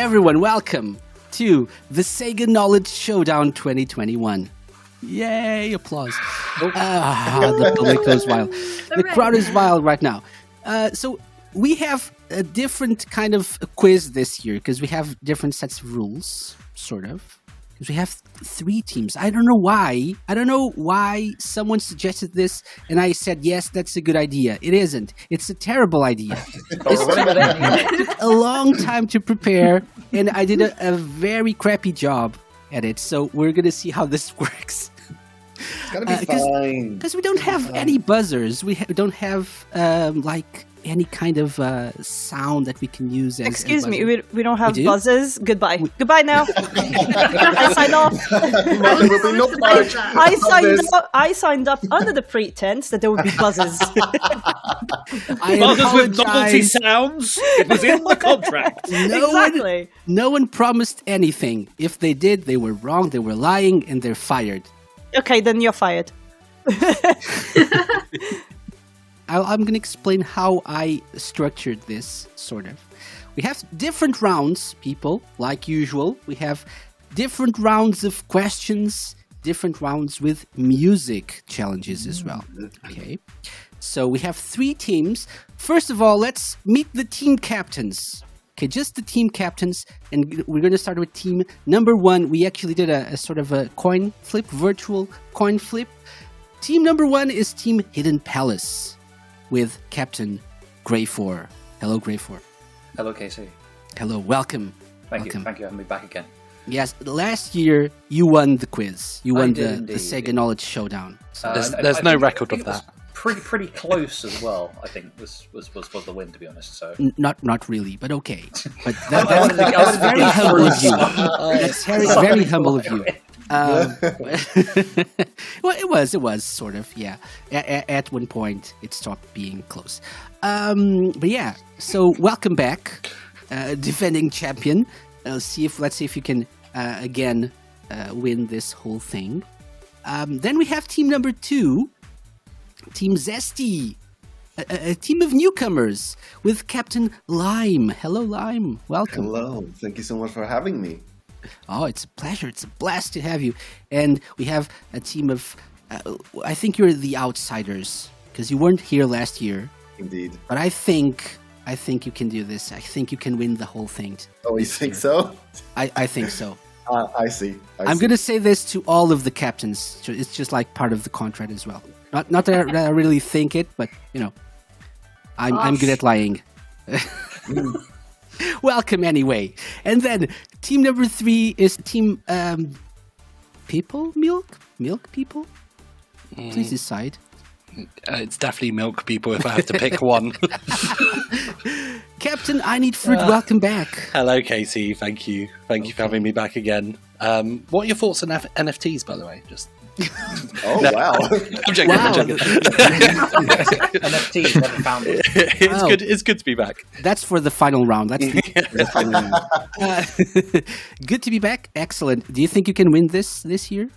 everyone, welcome to the SEGA Knowledge Showdown 2021. Yay, applause. The public goes wild. The crowd is wild right now. So we have a different kind of quiz this year because we have different sets of rules, sort of. Because we have 3 teams. I don't know why. I don't know why someone suggested this and I said, yes, that's a good idea. It isn't. It's a terrible idea. It took a long time to prepare and I did a very crappy job at it. So we're going to see how this works. It's going to be fine. Because we don't have any buzzers. We don't have any kind of sound that we can use. Excuse me, we don't have buzzers. Goodbye. Goodbye now. I signed off. I signed up under the pretense that there would be buzzers. Buzzers with novelty sounds. It was in the contract. No one promised anything. If they did, they were wrong. They were lying, and they're fired. Okay, then you're fired. I'm going to explain how I structured this, sort of. We have different rounds, people, like usual. We have different rounds of questions, different rounds with music challenges as well. Okay, so we have 3 teams. First of all, let's meet the team captains. Okay, just the team captains, and we're going to start with team number 1. We actually did a sort of a coin flip, virtual coin flip. Team number 1 is Team Hidden Palace, with Captain Greyfore. Hello, Greyfore. Hello, Casey. Hello, welcome. Thank you for having me back again. Yes, last year you won the quiz. You won the SEGA Knowledge Showdown. So. There's no record of that. Pretty close as well. I think was the win, to be honest. So not really, but okay. But that's very humble of you. That's very humble of you. Well, it was sort of, yeah. At one point, it stopped being close. But yeah, so welcome back, defending champion. Let's see if you can again win this whole thing. Then we have team number 2, Team ZESTY, a team of newcomers with Captain Lime. Hello, Lime. Welcome. Hello. Thank you so much for having me. Oh, it's a pleasure. It's a blast to have you. And we have a team of, I think you're the outsiders because you weren't here last year. Indeed. But I think you can do this. I think you can win the whole thing. Oh, you think so? I think so. I see. I'm going to say this to all of the captains. It's just like part of the contract as well. Not that I really think it, but, you know, I'm good at lying. Welcome anyway. And then team number 3 is team milk people. Please decide. It's definitely milk people if I have to pick one. Captain INeedFruit, welcome back. Hello, Casey. Thank you for having me back again. What are your thoughts on NFTs, by the way? Just. Oh, no. Wow. I'm joking. NFTs, never found it. It's good to be back. That's for the final round. That's the final round. Good to be back. Excellent. Do you think you can win this year?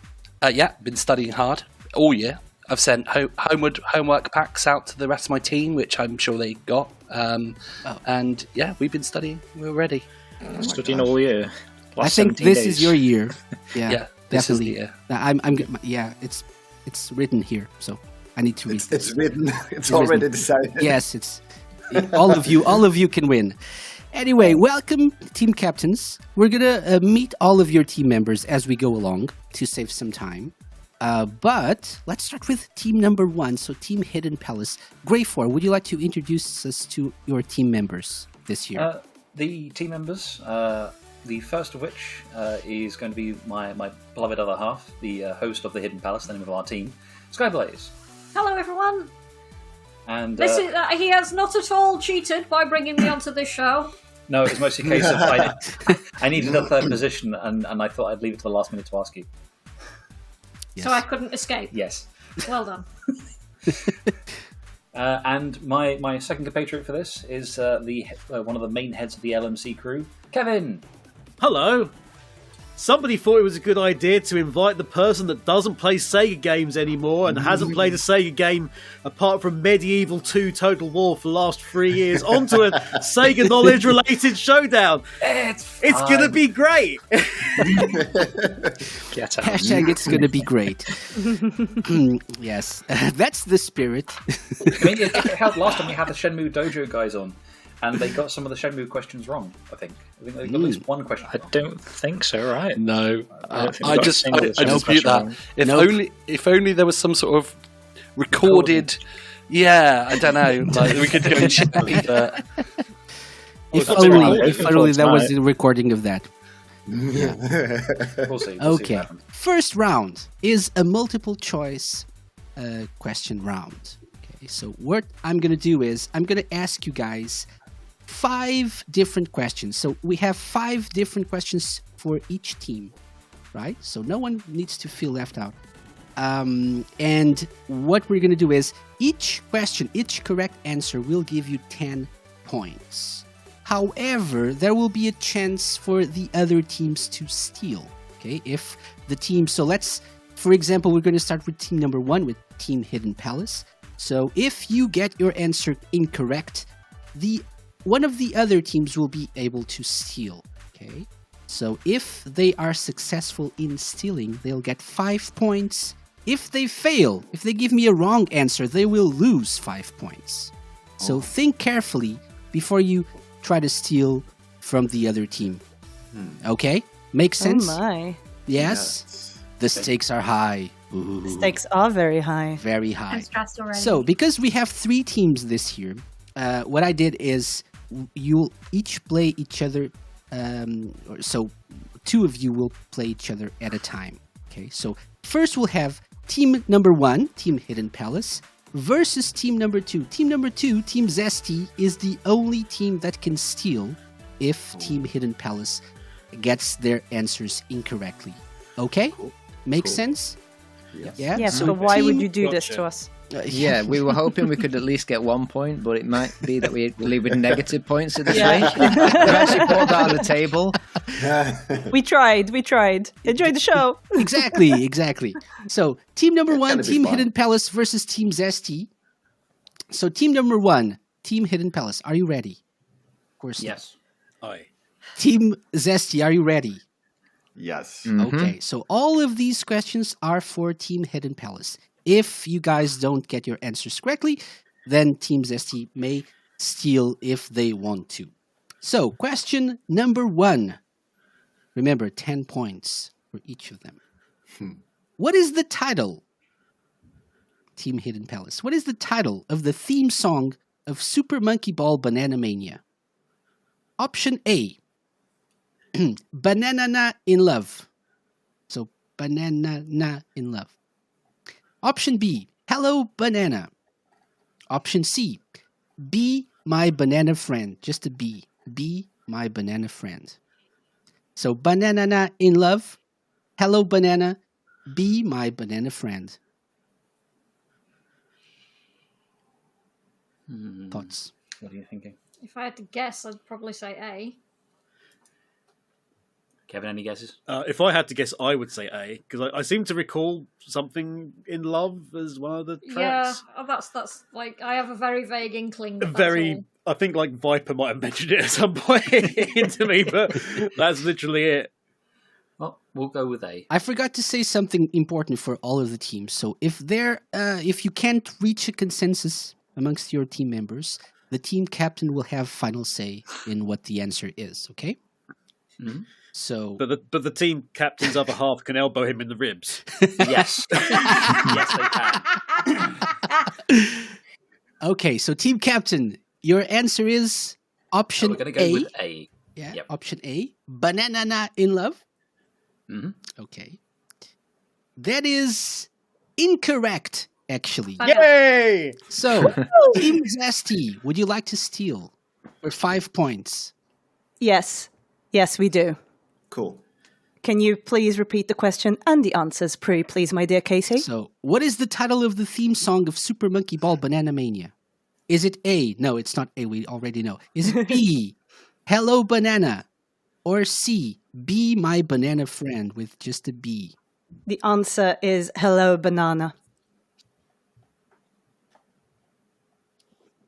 Yeah, been studying hard all year. I've sent homework packs out to the rest of my team, which I'm sure they got. And yeah, we've been studying. We're ready. Studying all year. I think this is your year. Yeah. This definitely. Is the year. It's written here, so I need to read. It's written. It's already decided. Yes, it's all of you can win. Anyway, welcome, team captains. We're gonna meet all of your team members as we go along to save some time. But let's start with team number 1. So, Team Hidden Palace. Greyfore, would you like to introduce us to your team members this year? The team members. The first of which is going to be my beloved other half, the host of the Hidden Palace, the name of our team, Skyblaze. Hello, everyone. And this is, he has not at all cheated by bringing me onto this show. No, it's mostly a case of I needed a third position, and I thought I'd leave it to the last minute to ask you. Yes. So I couldn't escape. Yes. Well done. And my second compatriot for this is one of the main heads of the LMC crew, Kevin. Hello. Somebody thought it was a good idea to invite the person that doesn't play Sega games anymore and hasn't played a Sega game apart from Medieval 2 Total War for the last 3 years onto a Sega Knowledge related showdown. It's going to be great. Hashtag it's going to be great. Yes, that's the spirit. I mean, it helped last time we had the Shenmue Dojo guys on, and they got some of the Shenmue questions wrong, I think they got at least one question wrong. I don't think so, right? No, I I dispute that. If only there was some sort of recorded. Yeah, I don't know. Like we could go and check. But... If only there was a recording of that. We'll see. Okay. First round is a multiple choice question round. Okay, so what I'm going to do is I'm going to ask you guys 5 different questions. So we have 5 different questions for each team, right? So no one needs to feel left out. And what we're going to do is each question, each correct answer will give you 10 points. However, there will be a chance for the other teams to steal. Okay, if the team, so let's, for example, we're going to start with team number 1 with Team Hidden Palace. So if you get your answer incorrect, one of the other teams will be able to steal. Okay, so if they are successful in stealing, they'll get 5 points. If they fail, if they give me a wrong answer, they will lose 5 points. So think carefully before you try to steal from the other team. Okay? Makes sense? Oh my. Yes? The stakes are high. Ooh. The stakes are very high. Very high. I'm stressed already. So, because we have 3 teams this year, what I did is you'll each play each other. So, 2 of you will play each other at a time. Okay? So, first we'll have team number 1, Team Hidden Palace, versus team number 2. Team number 2, Team ZESTY, is the only team that can steal if Team Hidden Palace gets their answers incorrectly. Okay? Make sense? Yes. Yeah? Yes, So but why would team- you do this to us? Yeah, we were hoping we could at least get 1 point, but it might be that we leave with negative points at this Yeah. rate. We've actually pulled that on the table. We tried. Enjoy the show. Exactly. So, team number 1, gonna be Team fun. Hidden Palace versus Team ZESTY. So, team number 1, Team Hidden Palace, are you ready? Of course. Yes. Aye. Team ZESTY, are you ready? Yes. Okay, so all of these questions are for Team Hidden Palace. If you guys don't get your answers correctly, then Team ZESTY may steal if they want to. So, question number 1. Remember, 10 points for each of them. What is the title, Team Hidden Palace? What is the title of the theme song of Super Monkey Ball Banana Mania? Option A, Banana in Love. So, Banana in Love. Option B, Hello Banana. Option C, Be My Banana Friend. Just a B. Be My Banana Friend. So, Banana in Love, Hello Banana, Be My Banana Friend. Thoughts? What are you thinking? If I had to guess, I'd probably say A. Kevin, any guesses? If I had to guess, I would say A, because I seem to recall something in Love as one of the tracks. Yeah, that's like I have a very vague inkling. That Very, that's I think like Viper might have mentioned it at some point to me, but that's literally it. Well, we'll go with A. I forgot to say something important for all of the teams. So if you can't reach a consensus amongst your team members, the team captain will have final say in what the answer is. Okay. Mm-hmm. So, But the team captain's other half can elbow him in the ribs. Yes. Yes, they can. okay. So, team captain, your answer is option So we're going to A. go with A. Yeah. Yep. Option A. Banana in Love. Mm-hmm. Okay. That is incorrect, actually. Yay! So, Team ZESTY, would you like to steal for 5 points? Yes, we do. Cool. Can you please repeat the question and the answers, please, my dear Casey? So, what is the title of the theme song of Super Monkey Ball Banana Mania? Is it A? No, it's not A. We already know. Is it B, Hello Banana? Or C, Be My Banana Friend with just a B? The answer is Hello Banana.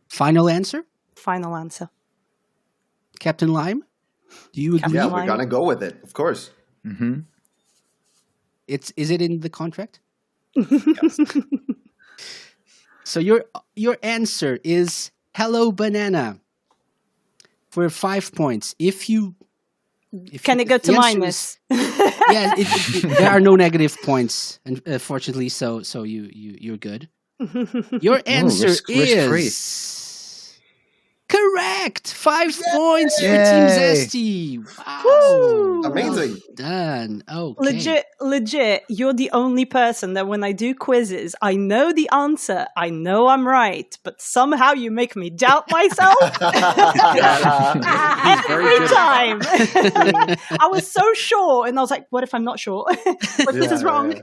Final answer? Final answer. Captain Lime? Do you agree? Yeah, we're gonna go with it, of course. Mm-hmm. Is it in the contract? Yes. So your answer is Hello Banana for 5 points. Can it go to the answer minus? Yeah, there are no negative points, and fortunately, so you're good. Your answer risk-free. is correct. 5 points for Yay. Team Zesty. Wow, Amazing. done. Okay. Legit. You're the only person that when I do quizzes, I know the answer. I know I'm right, but somehow you make me doubt myself every time. I was so sure, and I was like, "What if I'm not sure? What if this is wrong?"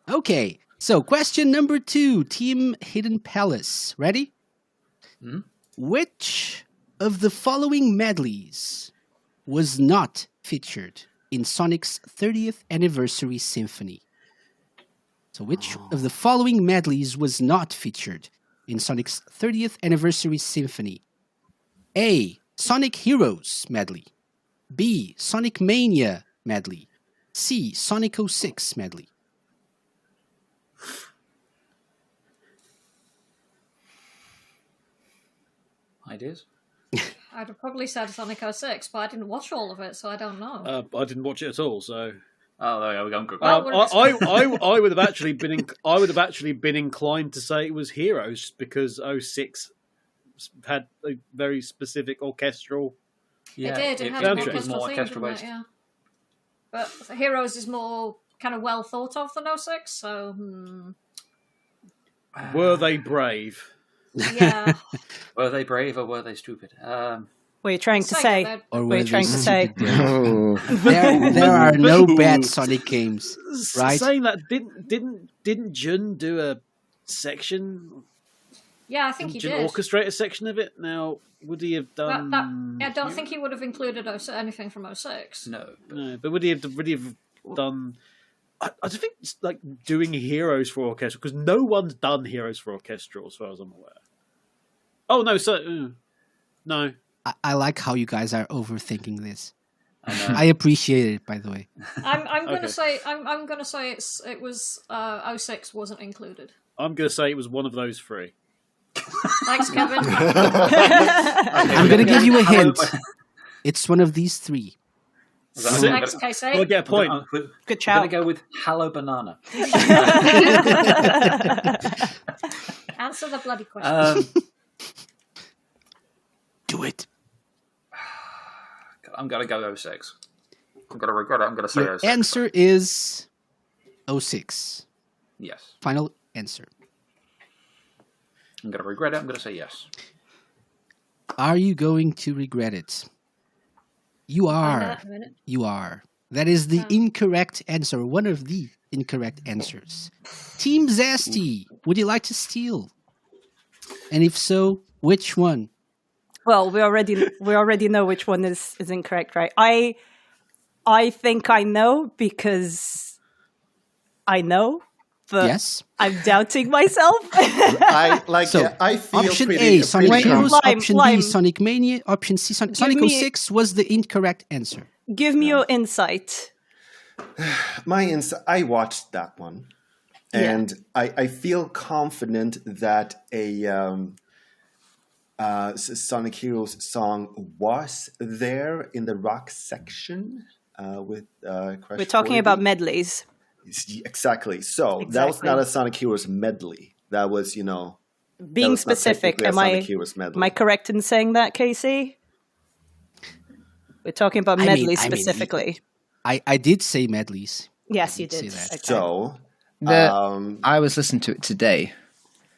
Okay. So question number 2, Team Hidden Palace. Ready? Which of the following medleys was not featured in Sonic's 30th Anniversary Symphony? So which of the following medleys was not featured in Sonic's 30th Anniversary Symphony? A. Sonic Heroes medley. B. Sonic Mania medley. C. Sonic 06 medley. Ideas? I'd have probably said Sonic 06, but I didn't watch all of it, so I don't know. I didn't watch it at all, so Oh, there we go. Good. I would have actually been inclined to say it was Heroes because 06 had a very specific orchestral. It did. It had soundtrack. an It was more orchestral theme, orchestral didn't it? based. Yeah. But Heroes is more kind of well thought of than 06, so Were they brave? yeah. Were they brave or were they stupid? What are you trying to Sega, say? they're- Or What are were you trying to they say? stupid brave? Oh. There are no bad Sonic games, right? Saying that, didn't Jun do a section? Yeah, I think he Didn't Jun did. orchestrate a section of it? Now, would he have done? I don't think he would have included anything from 06. No. No, but would he have done? I don't think it's like doing Heroes for Orchestra because no one's done Heroes for Orchestra as far as I'm aware. Oh no, no. I like how you guys are overthinking this. I know. I appreciate it, by the way. I'm gonna Okay. say I'm gonna say it was 06 wasn't included. I'm going to say it was one of those three. Thanks, Kevin. I'm going to give you a hint. It's one of these 3. Thanks, Casey. I get a point. Good I'm going shout. to go with Hello Banana. Answer the bloody question. Do it. I'm going to go 06. I'm going to regret it. I'm going to say Your 06. answer is 06. Yes. Final answer. I'm going to regret it. I'm going to say yes. Are you going to regret it? You Find are. out in a minute. You are. That is the incorrect answer. One of the incorrect answers. Team Zesty, would you like to steal? And if so, which one? Well, we already know which one is incorrect, right? I think I know because I know, but Yes. I'm doubting myself. I feel Option pretty, A, Sonic pretty Heroes. Lime, Option Lime. B, Sonic Mania. Option C, Sonic me- 06 was the incorrect answer. Give me your insight. I watched that one, and I feel confident that a Sonic Heroes song was there in the rock section with Crash. We're talking 40. about medleys. Exactly. So that was not a Sonic Heroes medley. That was, Being that was not specific, technically a am Sonic Heroes medley. am I correct in saying that, Casey? We're talking about medleys specifically. I did say medleys. Yes, you say did. that. Okay. So, I was listening to it today.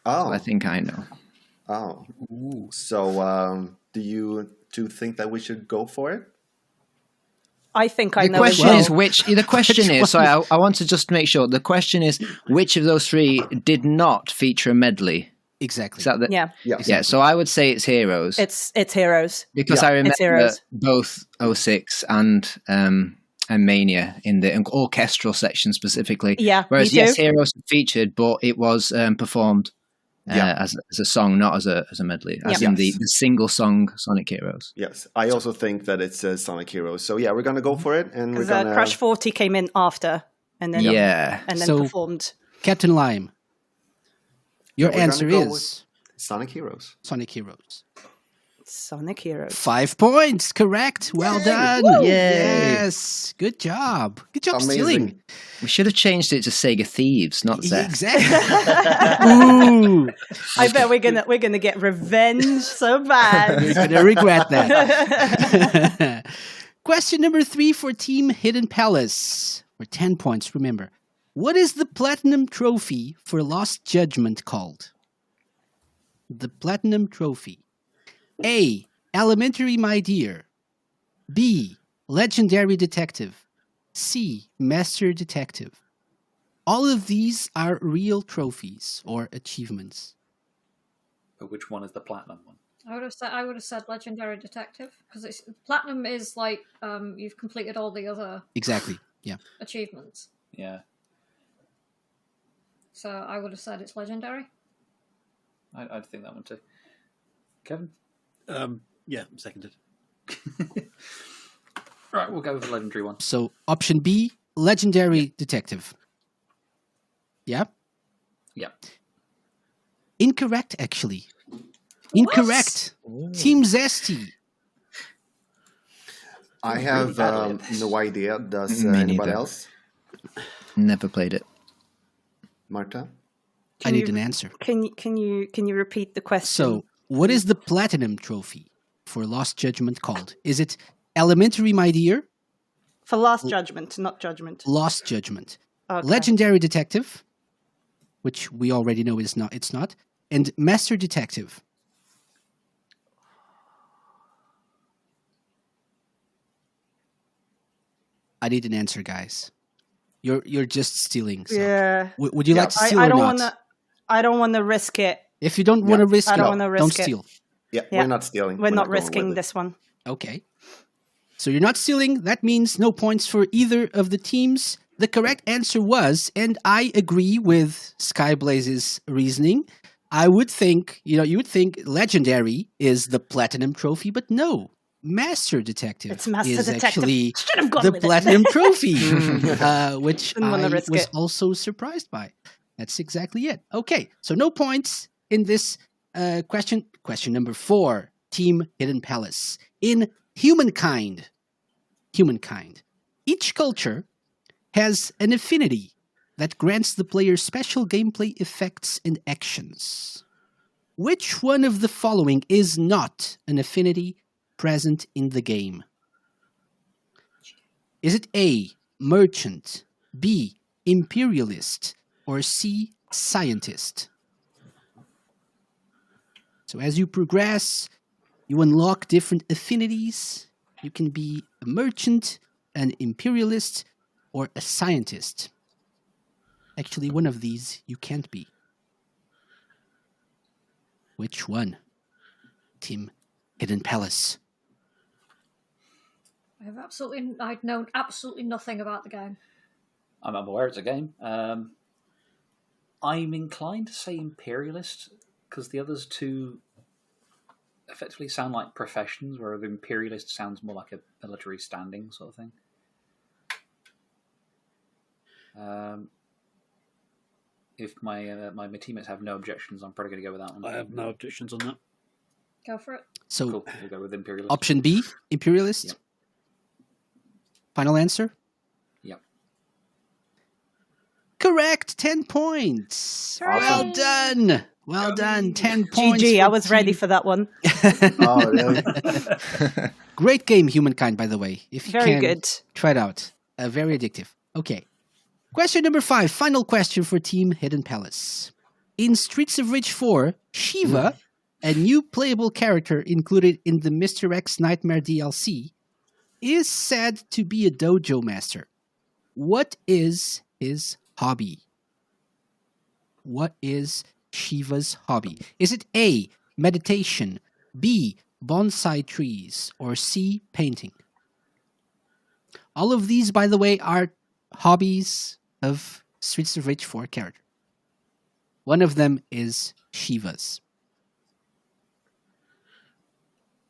oh, I think I know. oh. So, do you think that we should go for it? I think I The know. question as is well. which. The question is. So I want to just make sure. The question is which of those 3 did not feature a medley. Exactly. Is that the, Yeah, yeah, so I would say it's Heroes. it's Heroes. Because Yeah. I remember Heroes. both 06 and Mania in the orchestral section specifically. Yeah, Whereas, me too. yes, Heroes featured, but it was performed Yeah. as a song, not as a medley, as Yeah. in the single song Sonic Heroes. Yes, I also think that it's Sonic Heroes. So yeah, we're gonna go for it, and we're Because gonna Crush 40 came in after, and then Yeah. So- performed. Captain Lime, your we're gonna answer go is with Sonic Heroes. Sonic Heroes. Sonic Heroes. 5 points, correct. Well done. Yay. Yes, good job. Good job Amazing. stealing. We should have changed it to Sega Thieves, not Zest. Exactly. Ooh, I bet we're gonna get revenge so bad. you're gonna regret that. Question number 3 for Team Hidden Palace. For 10 points, remember. What is the Platinum Trophy for Lost Judgment called? The Platinum Trophy. A. Elementary My Dear. B. Legendary Detective. C. Master Detective. All of these are real trophies or achievements. But which one is the platinum one? I would have said Legendary Detective because it's platinum is like you've completed all the other Exactly. Yeah. achievements. Yeah, So I would have said it's legendary. I'd think that one too. Kevin? Yeah, seconded. Right, we'll go with the legendary one. So option B, Legendary Detective. Yeah? Yeah. Incorrect, actually. Incorrect. Team Zesty. I have no idea. Does Me anybody neither. else? Never played it. Marta? I need an answer. Can you repeat the question? So, what is the Platinum Trophy for Lost Judgment called? Is it Elementary My Dear, for Last Judgment, not Judgment. Lost Judgment, Okay. Legendary Detective, which we already know it's not, and Master Detective? I need an answer, guys. You're just stealing. So. Yeah. Would you like to steal I or don't not? wanna. I don't want to risk it. If you don't want to risk I it, don't wanna don't risk it. steal. Yeah, Yeah. we're not stealing. We're not going risking with it. this one. Okay. So you're not stealing. That means no points for either of the teams. The correct answer was, and I agree with Skyblaze's reasoning, I would think, you would think Legendary is the Platinum Trophy, but no. Master Detective It's Master is Detective. actually Should have gone the with it. Platinum Trophy, which Didn't wanna I risk was it. also surprised by. That's exactly it. Okay, so no points in this question. Question number 4, Team Hidden Palace. In Humankind, each culture has an affinity that grants the player special gameplay effects and actions. Which one of the following is not an affinity present in the game? Is it A, merchant, B, imperialist, or C, scientist? So as you progress, you unlock different affinities. You can be a merchant, an imperialist, or a scientist. Actually, one of these you can't be. Which one? Team Hidden Palace. I'd known absolutely nothing about the game. I'm aware it's a game. I'm inclined to say imperialist because the others two effectively sound like professions, where the imperialist sounds more like a military standing sort of thing. If my teammates have no objections, I'm probably going to go with that one. I have no objections on that. Go for it. So Cool. We'll go with imperialist. option B, imperialist. Yep. Final answer? Yep. Correct, 10 points. Well done. Well done, 10 points. GG, I for was ready Team- for that one. Oh, really? Great game, Humankind, by the way. If you Very can, good. try it out. Very addictive. Okay. Question number 5, final question for Team Hidden Palace. In Streets of Rage 4, Shiva, a new playable character included in the Mr. X Nightmare DLC, is said to be a dojo master. What is his hobby? What is Shiva's hobby? Is it A, meditation, B, bonsai trees, or C, painting? All of these, by the way, are hobbies of Streets of Rage 4 character. One of them is Shiva's.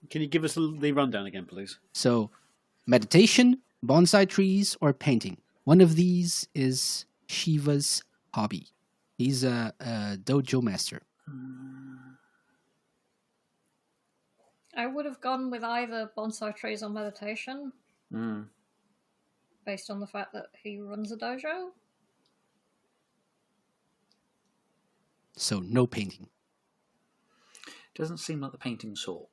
Can you give us the rundown again, please? So, meditation, bonsai trees, or painting. One of these is Shiva's hobby. He's a dojo master. I would have gone with either bonsai trees or meditation, based on the fact that he runs a dojo. So, no painting. Doesn't seem like the painting sort.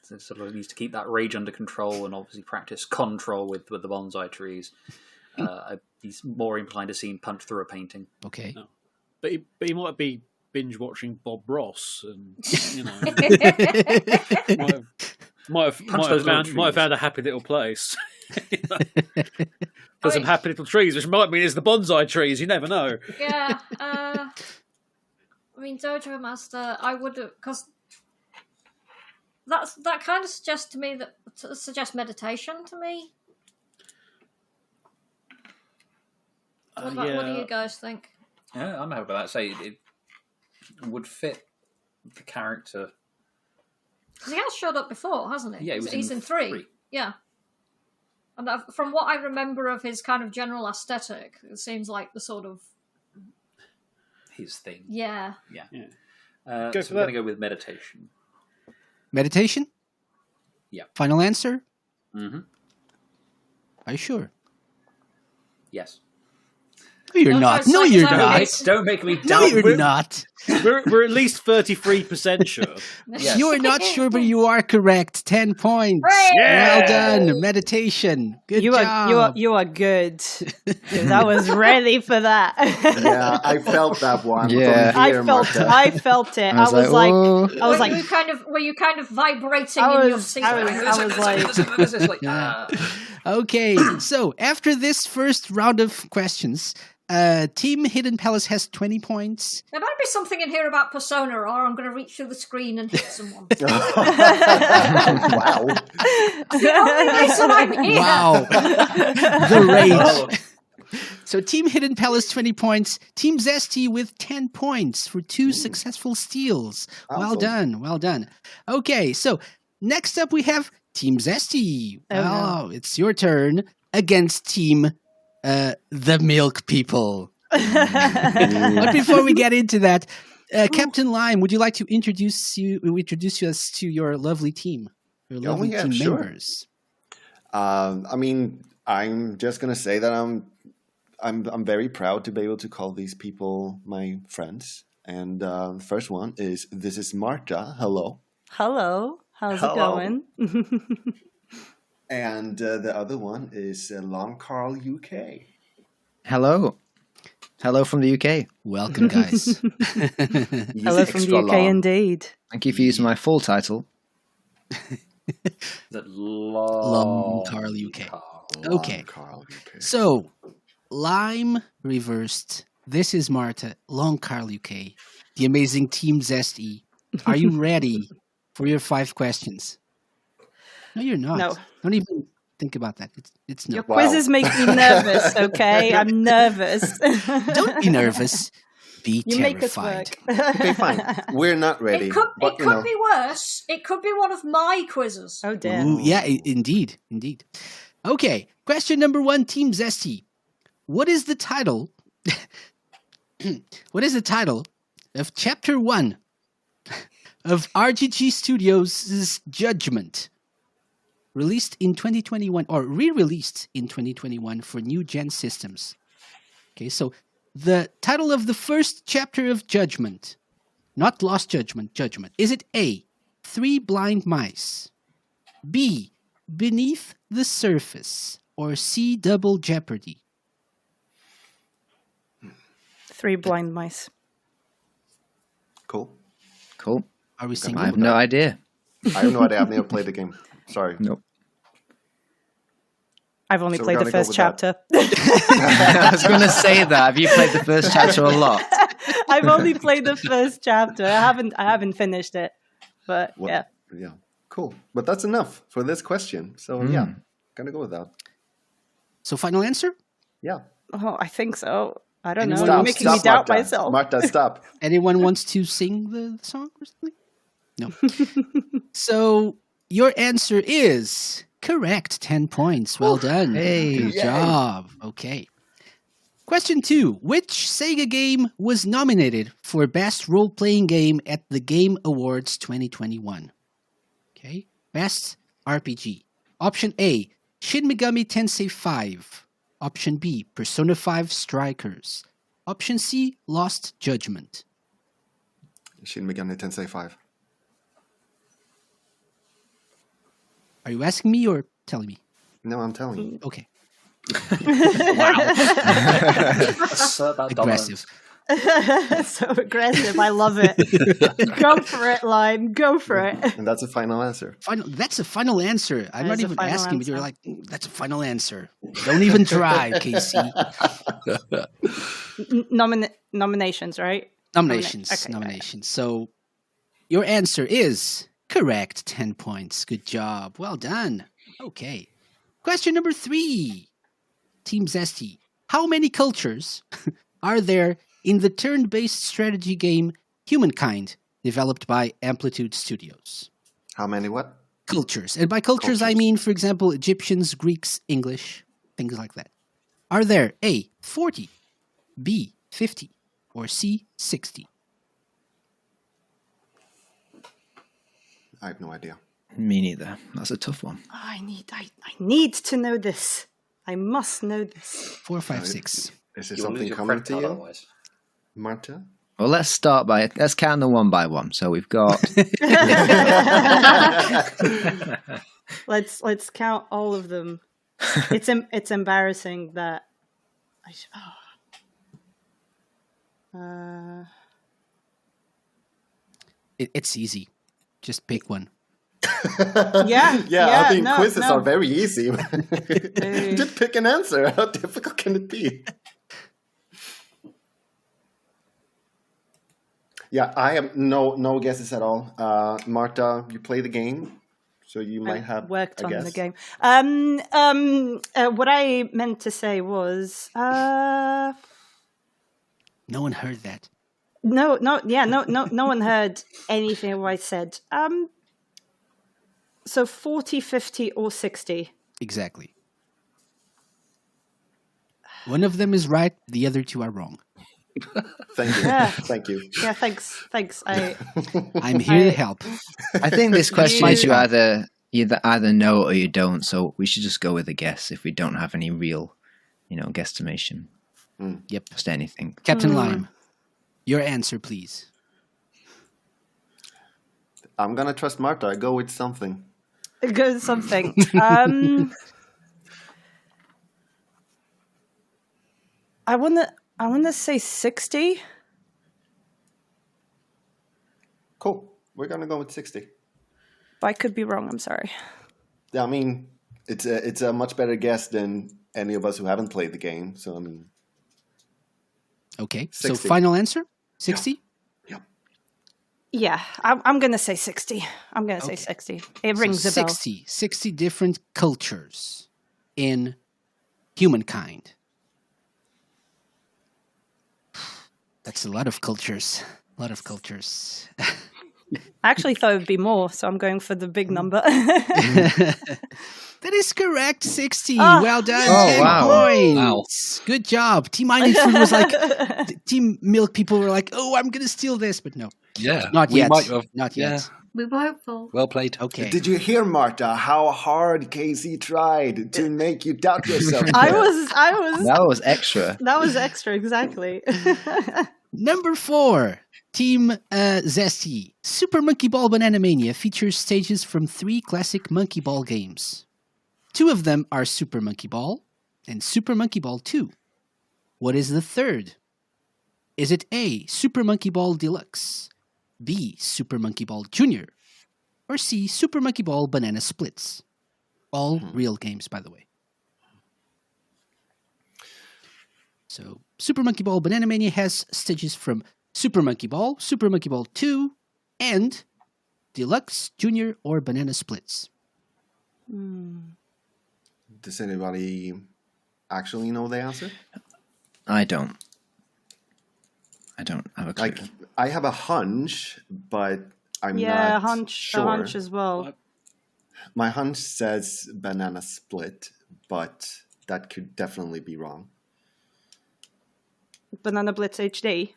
So sort of needs to keep that rage under control and obviously practice control with the bonsai trees. He's more inclined to see him punch through a painting. Okay. No. But he might be binge watching Bob Ross, and you know, might have found a happy little place. Got some happy little trees, which might mean it's the bonsai trees. You never know. Yeah. I mean, Dojo Master, I would have, because that kind of suggests to me suggests meditation to me. What do you guys think? Yeah, I'm happy with that. Say it would fit the character. Because he has showed up before, hasn't he? Yeah, he's in 3. Yeah. And from what I remember of his kind of general aesthetic, it seems like the sort of his thing. Yeah. So we're going to go with meditation. Meditation? Yeah. Final answer? Mm-hmm. Are you sure? Yes. No, you're not. No, you're not. Don't make me doubt. No, you're not. We're at least 33% sure. Yes. You are not sure, but you are correct. 10 points. Yeah! Well done. Meditation. Good job. You are good. I was ready for that. Yeah, I felt that one. Yeah. From here, Marta. I felt it. I was like, "Whoa." Were you kind of vibrating in your seat? I was like, Okay, so after this first round of questions, Team Hidden Palace has 20 points. There might be something in here about Persona, or I'm going to reach through the screen and hit someone. Wow. The only reason I'm here. Wow. The rage. So Team Hidden Palace 20 points, Team Zesty with 10 points for 2 successful steals. Well Awesome. done, well done. Okay, so next up we have Team Zesty. Oh, no. It's your turn against Team the Milk People. But before we get into that, Captain Lime, would you like to introduce us to your lovely team, your lovely team members? I mean, I'm just gonna say that I'm very proud to be able to call these people my friends. And the first one is Marta. Hello. hello. How's it going? And the other one is LongKarlUK. Hello. Hello from the UK. Welcome, guys. Hello from the UK, indeed. Thank you for using my full title. LongKarlUK. Okay. So, LimeReversed. This is Marta, LongKarlUK, the amazing Team Zesty. Are you ready for your 5 questions? No, you're not. No. Don't even think about that. It's Your not. quizzes make me nervous, okay? I'm nervous. Don't be nervous. Be You make us terrified. work. Okay, fine. We're not ready. It could but, be worse. It could be one of my quizzes. Oh, dear. Ooh, yeah, indeed. Okay, question number 1, Team Zesty. What is the title? What is the title of Chapter 1 of RGG Studios' Judgment, released in 2021 or re-released in 2021 for new gen systems? Okay, so the title of the first chapter of Judgment, not Lost Judgment, Judgment. Is it A, 3 Blind Mice, B, Beneath the Surface, or C, Double Jeopardy? 3 blind mice. Cool. Are we single? I have no idea. I have no idea. I've never played the game. Sorry. Nope. I've only So played we're the gonna first go with chapter. I was going to say that. Have you played the first chapter a lot? I've only played the first chapter. I haven't finished it. But Well, yeah, cool. But that's enough for this question. So yeah, gonna go with that. So final answer? Yeah. Oh, I think so. I don't Anyone know. You're wants making me Stop, doubt Marta. myself. Marta, stop. Anyone wants to sing the song or something? No. So your answer is correct. 10 points. Well done. Hey. Good job. Okay. Question 2. Which SEGA game was nominated for Best Role-Playing Game at the Game Awards 2021? Okay. Best RPG. Option A, Shin Megami Tensei 5. Option B, Persona 5 Strikers. Option C, Lost Judgment. Shin Megami Tensei 5. Are you asking me or telling me? No, I'm telling you. Okay. Assert that Aggressive. So aggressive. I love it. Go for it, Lime. Go for it. And that's a final answer. That's a final answer. I'm That not is a even final asking, but you're answer. like, that's a final answer. Don't even try, Casey. Nominations, right? Nominations. Okay, Nominations. So your answer is correct. 10 points. Good job. Well done. Okay. Question number 3. Team Zesty. How many cultures are there in the turn-based strategy game Humankind, developed by Amplitude Studios? How many what? Cultures. And by cultures, I Cultures. mean, for example, Egyptians, Greeks, English, things like that. Are there A, 40, B, 50, or C, 60? I have no idea. Me neither. That's a tough one. Oh, I need to know this. I must know this. 4, 5, 6. Is there You'll lose something your coming credit to card you, otherwise. Marta? Well, let's count them one by one. So we've got Let's count all of them. It's embarrassing that. It's easy. Just pick one. Yeah, I think no, quizzes no. are very easy. Just pick an answer. How difficult can it be? Yeah, I have no guesses at all. Marta, you play the game, so you might have worked a on guess. the game. What I meant to say was No one heard that. no one heard anything of what I said. So 40, 50, or 60. Exactly. One of them is right, the other two are wrong. Thank you. Yeah. Thank you. Yeah, thanks. I'm here to help. I think this question You- is you either know or you don't. So we should just go with a guess if we don't have any real, guesstimation. Yep. Just anything. Captain Lime, your answer, please. I'm gonna trust Marta. I go with something. Go something. I wanna say 60. Cool. We're gonna go with 60. But I could be wrong. I'm sorry. Yeah, I mean, it's a much better guess than any of us who haven't played the game. So I mean, Okay. 60. So final answer? 60? Yeah, I'm gonna say 60. I'm gonna say 60. It rings a bell. 60 different cultures in Humankind. That's a lot of cultures. A lot of cultures. I actually thought it would be more, so I'm going for the big number. That is correct. 60. Ah. Well done. Oh, 10 wow. points. Good job. Team INeedFruit was like, Team Milk people were like, oh, I'm going to steal this. But no, Yeah, not we yet. might have. Not Yeah. yet. We were hopeful. Well played. Okay. did you hear, Marta, how hard Casey tried to make you doubt yourself? I was. That was extra. That was extra, exactly. Number 4. Team Zesty. Super Monkey Ball Banana Mania features stages from 3 classic Monkey Ball games. 2 of them are Super Monkey Ball and Super Monkey Ball 2. What is the third? Is it A, Super Monkey Ball Deluxe, B, Super Monkey Ball Junior, or C, Super Monkey Ball Banana Splits? All real games, by the way. So Super Monkey Ball Banana Mania has stages from Super Monkey Ball 2, and Deluxe, Junior, or Banana Splits. Does anybody actually know the answer? I don't have a clue. Like, I have a hunch, but I'm Yeah, not a hunch as well. My hunch says Banana Split, but that could definitely be wrong. Banana Blitz HD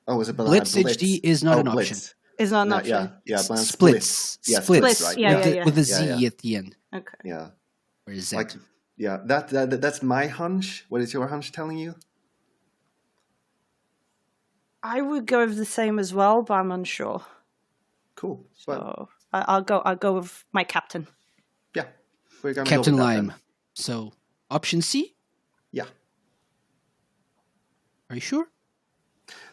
Oh, is it Banana Blitz HD is not an Blitz. option. is not an Yeah, option. Banana Splits. Yeah, Splits. right. Yeah. With a Z Yeah. at the end. Okay. Yeah. Or Z. Like, yeah, that's my hunch. What is your hunch telling you? I would go with the same as well, but I'm unsure. Cool. But So I'll go with my captain. yeah, we're gonna Captain go with that Lime. then. So option C? Yeah, Are you sure?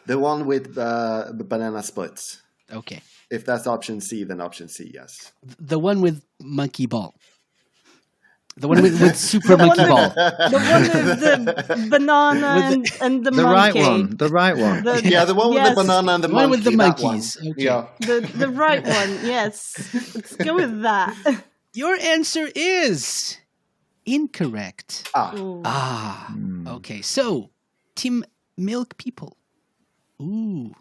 the one with banana splits. Okay. If that's option C, then option C, yes. The one with Monkey Ball. The one with Super Monkey Ball. The one with the banana and the The monkey. right one. The right one. Yeah, the one with Yes. the banana and the The one monkey. with the that monkeys. one. Okay. Yeah. The right one, yes. Let's go with that. Your answer is incorrect. Ah, Okay. So, Team Milk People. Ooh.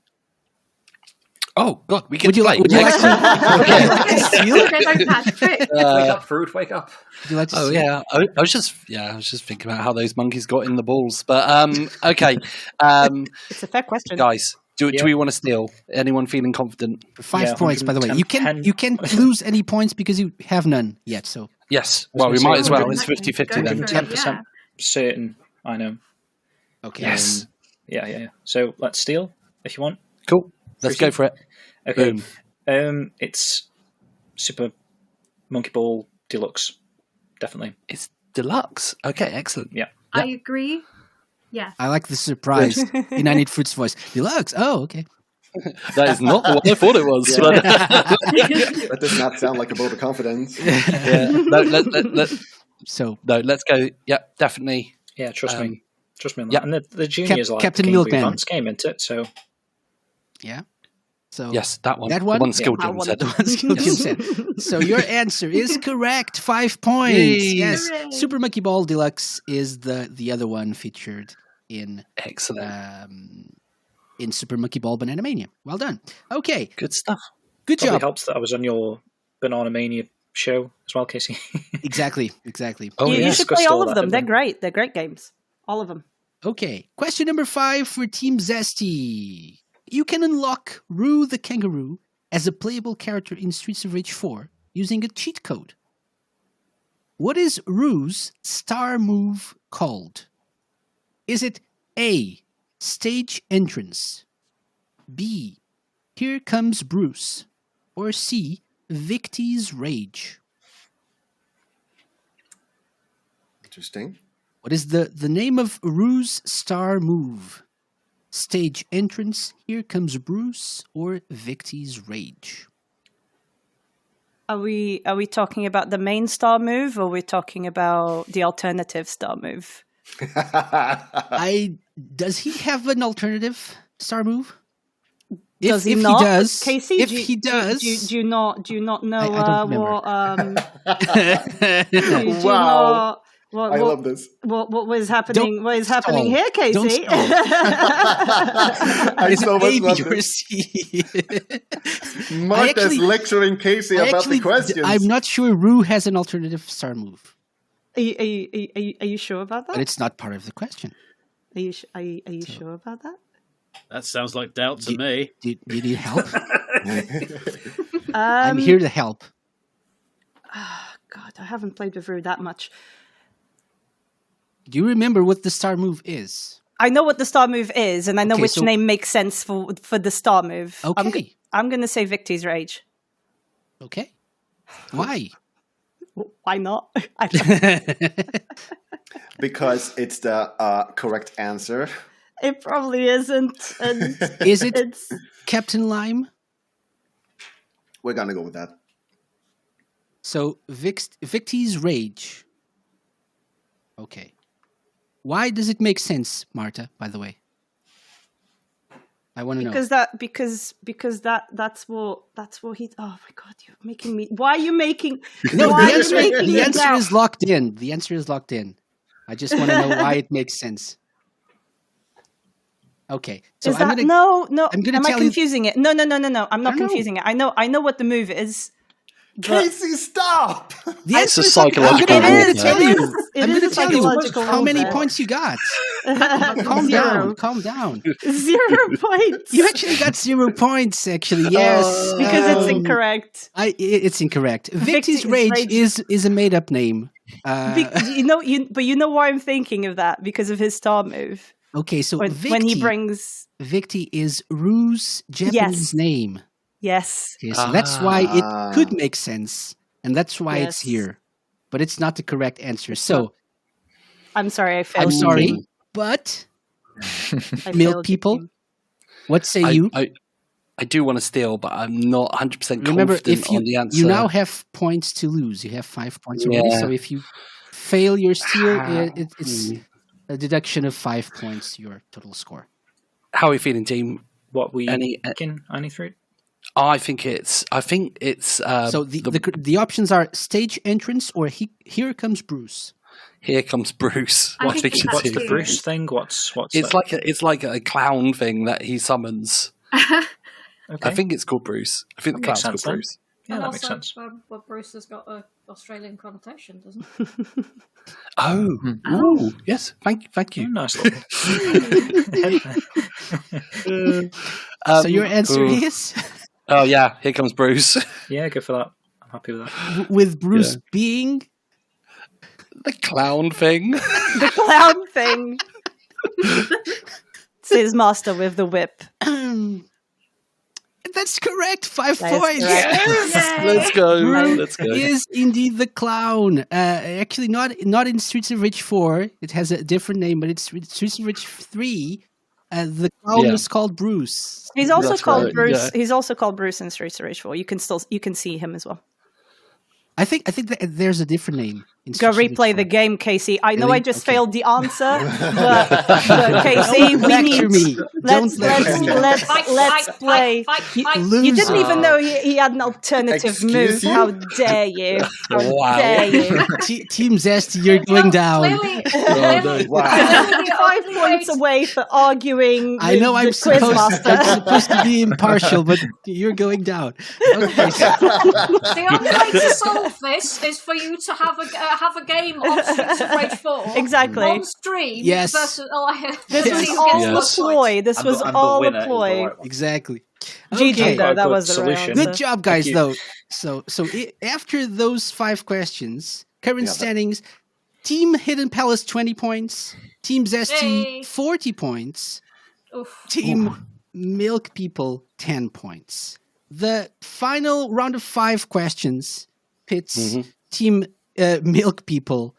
Oh God, we can Would you play. like? Would you like to? Okay. Seal? Okay, don't catch trick. wake up, Fruit, wake up. Would you like to? Oh seal? yeah, I was just thinking about how those monkeys got in the balls. But okay, It's a fair question. guys, do Yeah. we want to steal? Anyone feeling confident? For 5 Yeah, points, by the way. 110. You can't lose any points because you have none yet. So Yes. was Well, we gonna might say as well. 110. It's 50-50 Go then. for it. 10% certain. I know. okay. Yes. Yeah. So let's steal if you want. Cool. Let's go for it. Okay. Boom. It's Super Monkey Ball Deluxe. Definitely. It's deluxe. Okay, excellent. Yeah. I agree. Yeah. I like the surprise in INeedFruit's voice. Deluxe. Oh, okay. That is not the one I thought it was. but- that does not sound like a vote of confidence. yeah. No, So let's go. Yeah, definitely. Yeah, trust me. Trust me on that. yeah. And the juniors like Captain Game Boy Milkman. Advance game, isn't it? So yeah. So Yes, that one. That The one? one Yeah, SkillJim one. said. The one SkillJim said. So your answer is correct. 5 points. Yay. Yes. Hooray. Super Monkey Ball Deluxe is the other one featured in Excellent. in Super Monkey Ball Banana Mania. Well done. Okay. Good stuff. Good probably job. helps that I was on your Banana Mania show as well, Casey. Exactly. Oh, you yeah. should Discussed play all all of that, them. didn't They're we? great. They're great games. All of them. Okay. Question number 5 for Team Zesty. You can unlock Roo the Kangaroo as a playable character in Streets of Rage 4 using a cheat code. What is Roo's star move called? Is it A, stage entrance, B, here comes Bruce, or C, Victy's Rage? Interesting. What is the name of Roo's star move? Stage entrance, here comes Bruce, or Victy's Rage? Are we talking about the main star move, or are we talking about the alternative star move? Does he have an alternative star move? Does he if not? he does, Casey, if do you- he does, do you not know I don't what? Do you Wow. not- what, I what, love this. what was happening? Don't What is happening stall. here, Casey? Don't stall. I Is so it much A, love B, or this. C? Marta's actually- lecturing Casey about the questions. I'm not sure Roo has an alternative star move, Are you sure about that? but it's not part of the question. Are you sure about that? That sounds like doubt to me. Do you need help? I'm here to help. God, I haven't played with Rue that much. Do you remember what the star move is? I know what the star move is, and I know Okay, which so- name makes sense for the star move. Okay. I'm going to say Victy's Rage. Okay. Why? Why not? Because it's the correct answer. It probably isn't. And Is it it's Captain Lime? We're gonna go with that. So Victy's Rage. Okay. Why does it make sense, Marta, by the way? I want to know. That's what he. Oh my God, you're making me. Why are you making? No, why the answer is locked in. The answer is locked in. I just want to know why it makes sense. Okay, so no. I'm gonna Am tell I confusing it? No. I'm not confusing it. I know what the move is. Casey, stop! The It's answer a is psychological I'm going to warfare. tell you. It I'm is going to a tell you psychological how many warfare. points you got. Calm down. Calm down. 0 points. You actually got 0 points. Actually, yes, Because it's incorrect. It's incorrect. Victy's Victy's rage rage. is a made up name. But you know why I'm thinking of that, because of his star move. Okay, so When he brings Victy is Rue's Japanese name. yes. Okay, so that's why it could make sense, and that's why it's Yes. here. But it's not the correct answer. So I'm sorry, I failed. I'm you, sorry, team. but I milk failed you, people, team. what say you? I do want to steal, but I'm not 100% Remember, confident if you on the answer. you now have points to lose. You have 5 points already. Yeah. So if you fail your steal, it's a deduction of 5 points to your total score. How are we feeling, team? What were you Any- thinking, INeedFruit? I think it's. So the options are stage entrance or Here Comes Bruce. Here comes Bruce. I think it's that's What's the cute. Bruce thing? What's It's that? like a clown thing that he summons. Okay. I think it's called Bruce. I think the That makes clown's sense, called then. Bruce. Yeah, and that also, makes sense. well, Bruce has got an Australian connotation, doesn't he? Oh, ooh, yes. Thank you. Nice little. So your answer ooh. is Oh yeah, here comes Bruce. Yeah, go for that. I'm happy with that. with Bruce being The clown thing. The clown thing. It's his master with the whip. That's correct. 5 That is points. correct. Let's go. Bruce Let's go. is indeed the clown. Actually, not in Streets of Rage 4. It has a different name, but it's Streets of Rage 3. The clown Yeah. was called Bruce. He's also That's called right, Bruce. yeah. He's also called Bruce in Streets of Rage 4. You can see him as well. I think that there's a different name. In Go Streets of Rage replay 4. the game, Casey. I know Really? I just Okay. failed the answer, but Casey, Don't we lecture need. me. Let's Don't lecture me. let's play. You didn't even know he had an alternative Excuse move. you? How dare you? How Wow. dare you? Team Zesty, you're going down. Clearly, Wow. Only 5 points away for arguing. I know with I'm the supposed Quizmaster. to be impartial, but you're going down. Okay, so the only way to solve this is for you to have a game of Streets of Rage 4 Exactly. on stream Yes. versus This Yes. was who all gets a most points. ploy. This was And the all a winner is the ploy. right one. exactly. GG Okay. though, that Good was the right solution. answer. Good job, guys. you. Though, so after those 5 questions, current standings: Team Hidden Palace 20 points, Team Zesty Yay. 40 points, Oof. Team Milk People 10 points. The final round of 5 questions pits Team Milk People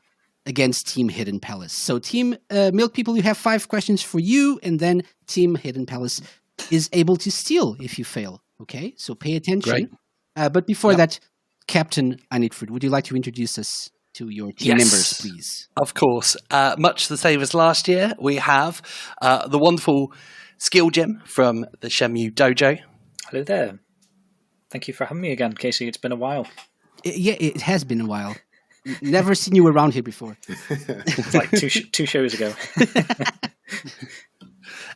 against Team Hidden Palace. So Team Milk People, you have 5 questions for you, and then Team Hidden Palace is able to steal if you fail. Okay, so pay attention. Great. But before that, Captain INeedFruit, would you like to introduce us to your team Yes. members, please? Of course. Much the same as last year, we have the wonderful SkillJim from the Shenmue Dojo. Hello there. Thank you for having me again, Casey. It's been a while. Yeah, it has been a while. Never seen you around here before. It's like two shows ago.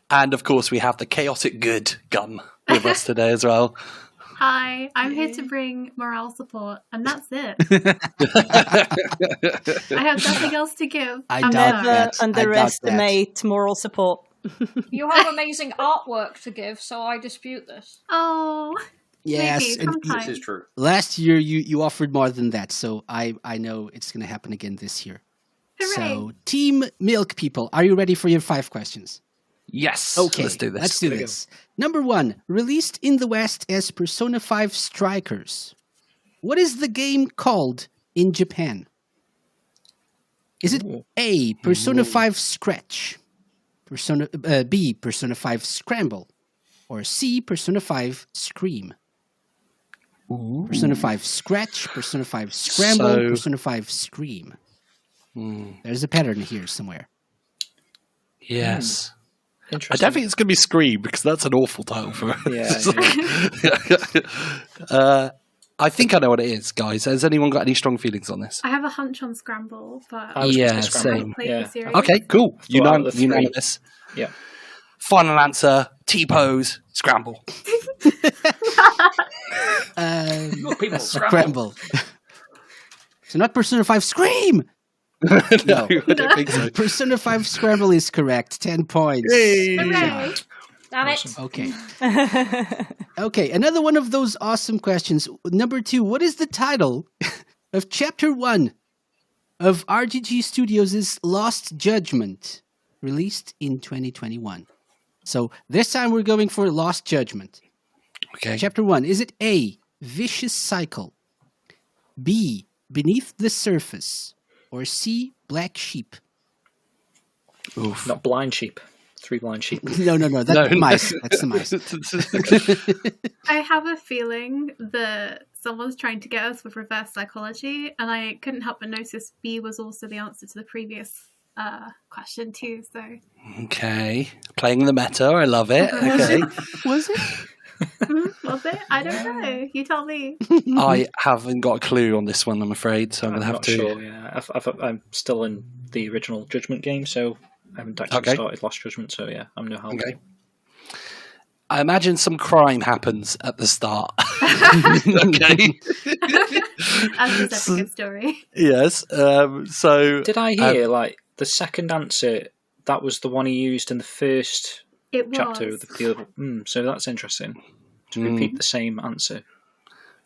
And of course, we have the chaotic good Gum with us today as well. Hi, I'm here to bring morale support, and that's it. I have nothing else to give. I I'm doubt sorry. that. Never underestimate moral support. You have amazing artwork to give, so I dispute this. Oh, Yes, maybe and sometime. This is true. last year you offered more than that, so I know it's going to happen again this year. Hooray. So, Team Milk People, are you ready for your 5 questions? Yes. Okay, Let's do this. Let's do this. Number 1, released in the West as Persona 5 Strikers. What is the game called in Japan? Is it A, Persona 5 Scratch, B, Persona 5 Scramble, or C, Persona 5 Scream? Persona 5 Scratch, Persona 5 Scramble, So- Persona 5 Scream. There's a pattern here somewhere. Yes. I Interesting. don't think it's going to be Scream because that's an awful title for it. I think I know what it is, guys. Has anyone got any strong feelings on this? I have a hunch on Scramble, but I was gonna say I Scramble. haven't played the series. Okay, cool. Out of the three. Unanimous. Yeah. Final answer: T-pose, Scramble. People Scramble. So not Persona 5 Scream! No, I don't think so. Persona 5 Scramble is correct. 10 points. Hooray. Damn it. Okay. Okay, another one of those awesome questions. Number 2, what is the title of Chapter 1 of RGG Studios' Lost Judgment, released in 2021? So this time we're going for Lost Judgment. Okay. Chapter 1, is it A, Vicious Cycle, B, Beneath the Surface, or C, Black Sheep? Oof. Not Blind Sheep. 3 Blind Sheep. No, that's the mice. That's the mice. I have a feeling that someone's trying to get us with reverse psychology, and I couldn't help but notice B was also the answer to the previous question too. So Okay. Playing the meta. I love it. Okay. Was it? was it? I don't know. You tell me. I haven't got a clue on this one, I'm afraid, so I'm going to have not to. sure. Yeah, I'm still in the original Judgment game, so I haven't actually started Lost Judgment. So yeah, I'm no help. Okay. I imagine some crime happens at the start. Okay. As is a good story. Yes. So Did I hear like the second answer? That was the one he used in the first It was. chapter of the other. So that's interesting. To repeat the same answer.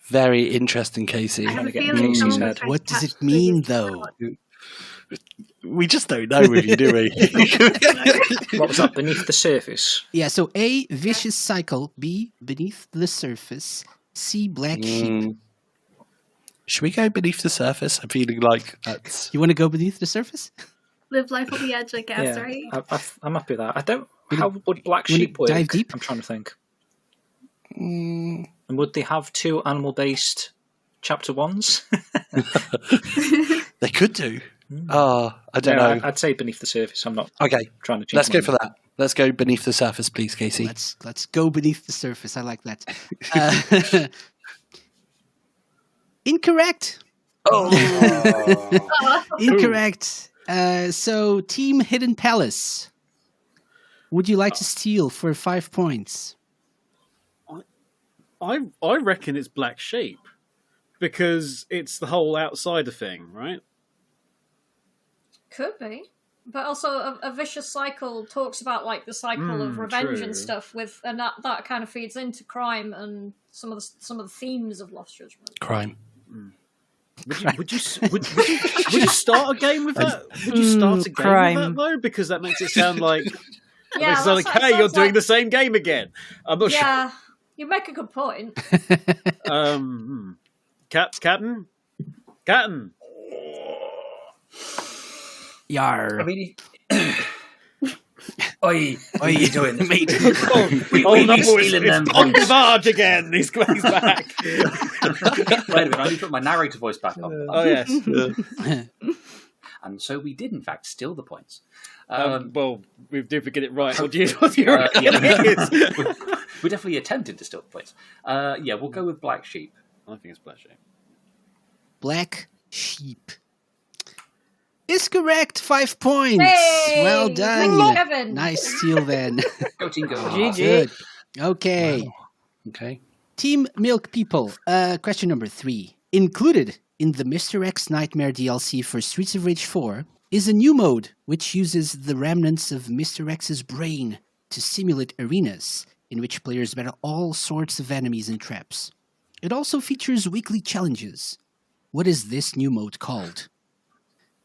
very interesting, Casey. I have a get feeling Casey's someone head. was trying What to does catch it mean, the though? We just don't know with you, do we? What was that? Beneath the surface. Yeah, so A, Vicious Cycle, B, Beneath the Surface, C, Black Sheep. Should we go beneath the surface? I'm feeling like that's... You want to go beneath the surface? Live life on the edge, I guess, Yeah, right? I'm happy with that. I don't. How would Black Sheep work? dive deep? I'm trying to think. And would they have 2 animal-based chapter 1s? They could do. I don't know. I'd say beneath the surface. I'm not Okay, trying to change. let's go for that. Let's go beneath the surface, please, Casey. Let's go beneath the surface. I like that. Incorrect. Incorrect. So, Team Hidden Palace. Would you like to steal for 5 points? I reckon it's Black Sheep because it's the whole outsider thing, right? Could be. But also, a vicious cycle talks about like the cycle of revenge true. and stuff, and that kind of feeds into crime and some of the themes of Lost Judgment. Crime. Would you start a game with that? Would you start a game crime. with that though? Because that makes it sound like Yeah, it's like, hey, you're doing the same game again. I'm not Yeah, you make a good point. sure. Captain. Yar. I mean, Oi, what are you doing? Mate. We be stealing them on points. Barge again. He's back. Wait a minute, I need to put my narrator voice back on. Oh yes. And so we did, in fact, steal the points. Well, we did get it right. What do you reckon yeah, it is? we definitely attempted to steal the points. Yeah, we'll go with Black Sheep. I think it's Black Sheep. Black Sheep is correct. 5 points. Hey! Well done. Good, Kevin. Nice steal then. Go team, go. GG. Good. Okay. Wow. Okay. Team Milk People. Question number 3. Included in the Mr. X Nightmare DLC for Streets of Rage 4 is a new mode which uses the remnants of Mr. X's brain to simulate arenas in which players battle all sorts of enemies and traps. It also features weekly challenges. What is this new mode called?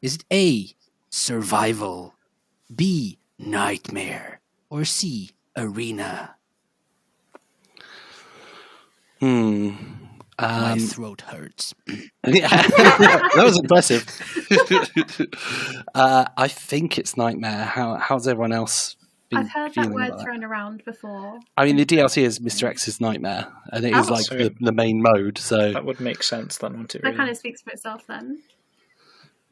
Is it A, Survival, B, Nightmare, or C, Arena? My throat hurts. Yeah. That was impressive. I think it's Nightmare. How's everyone else been I've heard that feeling word about that? thrown around before. I mean, the DLC is Mr. X's Nightmare, and it is like so the main mode. So That would make sense then, wouldn't it? That Really? kind of speaks for itself then.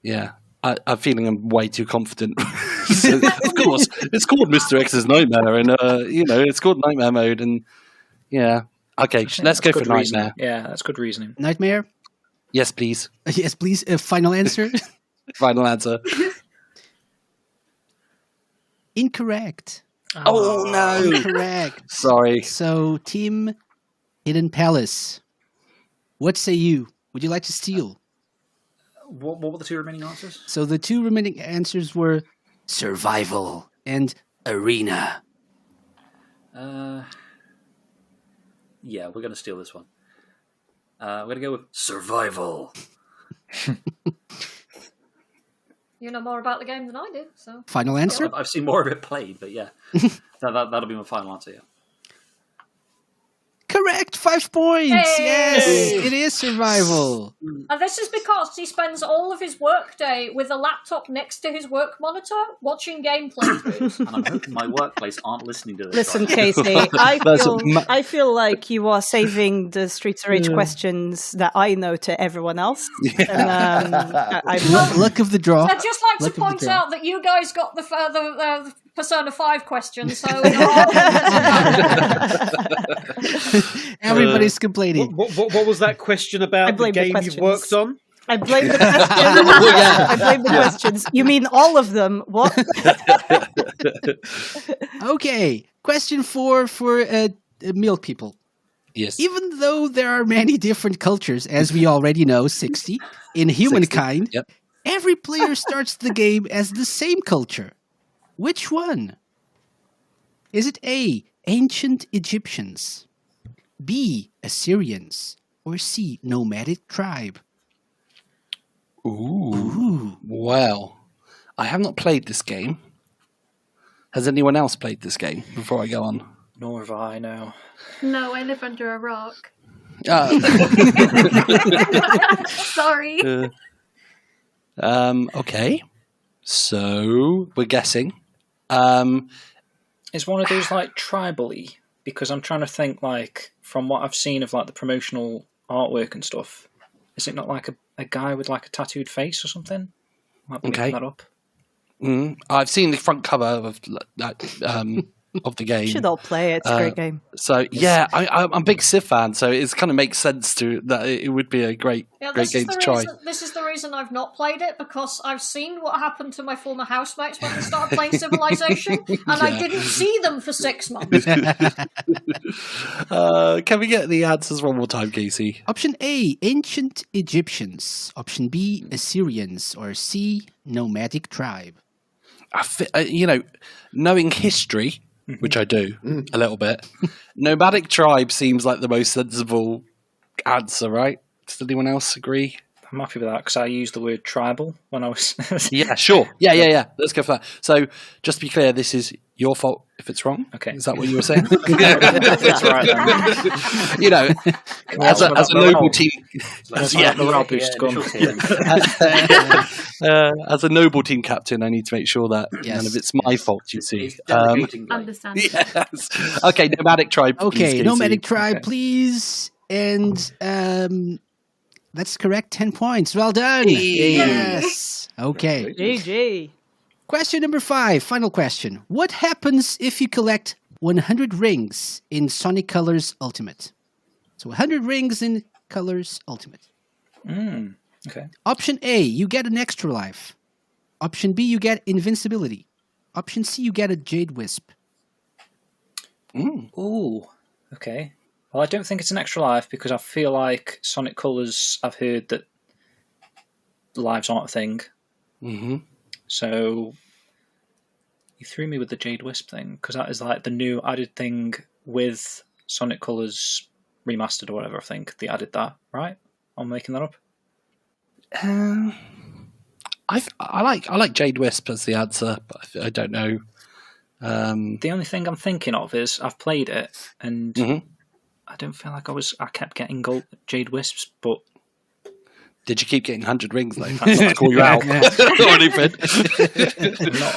yeah, I'm feeling I'm way too confident. So, of course, it's called Mr. X's Nightmare, and it's called Nightmare Mode, and yeah. Okay, let's go for Nightmare. Reasoning. Yeah, that's good reasoning. Nightmare? Yes, please. Yes, please. Final answer? Final answer. Incorrect. Oh, no. Incorrect. Sorry. So, Team Hidden Palace, what say you? Would you like to steal? What were the two remaining answers? So the two remaining answers were survival and arena. Yeah, we're going to steal this one. We're going to go with survival. You know more about the game than I do, so... Final answer? I've seen more of it played, but yeah. That'll be my final answer, yeah. Correct, 5 points. Hey! Yes, it is survival. And this is because he spends all of his workday with a laptop next to his work monitor, watching gameplay throughs. And I'm hoping my workplace aren't listening to this. Listen, right? Casey, I feel like you are saving the Streets of Rage questions that I know to everyone else. And, Luck of the draw. I'd just like to point out that you guys got the Persona 5 question, so... Everybody's complaining. What was that question about the game you worked on? I blame the questions. I blame the questions. You mean all of them? What? Okay, question 4 for Milk People. Yes. Even though there are many different cultures, as we already know, 60, in humankind, 60. Yep. every player starts the game as the same culture. Which one? Is it A, ancient Egyptians, B, Assyrians, or C, nomadic tribe? Ooh. Wow. I have not played this game. Has anyone else played this game before I go on? Nor have I, no. No, I live under a rock. Sorry. Okay. So, we're guessing. Is one of those like tribal-y? Because I'm trying to think, like, from what I've seen of like the promotional artwork and stuff, is it not like a guy with like a tattooed face or something? Might be making that up. I've seen the front cover of of the game. You should all play it. It's a great game. So yeah, I'm a big Civ fan, so it kind of makes sense that it would be a great game to try. This is the reason I've not played it, because I've seen what happened to my former housemates when they started playing Civilization, and I didn't see them for 6 months. Can we get the answers one more time, Casey? Option A, ancient Egyptians. Option B, Assyrians. Or C, nomadic tribe. Knowing history, which I do a little bit, nomadic tribe seems like the most sensible answer, right? Does anyone else agree? I'm happy with that because I used the word tribal when I was... Yeah, sure. Yeah. Let's go for that. So, just to be clear, this is your fault if it's wrong. Okay. Is that what you were saying? That's right. As a noble team... As a noble team captain, I need to make sure that none of it's my fault, you see. Understand. Yes. Okay, nomadic tribe. Okay, please, nomadic tribe, please. And that's correct. 10 points. Well done. Yes. Okay. GG. Question number 5. Final question. What happens if you collect 100 rings in Sonic Colors Ultimate? So 100 rings in Colors Ultimate. Okay. Option A, you get an extra life. Option B, you get invincibility. Option C, you get a Jade Wisp. Ooh. Okay. Well, I don't think it's an extra life because I feel like Sonic Colors, I've heard that lives aren't a thing. Mm-hmm. So you threw me with the Jade Wisp thing because that is like the new added thing with Sonic Colors Remastered or whatever. I think they added that, right? I'm making that up. I like Jade Wisp as the answer, but I don't know. The only thing I'm thinking of is I've played it and I don't feel like I kept getting Jade Wisps, but did you keep getting 100 rings though? That's not to call you out.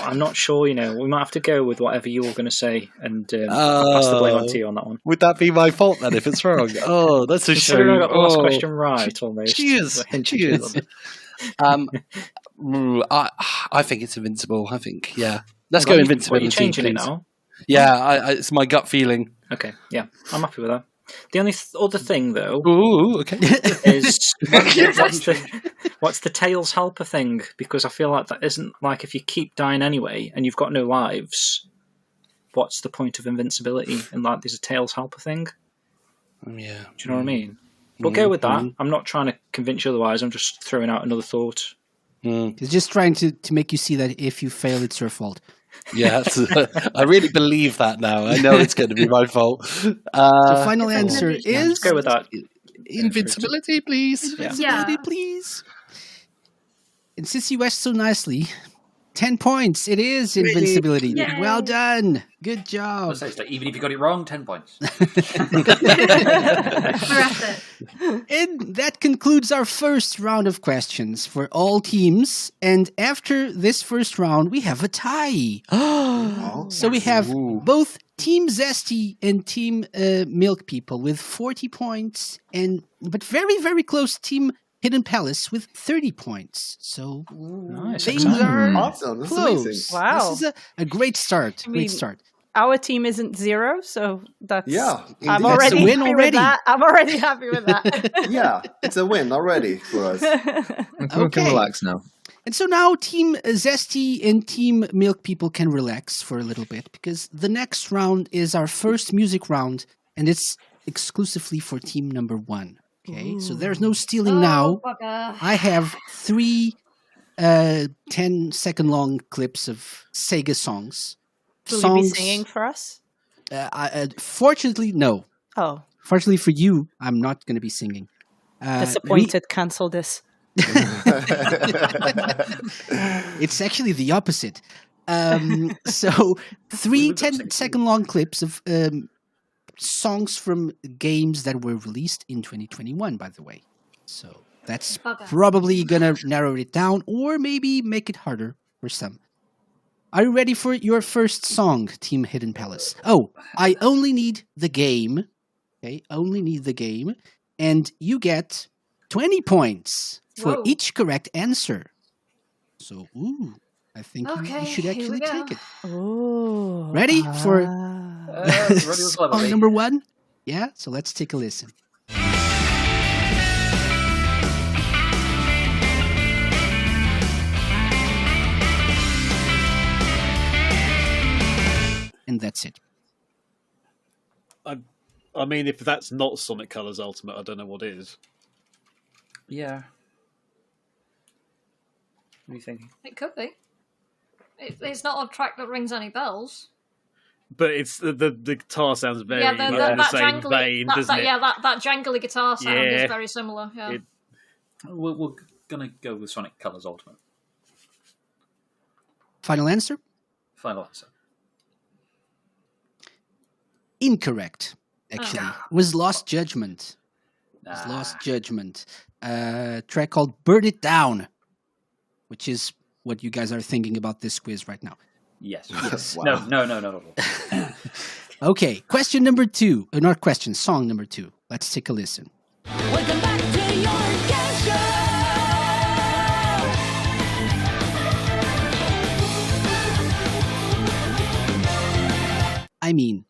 I'm not sure, we might have to go with whatever you were going to say and pass the blame on to you on that one. Would that be my fault then if it's wrong? Oh, that's a shame. I got the last question right almost. Cheers. I think it's Invincible. I think, yeah. Let's go Invincibility. Are you changing it please. now? Yeah, it's my gut feeling. Okay, yeah, I'm happy with that. The only other thing, though, Okay. is what's the Tails Helper thing? Because I feel like that isn't like if you keep dying anyway and you've got no lives, what's the point of invincibility? And like there's a Tails Helper thing. Yeah. Do you know what I mean? We'll go with that. I'm not trying to convince you otherwise. I'm just throwing out another thought. It's just trying to make you see that if you fail, it's your fault. Yeah, I really believe that now. I know it's going to be my fault. The final answer is... Let's go with that. Invincibility, please. Invincibility, please. And since you asked so nicely, 10 points. It is Invincibility. Yay. Well done. Good I job. was gonna say, even if you got it wrong, 10 points. We're at it. And that concludes our first round of questions for all teams. And after this first round, we have a tie. So we have both Team Zesty and Team Milk People with 40 points, but very, very close Team Hidden Palace with 30 points. So Nice, things exciting. are Awesome. That's close. amazing. Wow. This is a great start. Great start. Our team isn't 0, so that's... Yeah, I'm indeed. already That's a win happy already. with that. I'm already happy with that. Yeah, it's a win already for us. We can Okay. relax now. And so now Team Zesty and Team Milk People can relax for a little bit because the next round is our first music round and it's exclusively for team number 1. Okay, so there's no stealing now. Bugger. I have 3 10-second long clips of Sega songs. Will you be singing for us? Fortunately, no. Oh, Fortunately for you, I'm not going to be singing. disappointed. Cancel this. It's actually the opposite. So 3 10-second long clips of songs from games that were released in 2021, by the way. So that's Bugger. probably going to narrow it down or maybe make it harder for some. Are you ready for your first song, Team Hidden Palace? Oh, I only need the game. Okay, only need the game. And you get 20 points for Whoa. each correct answer. So, I think you Okay, should here actually we go. take it. Oh. Ready for Ready with song Lovely. number 1? Yeah, so let's take a listen. And that's it. I mean, if that's not Sonic Colors Ultimate, I don't know what is. Yeah. What are you thinking? It could be. It's not a track that rings any bells. But it's the guitar sounds very Yeah, in the that same jangly, vein, that, doesn't that, it? yeah, that jangly guitar sound Yeah. is very similar. Yeah. It- We're gonna go with Sonic Colors Ultimate. Final answer? Final answer. Incorrect, actually. It was Lost Judgment. It was Nah. Lost Judgment. A track called Burn It Down, which is what you guys are thinking about this quiz right now. Yes. Wow. No. Okay, question number 2. Not question, song number 2. Let's take a listen. Welcome back to your game show. I mean,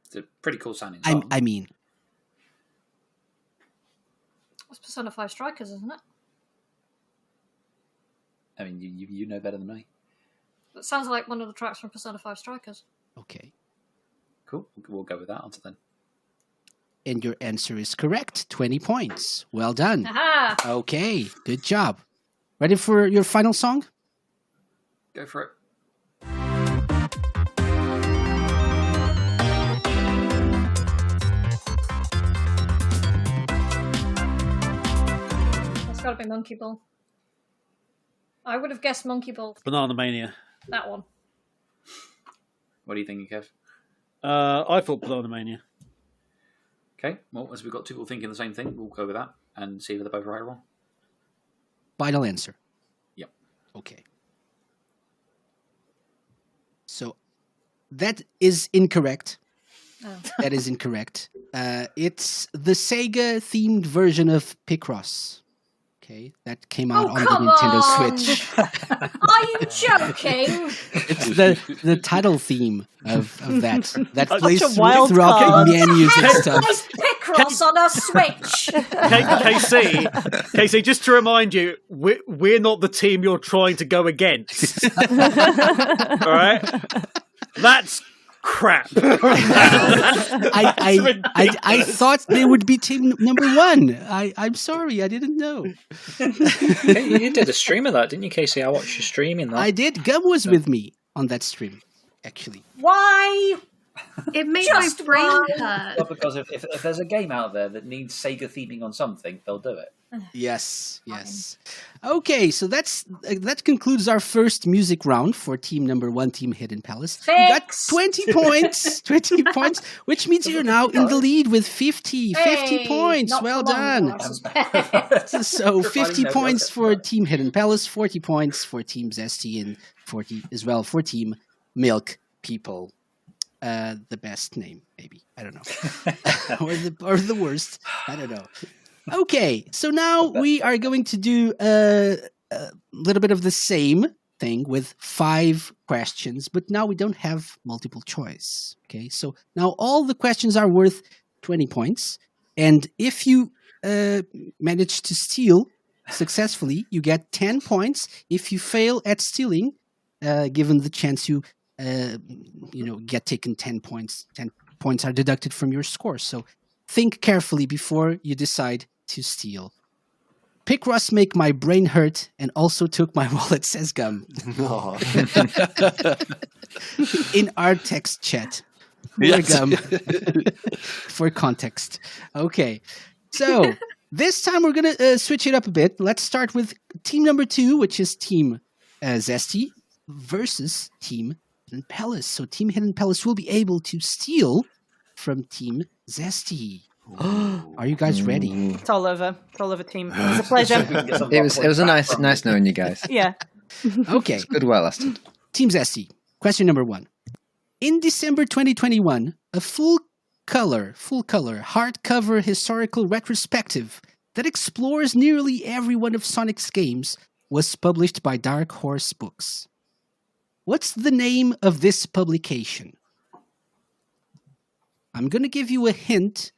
It's a pretty cool sounding song. I mean. It's Persona 5 Strikers, isn't it? I mean, you know better than me. It sounds like one of the tracks from Persona 5 Strikers. Okay. Cool. We'll go with that answer then. And your answer is correct. 20 points. Well done. Aha! Okay, good job. Ready for your final song? Go for it. That's got to be Monkey Ball. I would have guessed Monkey Ball. Banana Mania. That one. What do you think, Kev? I thought Banana Mania. Okay. Well, as we've got two people thinking the same thing, we'll go with that and see if they're both right or wrong. Final answer. Yep. Okay. So that is incorrect. Oh. That is incorrect. It's the Sega themed version of Picross. Okay, that came out Oh, on the come Nintendo on. Switch. Are you joking? It's the title theme of that plays a wild throughout card. the menus and Plays stuff. Picross on a Switch. KC, just to remind you, we're not the team you're trying to go against. All right? That's crap. I thought they would be team number one. I'm sorry, I didn't know. Hey, you did a stream of that, didn't you, Casey? I watched you streaming that. I did. Gum was with me on that stream, actually. Why? It made Just my brain one. hurt. Well, because if there's a game out there that needs Sega theming on something, they'll do it. Yes. Okay, so that concludes our first music round for team number 1, Team Hidden Palace. You got Fix. 20 points. 20 points, which means you're now in the lead with 50 Hey, points. not Well for long, done. I suspect. So 50 Providing no points rocket. for Team Hidden Palace, 40 points for Team Zesty, and 40 as well for Team Milk People. The best name, maybe. I don't know. or the worst. I don't know. Okay, so now we are going to do a little bit of the same thing with 5 questions, but now we don't have multiple choice. Okay, so now all the questions are worth 20 points, and if you manage to steal successfully, you get 10 points. If you fail at stealing, given the chance you get taken 10 points, 10 points are deducted from your score. So think carefully before you decide to steal. Picross make my brain hurt and also took my wallet, says Gum. No. In our text chat. More Gum. For context. Okay. So this time we're going to switch it up a bit. Let's start with team number 2, which is Team Zesty versus Team Hidden Palace. So Team Hidden Palace will be able to steal from Team Zesty. Are you guys ready? It's all over. It's all over, team. It was a pleasure. It was a nice knowing you guys. Yeah. Okay. It's good while lasted. Team Zesty, question number 1. In December 2021, a full color hardcover historical retrospective that explores nearly every one of Sonic's games was published by Dark Horse Books. What's the name of this publication? I'm going to give you a hint.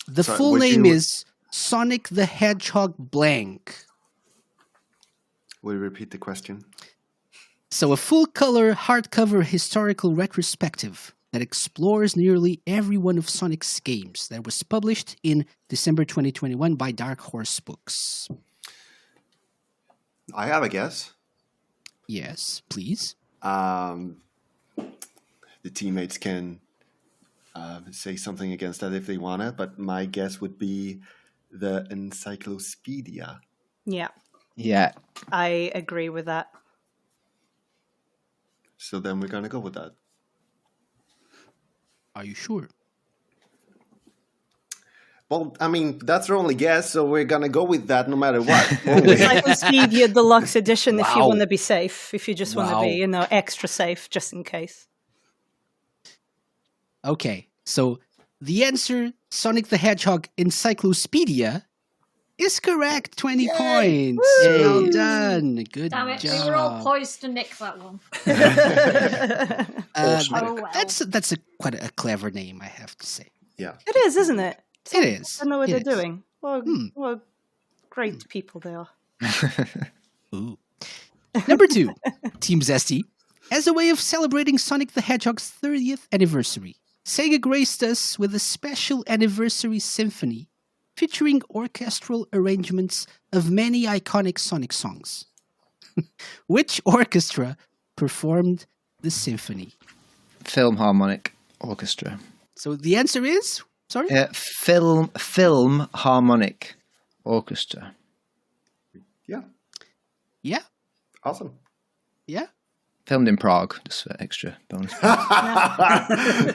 The full name is Sonic the Hedgehog blank. Will you repeat the question? So a full-color hardcover historical retrospective that explores nearly every one of Sonic's games that was published in December 2021 by Dark Horse Books. I have a guess. Yes, please. The teammates can say something against that if they want it, but my guess would be the Encyclopedia. Yeah. Yeah. I agree with that. So then we're going to go with that. Are you sure? Well, I mean, that's our only guess, so we're going to go with that no matter what. won't we? Encyclopedia Deluxe Edition if you Wow. want to be safe. If you just want to Wow. be, extra safe, just in case. Okay, so the answer, Sonic the Hedgehog Encyclopedia, is correct. 20 points. Well done. Good Damn it, job. we were all poised to nick that one. Oh, well. That's quite a clever name, I have to say. Yeah. It is, isn't it? It is. I don't know what It they're is. doing. What great people they are. Ooh. Number 2, Team Zesty. As a way of celebrating Sonic the Hedgehog's 30th anniversary, Sega graced us with a special anniversary symphony featuring orchestral arrangements of many iconic Sonic songs. Which orchestra performed the symphony? Philharmonic Orchestra. So the answer is? Sorry? Film Harmonic Orchestra. Yeah. Yeah. Awesome. Yeah. Filmed in Prague, just for extra bonus.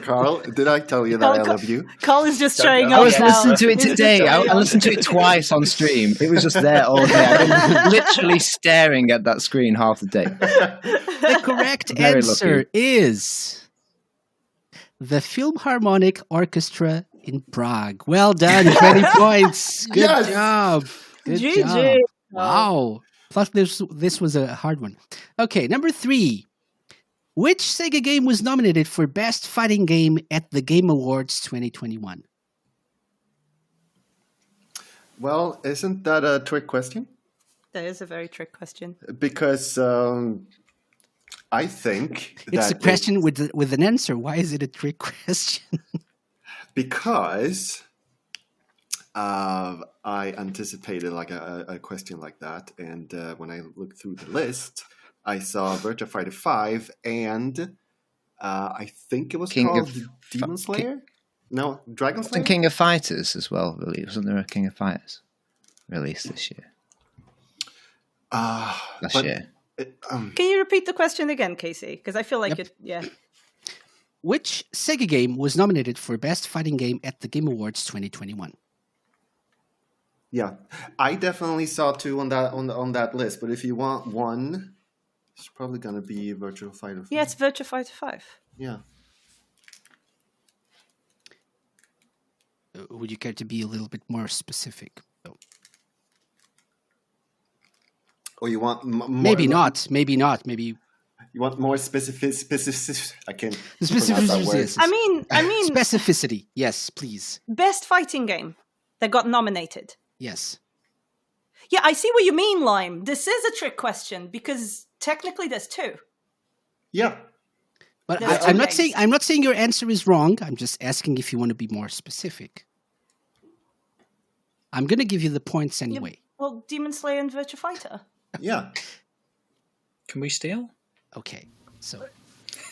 Carl, did I tell you that I love you? Carl is just showing I off was now. listening to it He's just today. showing I off. listened to it twice on stream. It was just there all day. I've been literally staring at that screen half the day. The correct Very answer lucky. is the Philharmonic Orchestra in Prague. Well done. 20 points. Good Yes! job. Good GG. job. Wow. Plus, this was a hard one. Okay, number 3. Which Sega game was nominated for Best Fighting Game at the Game Awards 2021? Well, isn't that a trick question? That is a very trick question. Because I think It's a that question with an answer. Why is it a trick question? because I anticipated like a question like that, and when I looked through the list, I saw Virtua Fighter 5 and I think it was called Demon Slayer? No, Dragon Slayer? And King of Fighters as well, really. Wasn't there a King of Fighters released this year? Last year. Can you repeat the question again, Casey? Because I feel like Which Sega game was nominated for Best Fighting Game at the Game Awards 2021? Yeah, I definitely saw 2 on that list, but if you want one, it's probably going to be Virtua Fighter 5. Yeah, it's Virtua Fighter 5. Yeah. Would you care to be a little bit more specific? Or you want more? Maybe not. Maybe You want more specific? I can't. Specificity. I mean, specificity. Yes, please. Best fighting game that got nominated. Yes. Yeah, I see what you mean, Lime. This is a trick question because technically there's 2. Yeah. But There's I'm two not games. saying your answer is wrong. I'm just asking if you want to be more specific. I'm going to give you the points anyway. Well, Demon Slayer and Virtua Fighter. Yeah. Can we steal? Okay, so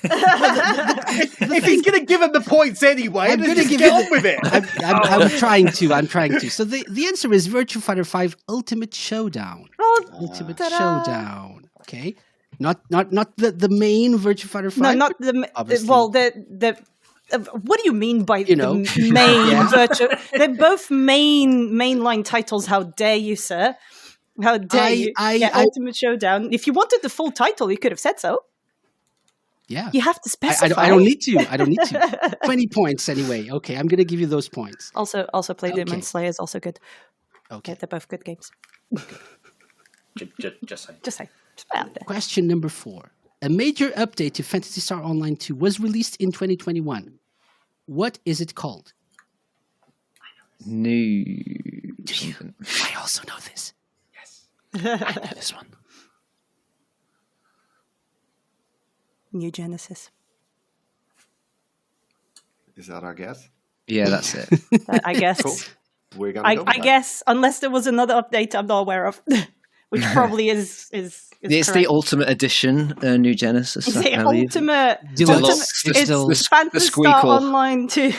If he's going to give him the points anyway, I'm then going to just give get you on with it. I'm trying to. So the answer is Virtua Fighter 5 Ultimate Showdown. Ultimate Showdown. Okay, not the main Virtua Fighter 5. No, not the. obviously. Well, the. What do you mean by You know. the main Virtua? They're both mainline titles. How dare you, sir? How dare you? Ultimate Showdown. If you wanted the full title, you could have said so. Yeah. You have to specify. I don't need to. 20 points anyway. Okay, I'm going to give you those points. Also play Demon Slayer is also good. Okay. Yeah, they're both good games. Just saying. Just say. Just put it out there. Question number 4. A major update to Phantasy Star Online 2 was released in 2021. What is it called? New. I also know this. I know this one. New Genesis. Is that our guess? Yeah, that's it. I guess. Cool. We're gonna go with I that. guess, unless there was another update I'm not aware of, which probably is It's correct. the Ultimate Edition, New Genesis. It's I the believe. ultimate. Deluxe. It's The Phantasy Star squeakle. Online 2.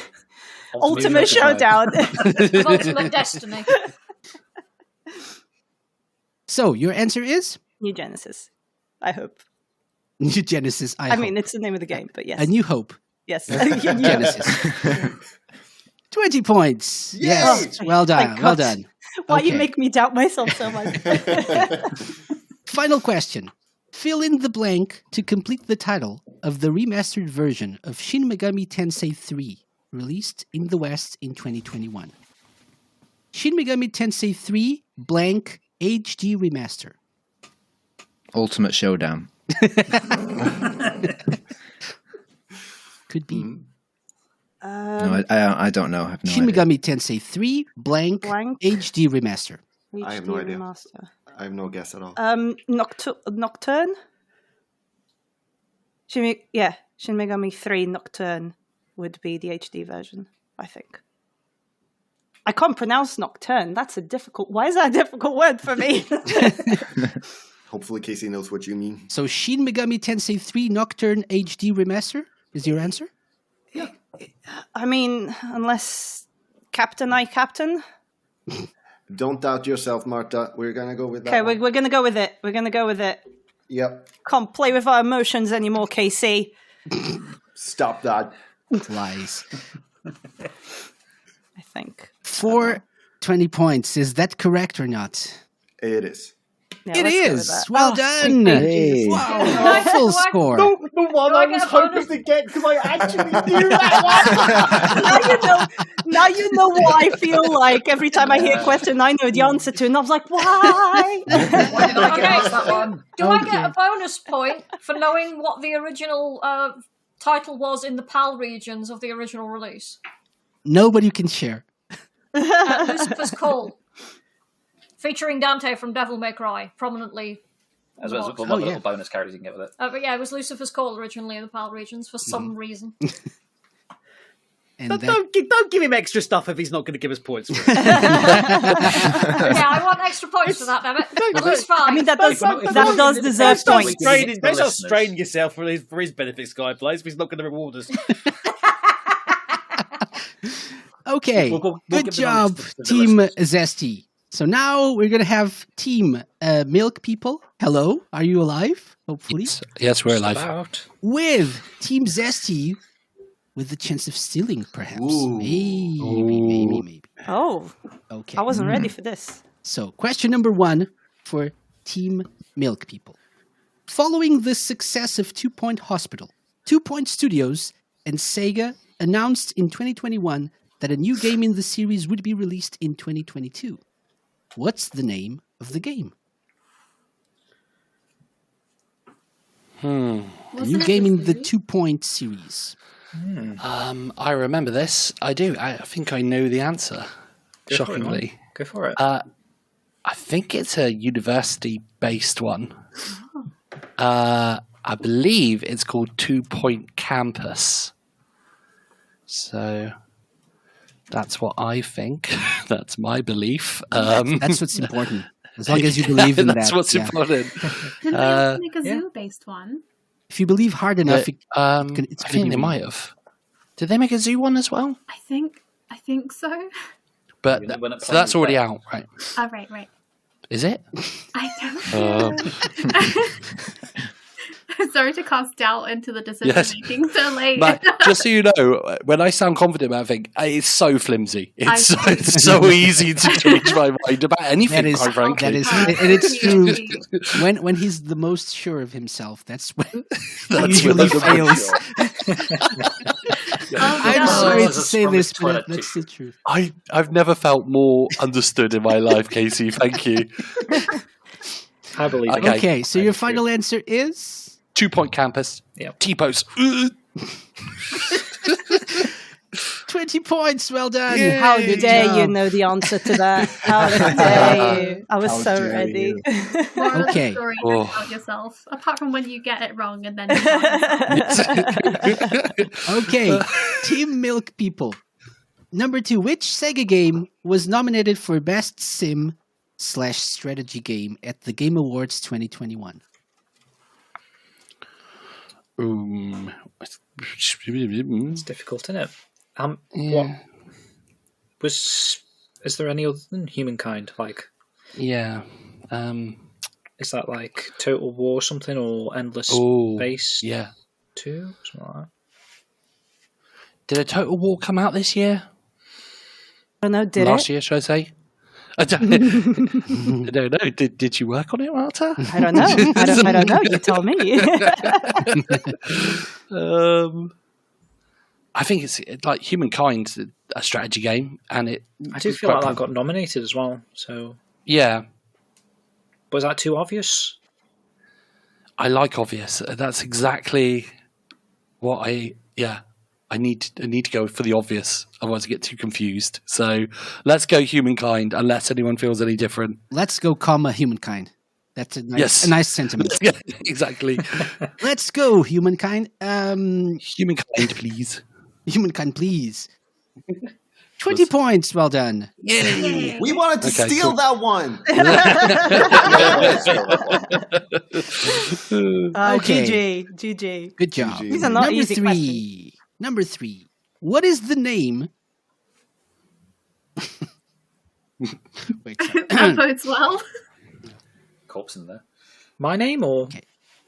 Ultimate Showdown. Ultimate Destiny. So, your answer is? New Genesis. I hope. New Genesis, I mean, hope. it's the name of the game, but yes. A New Hope. Yes. Genesis. 20 points. Yay! Yes. Well done. Thank Well God. done. Why Okay. you make me doubt myself so much? Final question. Fill in the blank to complete the title of the remastered version of Shin Megami Tensei 3, released in the West in 2021. Shin Megami Tensei 3 blank HD remaster. Ultimate Showdown. Could be. No, I don't know. I have no Shin idea. Megami Tensei 3 blank HD remaster. I have no idea. Remaster. I have no guess at all. Nocturne? Shin Megami 3 Nocturne would be the HD version, I think. I can't pronounce Nocturne. That's a difficult... Why is that a difficult word for me? Hopefully Casey knows what you mean. So Shin Megami Tensei 3 Nocturne HD remaster is your answer? I mean, unless Captain. Don't doubt yourself, Marta. We're going to go with that. Okay, one. we're going to go with it. We're going to go with it. Yep. Can't play with our emotions anymore, Casey. Stop that. Lies. I think. For 20 points. Is that correct or not? It is. Yeah, It let's go with is. that. Well Oh, done. Hey. Wow. Full score. The one Do I I get was a hoping bonus? to get because I actually knew that Now you know what I feel like every time I hear a question I know the answer to, and I was like, why? Why did I get Okay. asked that one? Do I get a bonus point for knowing what the original title was in the PAL regions of the original release? Nobody can share. Lucifer's Call. Featuring Dante from Devil May Cry, prominently. As well as one Oh, of the yeah. little bonus characters you can get with it. But yeah, it was Lucifer's Call originally in the PAL regions for some reason. And But that, don't give him extra stuff if he's not going to give us points for it. Yeah, I want extra points for that, damn it. At least 5. I mean, that does Don't deserve start points. straining, don't start Listeners. straining yourself for his benefit, Skyblaze, if he's not going to reward us. okay. We'll Good give the job, bonus to the Team listeners. Zesty. So now we're going to have Team Milk People. Hello. Are you alive? Hopefully. Yes, we're alive. About. With Team Zesty with the chance of stealing, perhaps. Ooh. Maybe. Oh, Okay. I wasn't ready for this. So, question number 1 for Team Milk People. Following the success of 2 Point Hospital, 2 Point Studios and SEGA announced in 2021 that a new game in the series would be released in 2022. What's the name of the game? A new Wasn't it game in the movie? 2 Point series. I remember this. I do. I think I know the answer. Go for it, Shockingly. man. Go for it. I think it's a university-based one. I believe it's called 2 Point Campus. So that's what I think. That's my belief. That's what's important. As long as you believe in that's that. what's yeah. important. Didn't they also make a zoo-based one? If you believe hard enough, it's I gonna think be they real. might have. Did they make a zoo one as well? I think so. But Really went up so that's already playing out, right? Oh, right. Is it? I don't know. Sorry to cast doubt into the decision Yes. making so late. But just so you know, when I sound confident about a thing, it's so flimsy. It's so, I- it's so easy to change my mind about anything, That is- quite frankly. that is- Oh, and it's true. cute. When he's the most sure of himself, that's when That's usually when fails. Oh, I'm no. sorry to It's a say strong this, but toilet that's the truth. I've never felt more understood in my life, Casey. Thank you. I believe it. Okay, so your Thank you. final answer is 2 Point Campus. Yep. T-pose. 20 points. Well done. How Good dare you job. know the answer to that? How dare you? I was How so dare ready. you. Moral of Okay. the story, Oh. don't count yourself. Apart from when you get it wrong and then you count yourself. Okay, Team Milk People. Number 2, which SEGA game was nominated for Best Sim/Strategy Game at the Game Awards 2021? It's difficult, isn't it? Yeah. What is there any other than Humankind? Like, Yeah. is that like Total War something or Endless Oh, Space yeah. 2? Something like that. Did a Total War come out this year? I don't know, did Last it? year, should I say? I don't know. Did you work on it, Marta? I don't know. I don't know. You tell me. I think it's like Humankind's a strategy game, and it. I do feel like that got nominated as well. So, Yeah, was that too obvious? I like obvious. That's exactly what I. Yeah, I need to go for the obvious. Otherwise, I get too confused. So let's go Humankind, unless anyone feels any different. Let's go, Humankind. That's a nice, Yes. a nice sentiment. Yeah, exactly. Let's go, Humankind. Humankind, please. Humankind, please. 20 points. Well done. Yay! We wanted to Okay, steal cool. that one. Okay. GG. Good job. GG. These are not Number easy 3. Number 3. What is the name? Wait, sorry. That bodes well. Corpse in there. My name or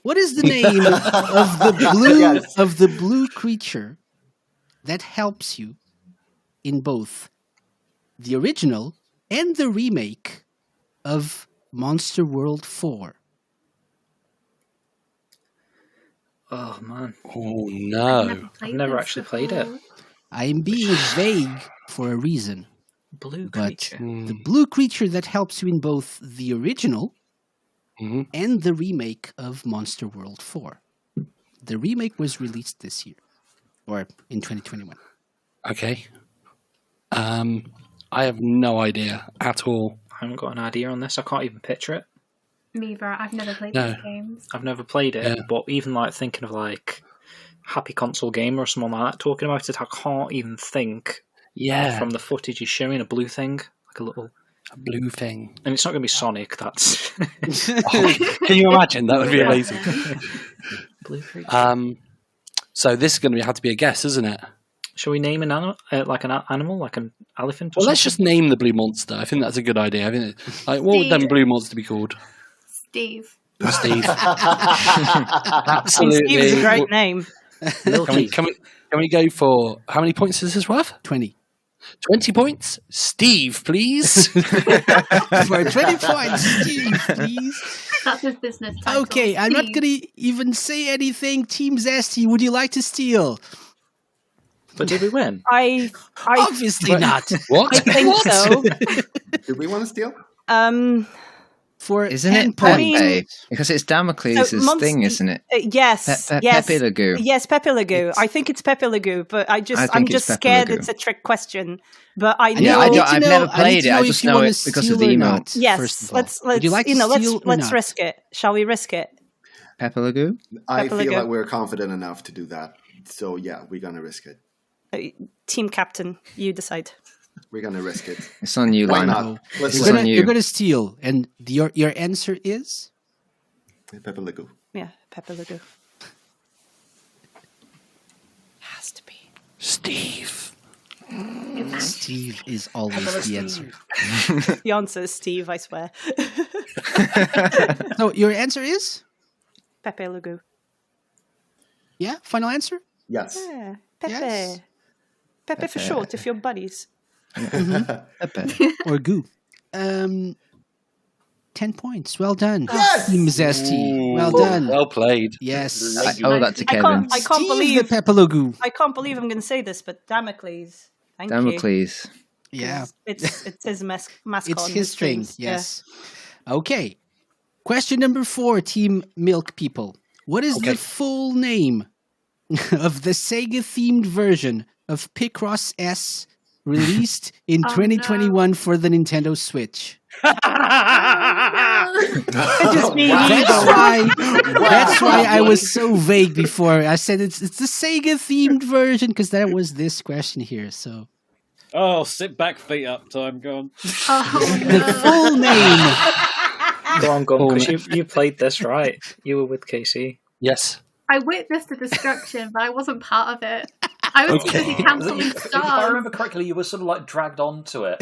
What is the name of the blue Yes. of the blue creature that helps you in both the original and the remake of Monster World 4? Oh man, Oh no! I've never actually played it. I am being vague for a reason. Blue But creature. the blue creature that helps you in both the original and the remake of Monster World 4. The remake was released this year, or in 2021. Okay. I have no idea at all. I haven't got an idea on this. I can't even picture it. Me either. I've never played No. these games. I've never played it, Yeah. but even like thinking of like Happy Console Gamer or someone like that talking about it, I can't even think. Yeah, From the footage he's showing, a blue thing, like a little, a blue thing. and it's not going to be Sonic. That's Oh, can you imagine? That would be amazing. blue creature. So this is going to have to be a guess, isn't it? Shall we name an animal, like an animal, like an elephant? Or Well, let's something? just name the blue monster. I think that's a good idea. I think, like, what would then blue monster be called? Steve. Steve. I mean, Absolutely. Steve's a great name. Milky. Can we go for how many points is this worth? 20. 20 points. Steve, please. For 20 points, Steve, please. That's his business title. Okay, I'm not Steve. going to even say anything. Team Zesty, would you like to steal? But did we win? I Obviously not. What? I think so. Do we want to steal? For Isn't 10 it Pepe? I mean- Because it's Damocles' thing, isn't it? Yes, Pe- yes, Pepe Le Goo. yes, Pepe Le Goo. I think it's Pepe Le Goo, but I I'm think just it's Pepe scared Le Goo. it's a trick question. But I know. Yeah, I need to I've know- never I need played to it. I if just you know wanna it because of the steal or email. not, first Yes, of all. let's Would you like to steal or let's not? risk it. Shall we risk it? Pepe Le Goo? I Pepe feel Le like Goo. we're confident enough to do that. So yeah, we're gonna risk it. Team captain, you decide. We're gonna risk it. It's on you, Why Lime. not? Let's It's do on it. you. You're gonna steal, and your answer is Pepe Le Goo. Yeah, Pepe Le Goo. Has to be. Steve. Steve is always the answer. The answer is Steve, I swear. So your answer is Pepe Le Goo. yeah. Final answer. Yes. Yeah, Pepe. Yes. Pepe for short, if you're buddies. Pepe. Or goo. 10 points. Well done. Yes! Team Zesty. Well done. Well played. Yes. I owe that to I Kevin. can't Steve believe the Pepalogoo. I can't believe I'm going to say this, but Damocles. Thank you. Damocles. Yeah. It's his mascot. It's on his thing. streams. Yeah. Yes. Okay. Question number 4, Team Milk People. What is the full name of the Sega-themed version of Picross S released in 2021 for the Nintendo Switch? Just me. That's why I was so vague before. I said it's the Sega-themed version because that was this question here. So Oh, sit back, feet up time. Go on. the full name. Go on, because you played this, right? You were with KC. Yes. I witnessed the destruction, but I wasn't part of it. I was too busy cancelling If I stars. remember correctly, you were sort of like dragged onto it.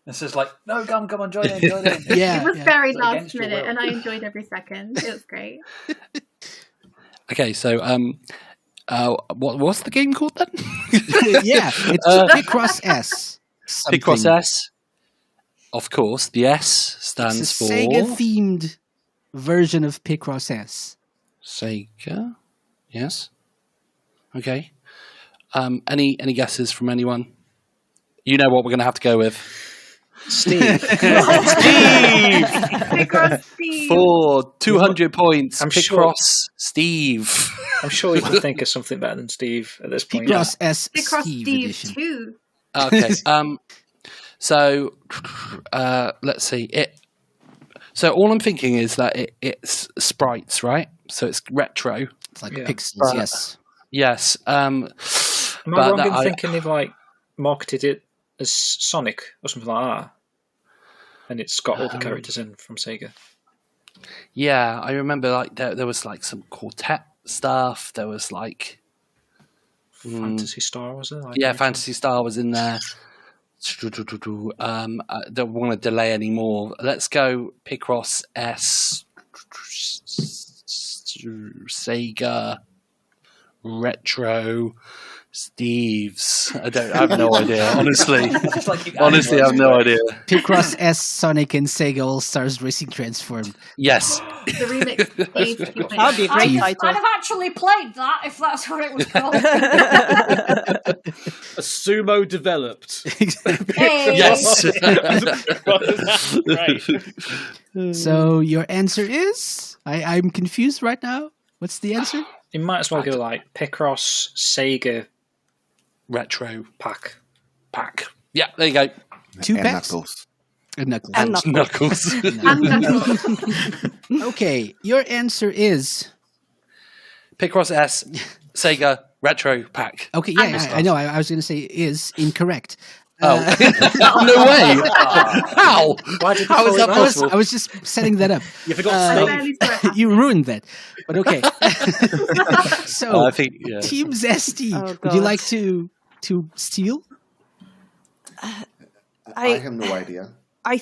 It's just like, no, come on, join in. Yeah. It was yeah. very So last against your minute, will. and I enjoyed every second. It was great. Okay, so what's the game called then? Yeah, it's Picross S. Picross something. S. Of course, the S stands It's for a Sega-themed version of Picross S. Sega. Yes. Okay. Any guesses from anyone? You know what we're going to have to go with. Steve. Picross Steve. For 200 points, I'm Picross sure- Steve. I'm sure you can think of something better than Steve at this point. Picross S Picross Steve Steve edition. too. Okay. So let's see. So all I'm thinking is that it's sprites, right? So it's retro. It's like Yeah. pixels, But- yes. Yes. Am I But wrong that in I- thinking they've like marketed it as Sonic or something like that? And it's got all the characters in from Sega. Yeah, I remember like there was like some quartet stuff. There was like Fantasy Star, was it? yeah, Fantasy Star was in there. I don't want to delay anymore. Let's go Picross S Sega Retro Steve's. I have no idea. Honestly, Just like you honestly, I have no idea. Picross S, Sonic, and Sega All Stars Racing Transformed. Yes. The remix. That'd be a great I'd title. have actually played that if that's what it was called. A sumo developed. Hey. Yes. Right. So your answer is? I'm confused right now. What's the answer? You might as well go like Picross SEGA Retro pack. Yeah, there you go. And Two packs? Knuckles. And Knuckles. And Knuckles. And Knuckles. Okay, your answer is... Picross S, Sega Retro Pack. Okay, yeah, I know. I was going to say is incorrect. Oh, no way! How? Why did you How is call that it possible? I was just setting that up. You forgot I Steve. barely saw it happen. You ruined that. But okay. So, I think yeah. Team Zesty, Oh, would you God. like to steal? I have no idea.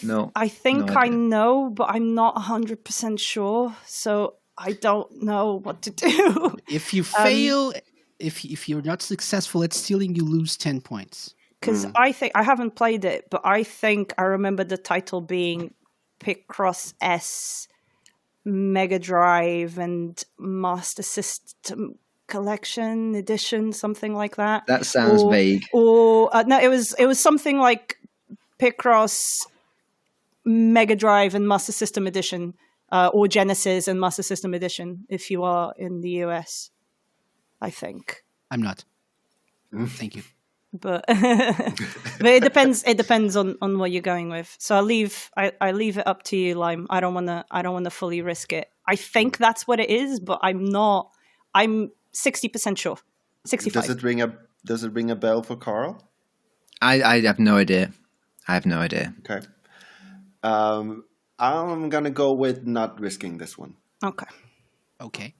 No, I think no I idea. know, but I'm not 100% sure. So I don't know what to do. If you fail, if you're not successful at stealing, you lose 10 points. Because I think I haven't played it, but I think I remember the title being Picross S, Mega Drive, and Master System Collection Edition, something like that. That sounds vague. Or no, it was something like Picross, Mega Drive, and Master System Edition, or Genesis and Master System Edition. If you are in the US, I think. I'm not. Thank you. But but it depends. It depends on what you're going with. So I leave it up to you, Lime. I don't wanna fully risk it. I think that's what it is, but I'm not. I'm 60% sure. 65. Does it ring a bell for Carl? I have no idea. I have no idea. Okay. I'm gonna go with not risking this one. Okay. Okay.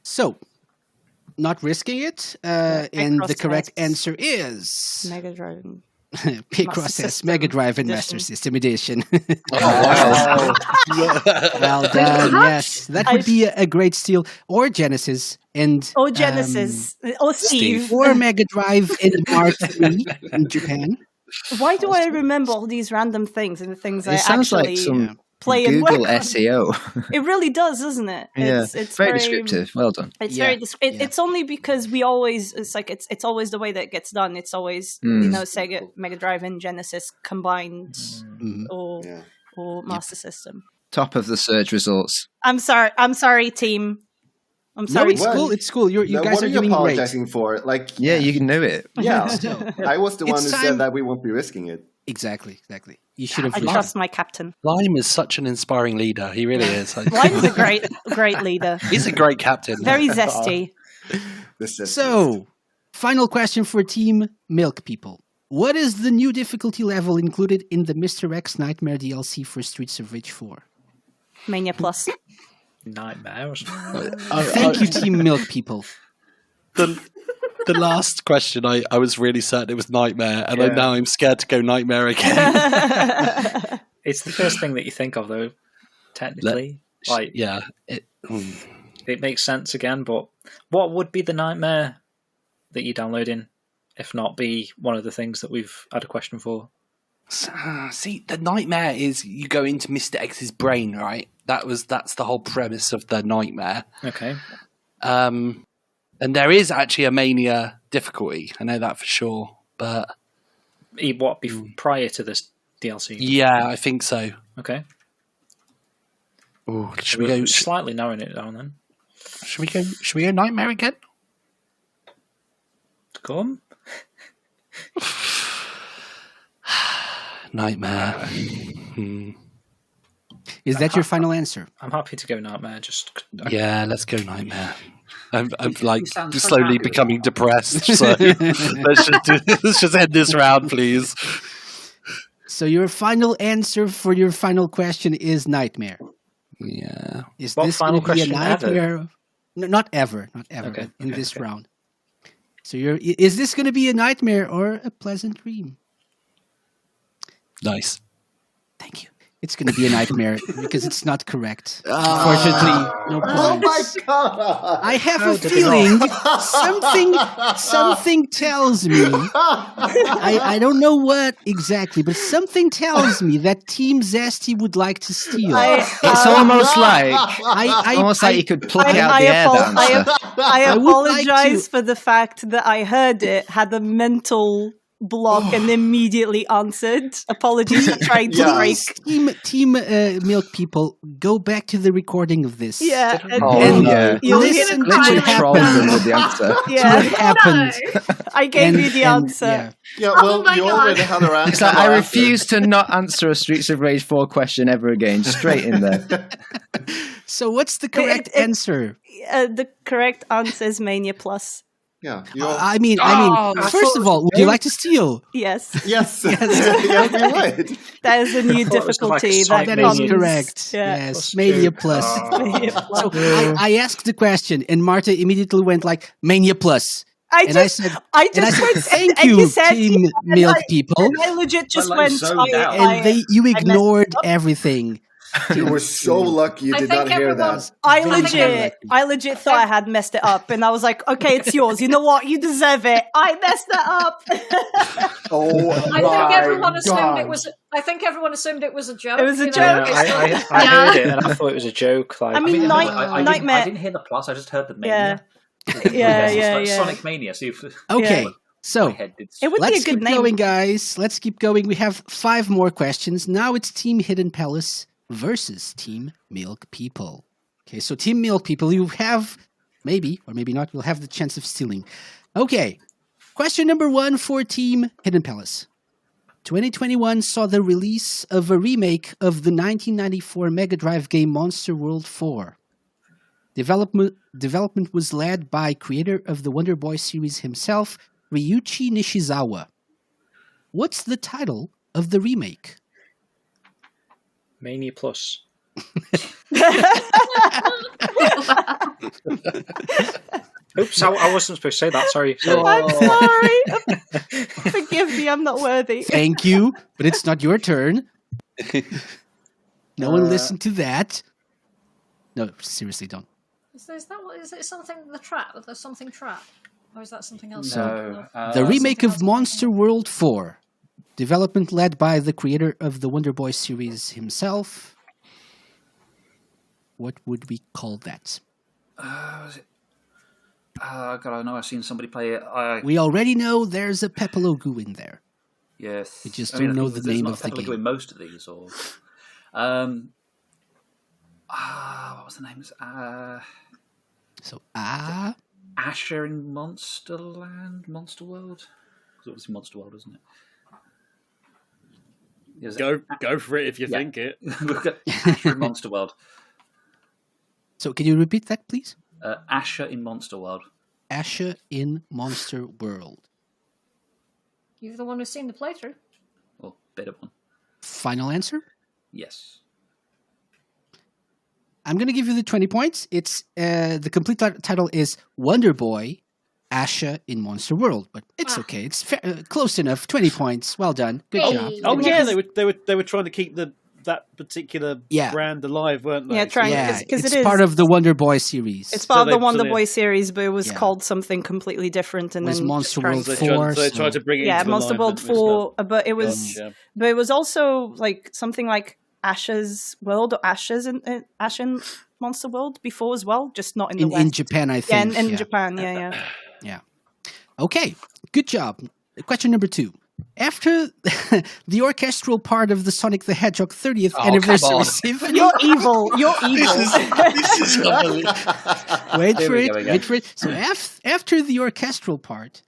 So, not risking it, and the Picross correct S. answer is Mega Drive. Picross Master S, System Mega Drive, and Edition. Master System Edition. wow. Well done. Yes, that would be a great steal. Or Genesis and Or Genesis. Or Steve. or Mega Drive and Marta 3 in Japan. Why do I remember all these random things and the things I It sounds actually like some play and Google work on? SEO. It really does, doesn't it? Yeah, It's very descriptive. Well done. It's Yeah, very. yeah. It's only because we always. It's always the way that it gets done. It's always Sega, Mega Drive, and Genesis combined, Mhm. or Yeah. or Master System. Top of the search results. I'm sorry, team. I'm No, sorry. it's cool. It's cool. You Now, guys what are are you doing great. apologizing for? Like, Yeah, you can know it. yeah. I was the one It's who time- said that we won't be risking it. Exactly. You should have. I trust my captain. Lime is such an inspiring leader. He really is. Lime's a great leader. He's a great captain. Very zesty. This is So, final question for Team Milk People. What is the new difficulty level included in the Mr. X Nightmare DLC for Streets of Rage 4? Mania Plus. Nightmares. Thank you, Team Milk People. The last question, I was really certain it was Nightmare, and Yeah. now I'm scared to go Nightmare again. It's the first thing that you think of, though. Technically, like yeah. it makes sense again. But what would be the nightmare that you're downloading, if not be one of the things that we've had a question for? See, the Nightmare is you go into Mr. X's brain, right? That's the whole premise of the Nightmare. Okay. And there is actually a Mania difficulty. I know that for sure. But What prior to this DLC? yeah, I think so. Okay. Ooh, should we go? Slightly narrowing it down then. Should we go Nightmare again? Come. Nightmare. Is that your final answer? I'm happy to go Nightmare. Just Yeah, let's go Nightmare. I'm like You sound so slowly happy with becoming depressed. So let's just end this round, please. So your final answer for your final question is Nightmare. Yeah. Is What this final going to be a question ever? nightmare? No, not ever. Okay, But in okay, this okay. round. So is this going to be a nightmare or a pleasant dream? Nice. Thank you. It's going to be a nightmare because it's not correct. Unfortunately, no Oh points. my god! I have a feeling something tells me. I don't know what exactly, but something tells me that Team Zesty would like to steal. It's almost like you could pluck it out the air. That answer. I I would like apologize to- for the fact that I heard it, had a mental block, and immediately answered. Apologies for trying to break. Team Milk people, go back to the recording of this. Yeah, Oh, no. you'll Listen to Literally what trolled happened. them with the answer. Yeah, What happened. I gave you the answer. Yeah. Yeah, well, my you God. already had our answer. It's like, I refuse to not answer a Streets of Rage 4 question ever again. Straight in there. So what's the correct answer? The correct answer is Mania Plus. Yeah. I mean, first of all, would you like to steal? Yes, Yes. Yes, we would. that is a new thought it was like difficulty Sonic that That is comes. correct. Yeah. Yes, Mania Plus. Mania Plus. So I asked the question, and Marta immediately went like, Mania Plus. I And I just said, went, thank and you, said, Team and Milk I- people. And I legit just like went. zoned out. And you messed ignored up. everything. You were so lucky you I did think not hear everyone- that. I legit thought I had messed it up, and I was like, "Okay, it's yours. You know what? You deserve it. I messed it up." Oh I think my everyone assumed God. it was. I think everyone assumed it was a joke. It was a you know? joke. Yeah, I heard it and I thought it was a joke. Like, I mean, I Nightmare. didn't hear the plus. I just heard the Yeah. mania. Yeah, It's yeah, like yeah. Sonic Mania. So Okay, my so head did. It would be a let's good keep name. going, guys. Let's keep going. We have 5 more questions. Now it's Team Hidden Palace versus Team Milk People. Okay, so Team Milk People, you have, maybe, or maybe not, you'll have the chance of stealing. Okay, question number 1 for Team Hidden Palace. 2021 saw the release of a remake of the 1994 Mega Drive game Monster World 4. Development was led by creator of the Wonder Boy series himself, Ryuichi Nishizawa. What's the title of the remake? Mania Plus. Oops, I wasn't supposed to say that. Sorry. I'm sorry. Forgive me. I'm not worthy. Thank you, but it's not your turn. No one listened to that. No, seriously, don't. Is that what? Is it something the trap? There's something trap, or is that something else? No, The remake something of else. Monster World 4. Development led by the creator of the Wonder Boy series himself. What would we call that? Was it? God, I know I've seen somebody play it. We already know there's a Pepelogu in there. Yes. We just I mean, don't I know think the there's name not of the Pepper game. in most of these, or what was the name? So, Asher in Monsterland, Monster World. Because it was Monster World, isn't it? Is it- Go for it if you Yeah. think it. Look at Asher in Monster World. So can you repeat that, please? Asher in Monster World. Asha in Monster World. You're the one who's seen the playthrough. Or bit of one. Final answer? Yes. I'm going to give you the 20 points. It's the complete title is Wonder Boy, Asha in Monster World, but it's okay. It's close enough. 20 points. Well done. Good job. Oh yeah, they were trying to keep that particular Yeah. brand alive, weren't they? Yeah, trying Yeah, because it's it is part of the Wonder Boy series. It's part of the they- Wonder so they- Boy series, but it was Yeah. called something completely different, and It was then Monster trying World to- So they tried, 4. so they tried to bring it Yeah, into Monster World alignment with 4, but it was, stuff. Gotcha. but it was also like something like Asha's World or Asha's in Ashen Monster World before as well, just not in the in West. Japan, I Yeah, think. in Japan, yeah. Yeah. Okay, good job. Question number 2. After the orchestral part of the Sonic the Hedgehog 30th Oh, anniversary come on. symphony... You're evil. You're evil. This is unbelievable. Wait Here for we it. go again. Wait for it. So after the orchestral part,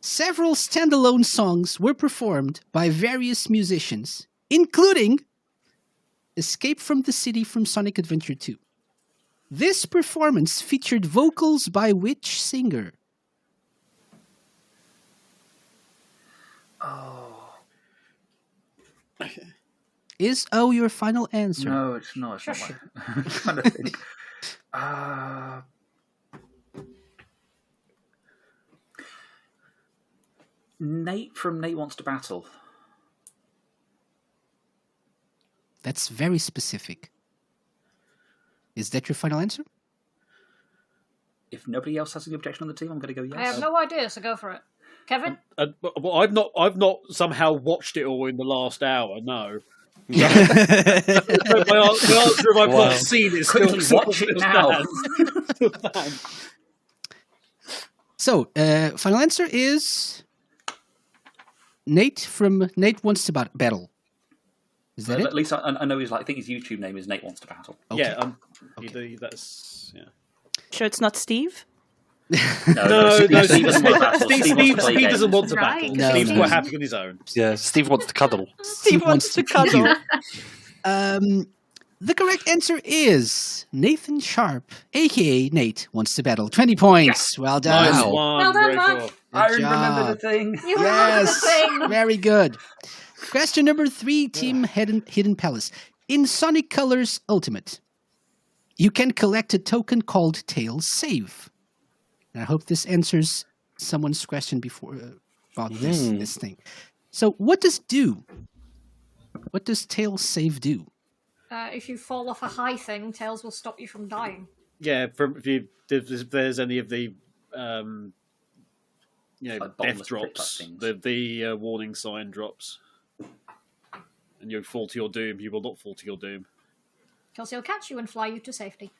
several standalone songs were performed by various musicians, including Escape from the City from Sonic Adventure 2. This performance featured vocals by which singer? Is O your final answer? No, it's not. It's not. I'm trying to think. Nate from Nate Wants to Battle. That's very specific. Is that your final answer? If nobody else has any objection on the team, I'm going to go yes. I have no idea, so go for it. Kevin? Well, I've not somehow watched it all in the last hour. No. My answer, if I've not seen it, Quickly still watch it now. stands. So, final answer is Nate from Nate Wants to Battle. Is that it? At least I know I think his YouTube name is Nate Wants to Battle. Okay. Yeah, Okay. that's yeah. Sure, it's not Steve. No, Steve doesn't want to battle. Steve wants to play doesn't games. want to Right. battle. No, Steve's no. quite happy on his own. Yeah, Steve wants to cuddle. Steve wants to cuddle. The correct answer is Nathan Sharp, aka Nate Wants to Battle. 20 points. Well done. Nice Wow. one, Well done, Greyfore. Mark. I Good remember the job. thing. You remember the thing. Very good. Question number 3, Team Hidden Palace. In Sonic Colors Ultimate, you can collect a token called Tails Save. And I hope this answers someone's question before about this thing. So, what does do? What does Tails Save do? If you fall off a high thing, Tails will stop you from dying. Yeah, if there's any of the Like death bottomless pit drops, things. the warning sign drops, and you fall to your doom, you will not fall to your doom. Because he'll catch you and fly you to safety.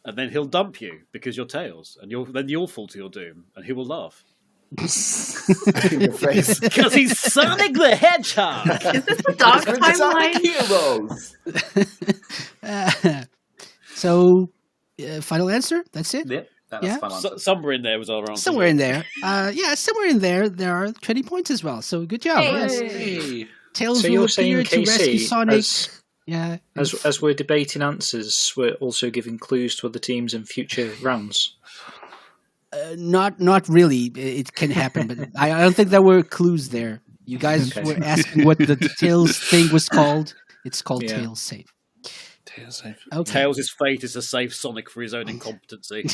And then he'll dump you because you're Tails, and then you'll fall to your doom, and he will laugh. In your face. Because he's Sonic the Hedgehog! Is this the dark timeline? Heroes. So, final answer? That's it? Yep, that's Yeah. fine answer. Somewhere in there was our answer. Somewhere in there. Somewhere in there, there are 20 points as well. So, good job. Hey. Yes. Hey. Tails So will you're saying, appear to rescue KC, Sonic. as, Yeah. as we're debating answers, we're also giving clues to other teams in future rounds. Not really. It can happen, but I don't think there were clues there. You guys Okay. were asking what the Tails thing was called. It's called Yeah. Tails Save. Tails safe. Okay. Tails' fate is to save Sonic for his own incompetency.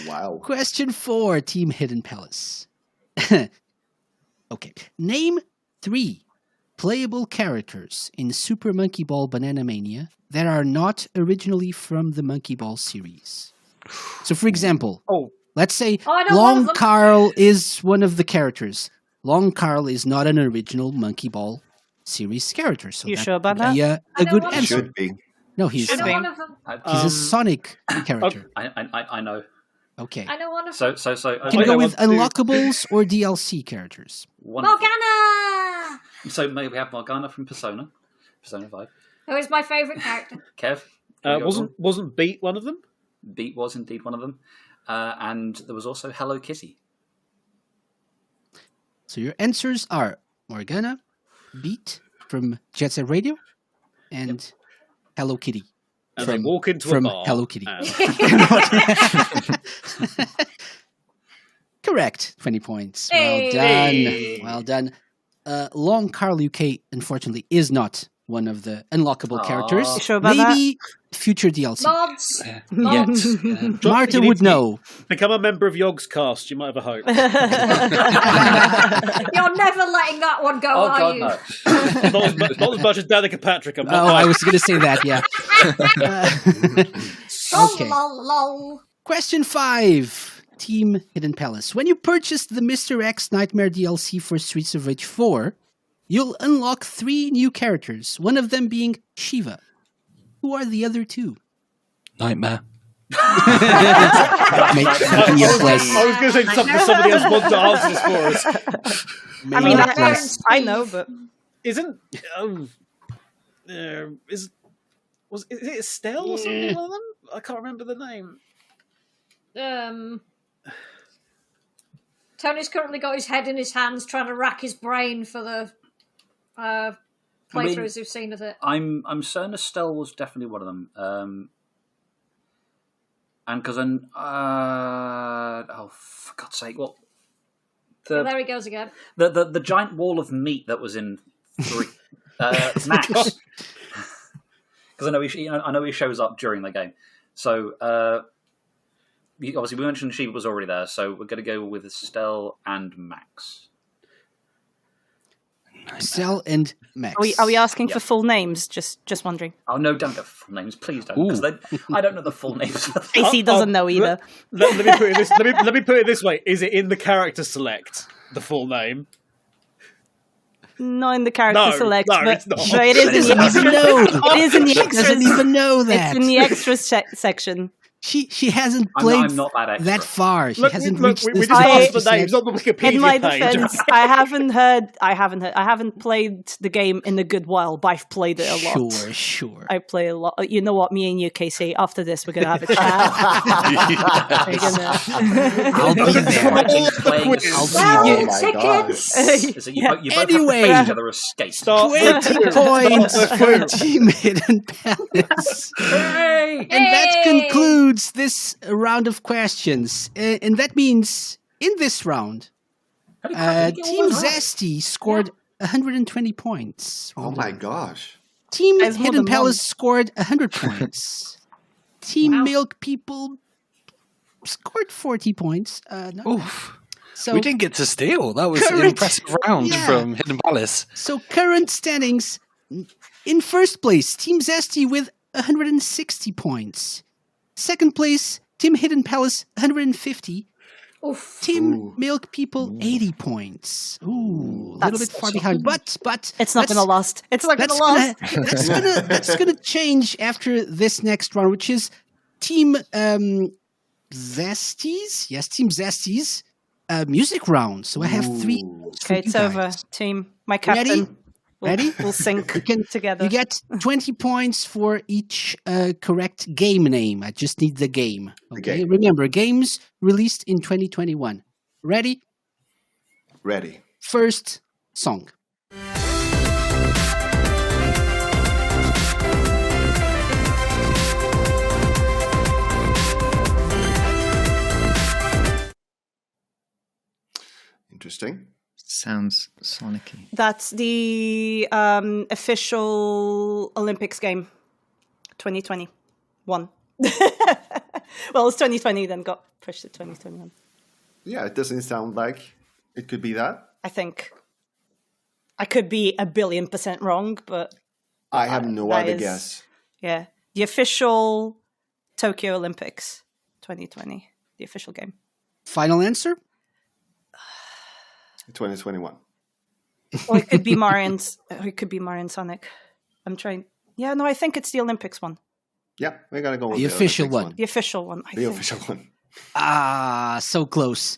Wow. Question 4, Team Hidden Palace. Okay. Name 3 playable characters in Super Monkey Ball Banana Mania that are not originally from the Monkey Ball series. So, for example, let's say I know one of them. LongKarl is one of the characters. LongKarl is not an original Monkey Ball series character. So You that sure about would be that? a good know one. answer. Should be. No, he's I know one of them. he's a Sonic character. I know. Okay. I know one of them. So You can go with unlockables or DLC characters. wonderful. Morgana! So maybe we have Morgana from Persona 5. Who is my favourite character? Kev, can you go Wasn't Beat one of them? on? Beat was indeed one of them, and there was also Hello Kitty. So your answers are Morgana, Beat from Jet Set Radio, and Hello Kitty. And they walk into a from bar. Hello Kitty. and- Correct. 20 points. Hey. Well done. LongKarlUK, unfortunately, is not one of the unlockable Aw. characters. You sure about Maybe future DLC. Mods! Yet. You Marta need would to know. Become a member of Yogg's cast. You might have a hope. You're never letting that one go, Oh are God, you? no! not as much as Danica Patrick. I'm Oh, not. I was going to say that, yeah. Okay. Lol, lol. Question 5, Team Hidden Palace. When you purchase the Mr. X Nightmare DLC for Streets of Rage 4, you'll unlock 3 new characters, one of them being Shiva. Who are the other 2? Nightmare. Making it less. I was going to say something somebody else wants to answer this for us. I mean, Making it less. I know, but Isn't is it Estelle or something one of them? I can't remember the name. Tony's currently got his head in his hands trying to rack his brain for the playthroughs we've seen of it. I'm certain Estelle was definitely one of them. And because oh for God's sake, what Oh, there he goes again. the giant wall of meat that was in 3 Max. Because I know he shows up during the game. So obviously we mentioned Shiva was already there, so we're going to go with Estelle and Max. Cell and Max. Are we asking for full names? Just wondering. Oh no, don't go for full names, please don't, because I don't know the full names. AC doesn't know either. Let me put it this. Let me put it this way: is it in the character select the full name? Not in the character select, no, but it's not. it is in the extras. It is in the extras. Doesn't even know that. It's in the extras section. She hasn't played I'm not that that extra. far. She hasn't reached we this just asked point. for names, not the Wikipedia In my page. defense, I haven't played the game in a good while, but I've played it a lot. Sure. I play a lot. You know what? Me and you, Casey. After this, we're gonna have a chat. I'll be there. I'll be Well, there. tickets. Is it you both have to Anyway. play each other as skate? 20 points for Team Hidden Palace. Hooray! And that concludes this round of questions. And that means in this round, Team Zesty scored 120 points. Oh my gosh. Team That's more Hidden than Palace scored 100 points. Team Milk People scored 40 points. Oof. So We didn't get to steal. That was an Correct. impressive round Yeah. from Hidden Palace. So current standings, in first place, Team Zesty with 160 points. Second place, Team Hidden Palace, 150. Oof. Team Milk People, 80 points. Ooh, a little bit far behind. But It's not gonna last. It's not gonna last. that's gonna change after this next round, which is Team Zesties. Yes, Team Zesties. Music round. So I have 3. Okay, it's over. Team, my captain. Ready? We'll sync together. You get 20 points for each correct game name. I just need the game. Okay. game. Remember, games released in 2021. Ready? Ready. First song. Interesting. Sounds Sonic-y. That's the official Olympics game, 2021. Well, it's 2020, then got pushed to 2021. Yeah, it doesn't sound like it could be that. I think. I could be 1,000,000,000% wrong, but I have no that other is- guess. yeah. The official Tokyo Olympics, 2020. The official game. Final answer? 2021. Or it could be Mario and Sonic. I'm trying. Yeah, no, I think it's the Olympics one. Yeah, we gotta go with The official Olympics one. The official one, I The think. official one. Ah, so close.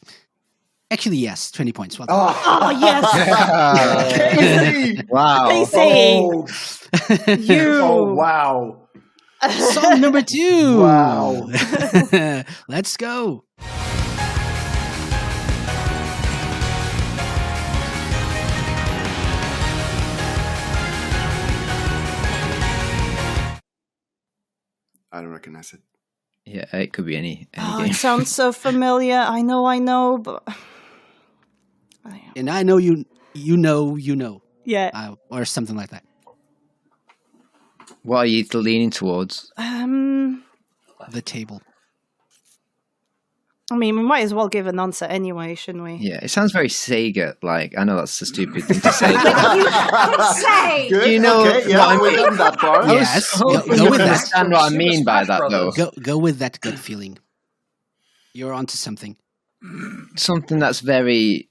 Actually, yes, 20 points. Well done. Oh, yes! Wow. Casey! Oh, You! oh, wow. Song number 2. Wow. Let's go. I don't recognize it. Yeah, it could be any Oh, game. it sounds so familiar. I know, but And I know you know, yeah. or something like that. What are you leaning towards? The table. I mean, we might as well give an answer anyway, shouldn't we? Yeah, it sounds very Sega. Like, I know that's a stupid thing to say. Say. Good. You know okay, yeah, what I we've done that part. Yes, go You with that. understand what I mean by that, though. Go with that gut feeling. You're onto something. Something that's very.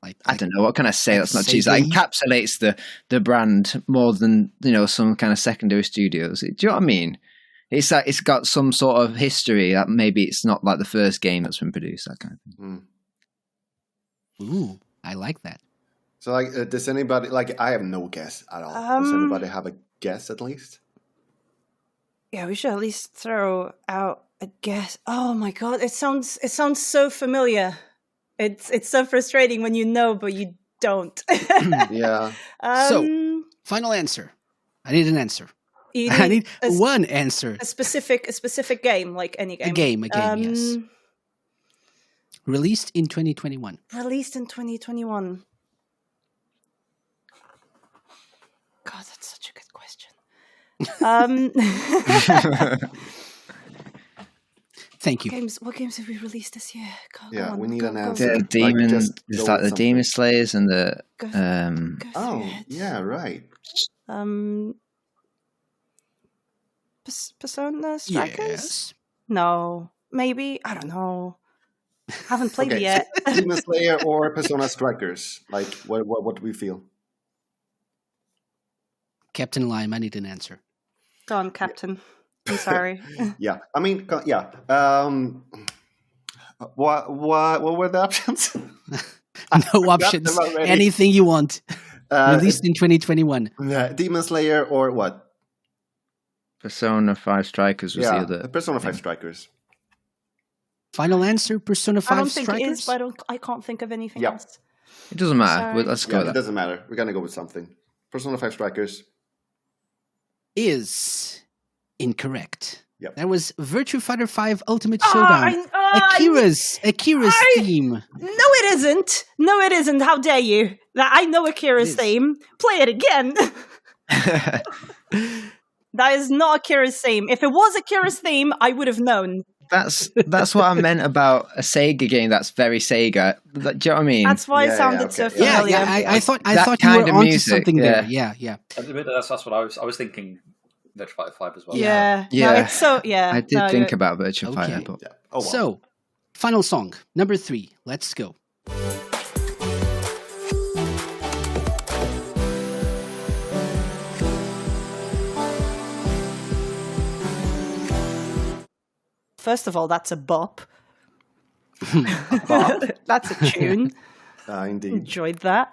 Like I don't know, what can I say that's not cheesy? That encapsulates the brand more than, some kind of secondary studios. Do you know what I mean? It's like it's got some sort of history that maybe it's not like the first game that's been produced, that kind of thing. Ooh, I like that. So, like, does anybody, like, I have no guess at all. Does anybody have a guess at least? Yeah, we should at least throw out a guess. Oh my god, it sounds so familiar. It's so frustrating when you know but you don't. Yeah. So, final answer. I need an answer. You I need a, one answer. a specific game, like any game. A game, yes. Released in 2021. Released in 2021. God, that's such a good question. Thank you. What games have we released this year? Go Yeah, on, we need go, an go, answer. The go. demon, just it's go like with the Demon something. Slayers and the Go Oh, through it. yeah, right. Persona Strikers? Yes. No, maybe, I don't know. Haven't played it Okay, yet. Demon Slayer or Persona Strikers? Like, what do we feel? Captain Lime, I need an answer. Go on, Captain. I'm sorry. Yeah, I mean, yeah. What were the options? No options. them already. Anything you want. Released in 2021. Demon Slayer or what? Persona 5 Strikers was the other. Persona 5 Strikers. Final answer, Persona 5 I don't think Strikers? it is, but I can't think of anything Yeah. else. It doesn't matter. Sorry. Let's go Yeah, with it that. doesn't matter. We're gonna go with something. Persona 5 Strikers. Is incorrect. Yep. That was Virtua Fighter 5 Ultimate Showdown. Akira's theme. No, it isn't. No, it isn't. How dare you? I know Akira's theme. Play it again. That is not Akira's theme. If it was Akira's theme, I would have known. That's what I meant about a Sega game that's very Sega. Do you know what I mean? That's why it Yeah, sounded okay. so Yeah, familiar. I thought That you kind were of onto music, something yeah. there. Yeah. That's what I was thinking. Virtua Fighter 5 as well. Yeah. Yeah. No, it's so, yeah. I did think about Virtua Fighter, Okay. but Yeah. Oh, wow. So, final song, number 3. Let's go. First of all, that's a bop. That's a tune. Indeed. Enjoyed that.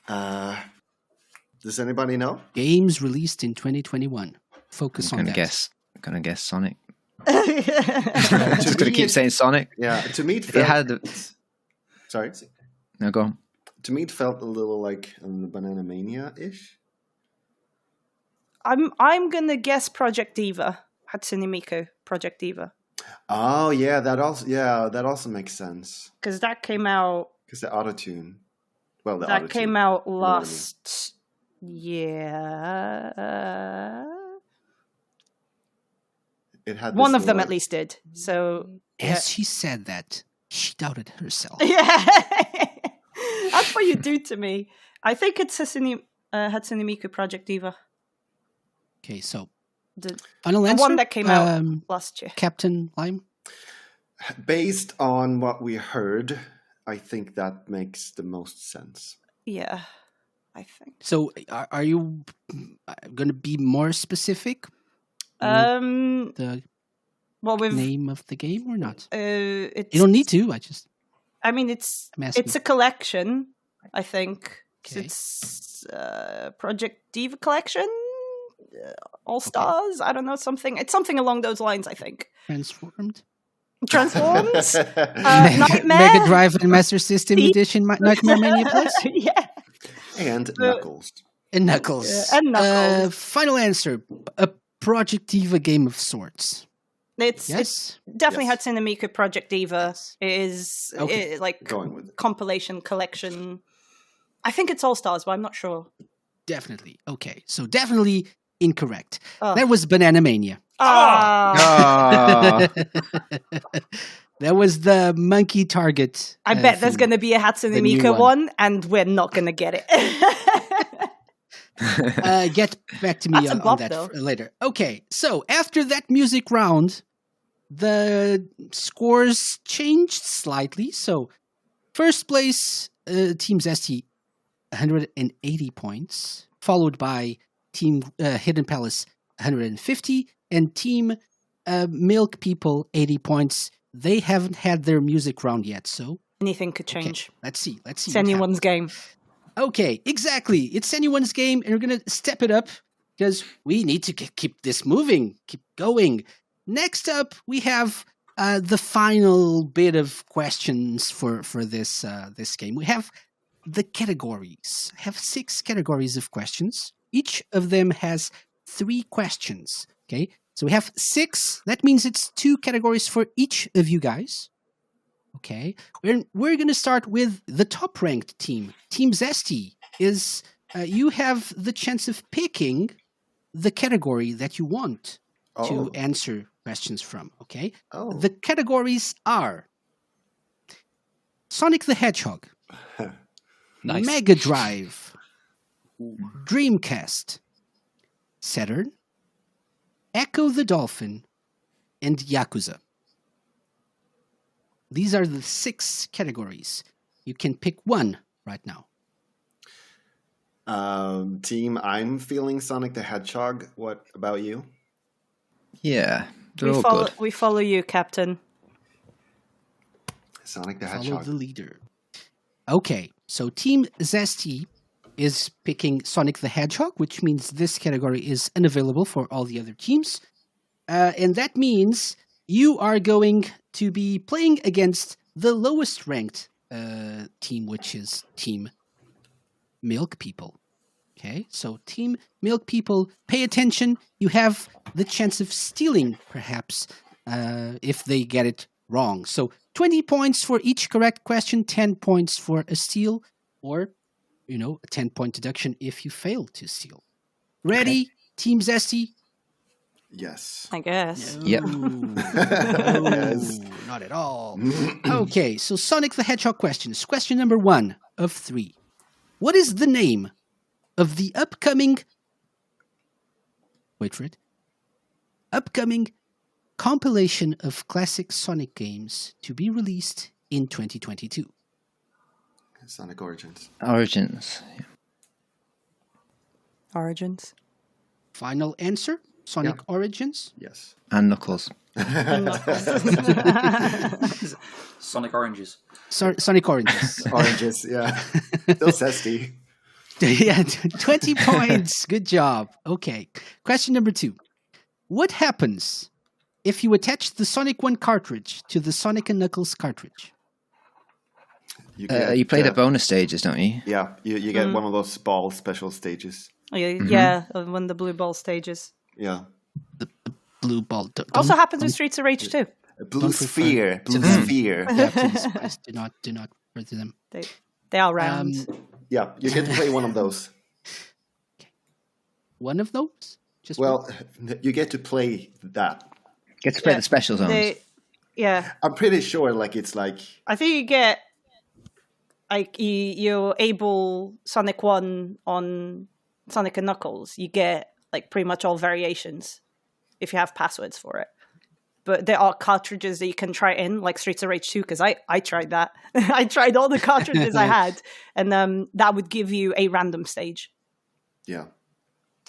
Does anybody know? Games released in 2021. Focus I'm on gonna that. guess Sonic. To Just gonna me, keep saying Sonic. Yeah, to me it It felt. had. Sorry. No, go on. To me, it felt a little like Banana Mania-ish. I'm gonna guess Project Diva. Hatsune Miku, Project Diva. Oh yeah, that also makes sense Because that came out because the autotune. Well, the that autotune. came out know what I mean. last year. It had One this of them little, at least did. So As she said that, she doubted herself. yeah. That's what you do to me. I think it's Hatsune Miku Project Diva. Okay, so The final answer. one that came out last year. Captain Lime. Based on what we heard, I think that makes the most sense. Yeah, I think. So, are you going to be more specific? The Well, with name of the game or not? it's. You don't need to. I mean, it's I'm asking. a collection. I think Okay. it's Project Diva collection, All Stars. I don't know something. It's something along those lines. I think. Transformed. Transforms. Mega Nightmare. Drive and Master System Edition Nightmare Mania Plus. Yeah. And Knuckles. And Knuckles. Yeah, and Knuckles. Final answer. A Project Diva game of sorts. It's Yes? definitely Yes. Hatsune Miku Project Diva. It is Okay. like Going with it. compilation collection. I think it's All Stars, but I'm not sure. Definitely. Okay. So definitely incorrect. Oh. That was Banana Mania. Ah. That was the monkey target. I bet there's theme. going to be a Hatsune The new Miku one. one, and we're not going to get it. Get back to me That's a on bop, that though. later. Okay, so after that music round, the scores changed slightly. So, first place, Team ZESTY, 180 points, followed by Team Hidden Palace, 150, and Team Milk People, 80 points. They haven't had their music round yet, so Anything could okay, change. let's see. It's what anyone's game. Okay, exactly. It's anyone's game, and we're going to step it up because we need to keep this moving, keep going. Next up, we have the final bit of questions for this this game. We have the categories. I have 6 categories of questions. Each of them has 3 questions. Okay, so we have 6. That means it's 2 categories for each of you guys. Okay, we're going to start with the top-ranked team. Team ZESTY is, you have the chance of picking the category that you want to answer questions from, okay? Oh. The categories are Sonic the Hedgehog, Nice. Mega Drive, Dreamcast, Saturn, Echo the Dolphin, and Yakuza. These are the 6 categories. You can pick one right now. Team, I'm feeling Sonic the Hedgehog. What about you? Yeah, they're all good. We follow you, Captain. Sonic the Follow Hedgehog. the leader. Okay, so Team ZESTY is picking Sonic the Hedgehog, which means this category is unavailable for all the other teams. And that means you are going to be playing against the lowest ranked team, which is Team Milk People. Okay, so Team Milk People, pay attention. You have the chance of stealing, perhaps, if they get it wrong. So 20 points for each correct question, 10 points for a steal, or, a 10-point deduction if you fail to steal. Ready, Okay. Team Zesty? Yes. I guess. Yep. Yes. Not at all. Okay, so Sonic the Hedgehog questions. Question number 1 of 3. What is the name of the upcoming compilation of classic Sonic games to be released in 2022? Sonic Origins. Origins. Origins. Final answer? Sonic Origins? Yes. And Knuckles. Sonic Oranges. Sonic Oranges. Oranges, yeah. Still zesty. Yeah, 20 points. Good job. Okay. Question number 2. What happens if you attach the Sonic 1 cartridge to the Sonic & Knuckles cartridge? You play the bonus stages, don't you? Yeah, you get one of those ball special stages. Yeah, one of the blue ball stages. Yeah. The blue ball. Also happens with Streets of Rage too. Blue sphere. Blue sphere. Yeah, please, do not refer to them. They are round. Yeah, you get to play one of those. One of those? Just Well, you get to play that. Get to play the special zones. I'm pretty sure, it's like... I think you get, you're able Sonic 1 on Sonic and Knuckles. You get, pretty much all variations if you have passwords for it. But there are cartridges that you can try in, like Streets of Rage 2, because I tried that. I tried all the cartridges I had, and that would give you a random stage. Yeah.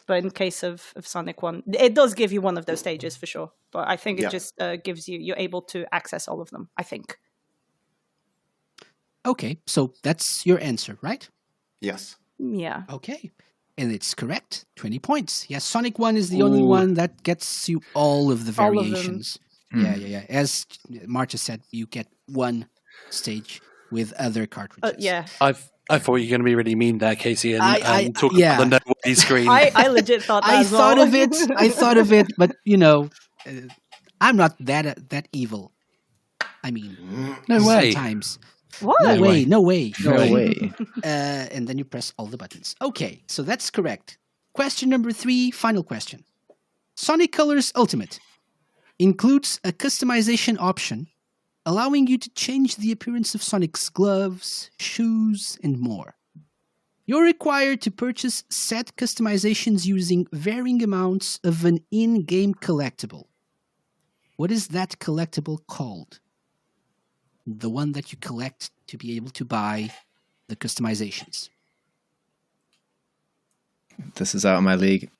But in case of Sonic 1, it does give you one of those stages for sure. But I think it just gives you're able to access all of them, I think. Okay, so that's your answer, right? Yes. Yeah. Okay. And it's correct. 20 points. Yes, Sonic 1 is the only one that gets you all of the variations. Yeah. As Marta said, you get one stage with other cartridges. Yeah. I thought you were going to be really mean there, Casey, and talk about the no-way screen. I legit thought that as well. I thought of it, but, I'm not that evil. I mean, No way. sometimes. What? No way. And then you press all the buttons. Okay, so that's correct. Question number 3, final question. Sonic Colors Ultimate includes a customization option allowing you to change the appearance of Sonic's gloves, shoes, and more. You're required to purchase set customizations using varying amounts of an in-game collectible. What is that collectible called? The one that you collect to be able to buy the customizations. This is out of my league.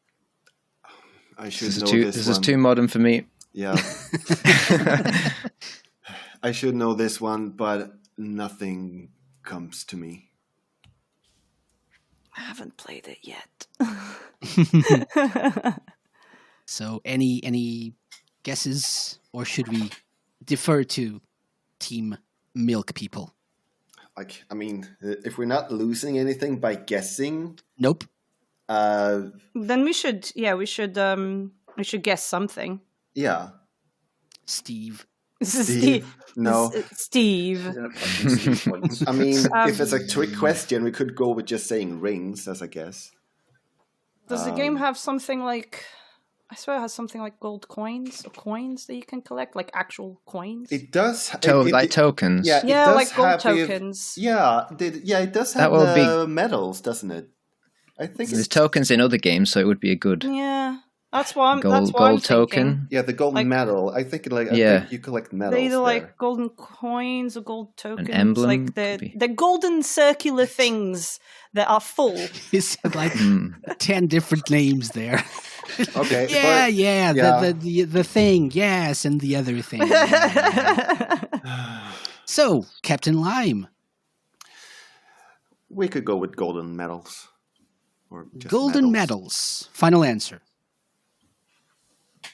I should This know is this this one. is too modern for me. Yeah. I should know this one, but nothing comes to me. I haven't played it yet. So any guesses, or should we defer to Team Milk People? If we're not losing anything by guessing, Nope. Then we should guess something. Yeah. Steve. Steve. No. Steve. I mean, if it's a trick question, we could go with just saying rings as a guess. Does the game have something like I swear it has something like gold coins or coins that you can collect, like actual coins. It does. Like tokens. Yeah, it Yeah, does like gold have tokens. it does That have will be- the medals, doesn't it? I think There's it's tokens in other games, so it would be a good Yeah, that's what I'm. gold, that's what I'm gold token. thinking. yeah, the golden Like- medal. I think I Yeah. think you collect medals. They're either there. like golden coins or gold tokens. emblem like could be. the golden circular things that are full. You said like Hmm. 10 different names there. Okay. Yeah, but- yeah, yeah. the thing, yes, and the other thing. So, Captain Lime, We could go with golden medals. Or just golden medals. Final answer.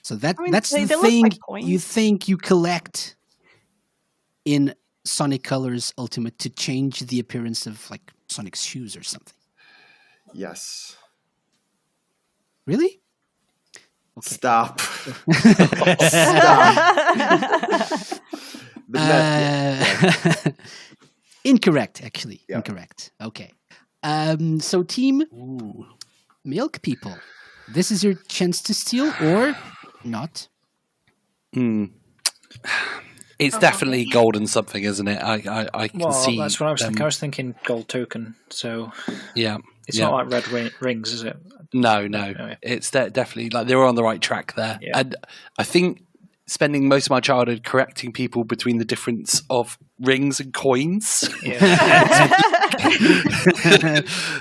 So that's they the look thing like coins. you think you collect in Sonic Colors Ultimate to change the appearance of like Sonic's shoes or something. Yes. Really? Stop. Incorrect, actually. Yeah. Incorrect. Okay. So, team Milk People, this is your chance to steal or not. It's definitely golden something, isn't it? I can Well, see. that's what I was them. thinking. I was thinking gold token. So Yeah. it's yeah. not like red rings, is it? No. yeah. It's definitely like they were on the right track there. Yeah. And I think spending most of my childhood correcting people between the difference of rings and coins. Yeah.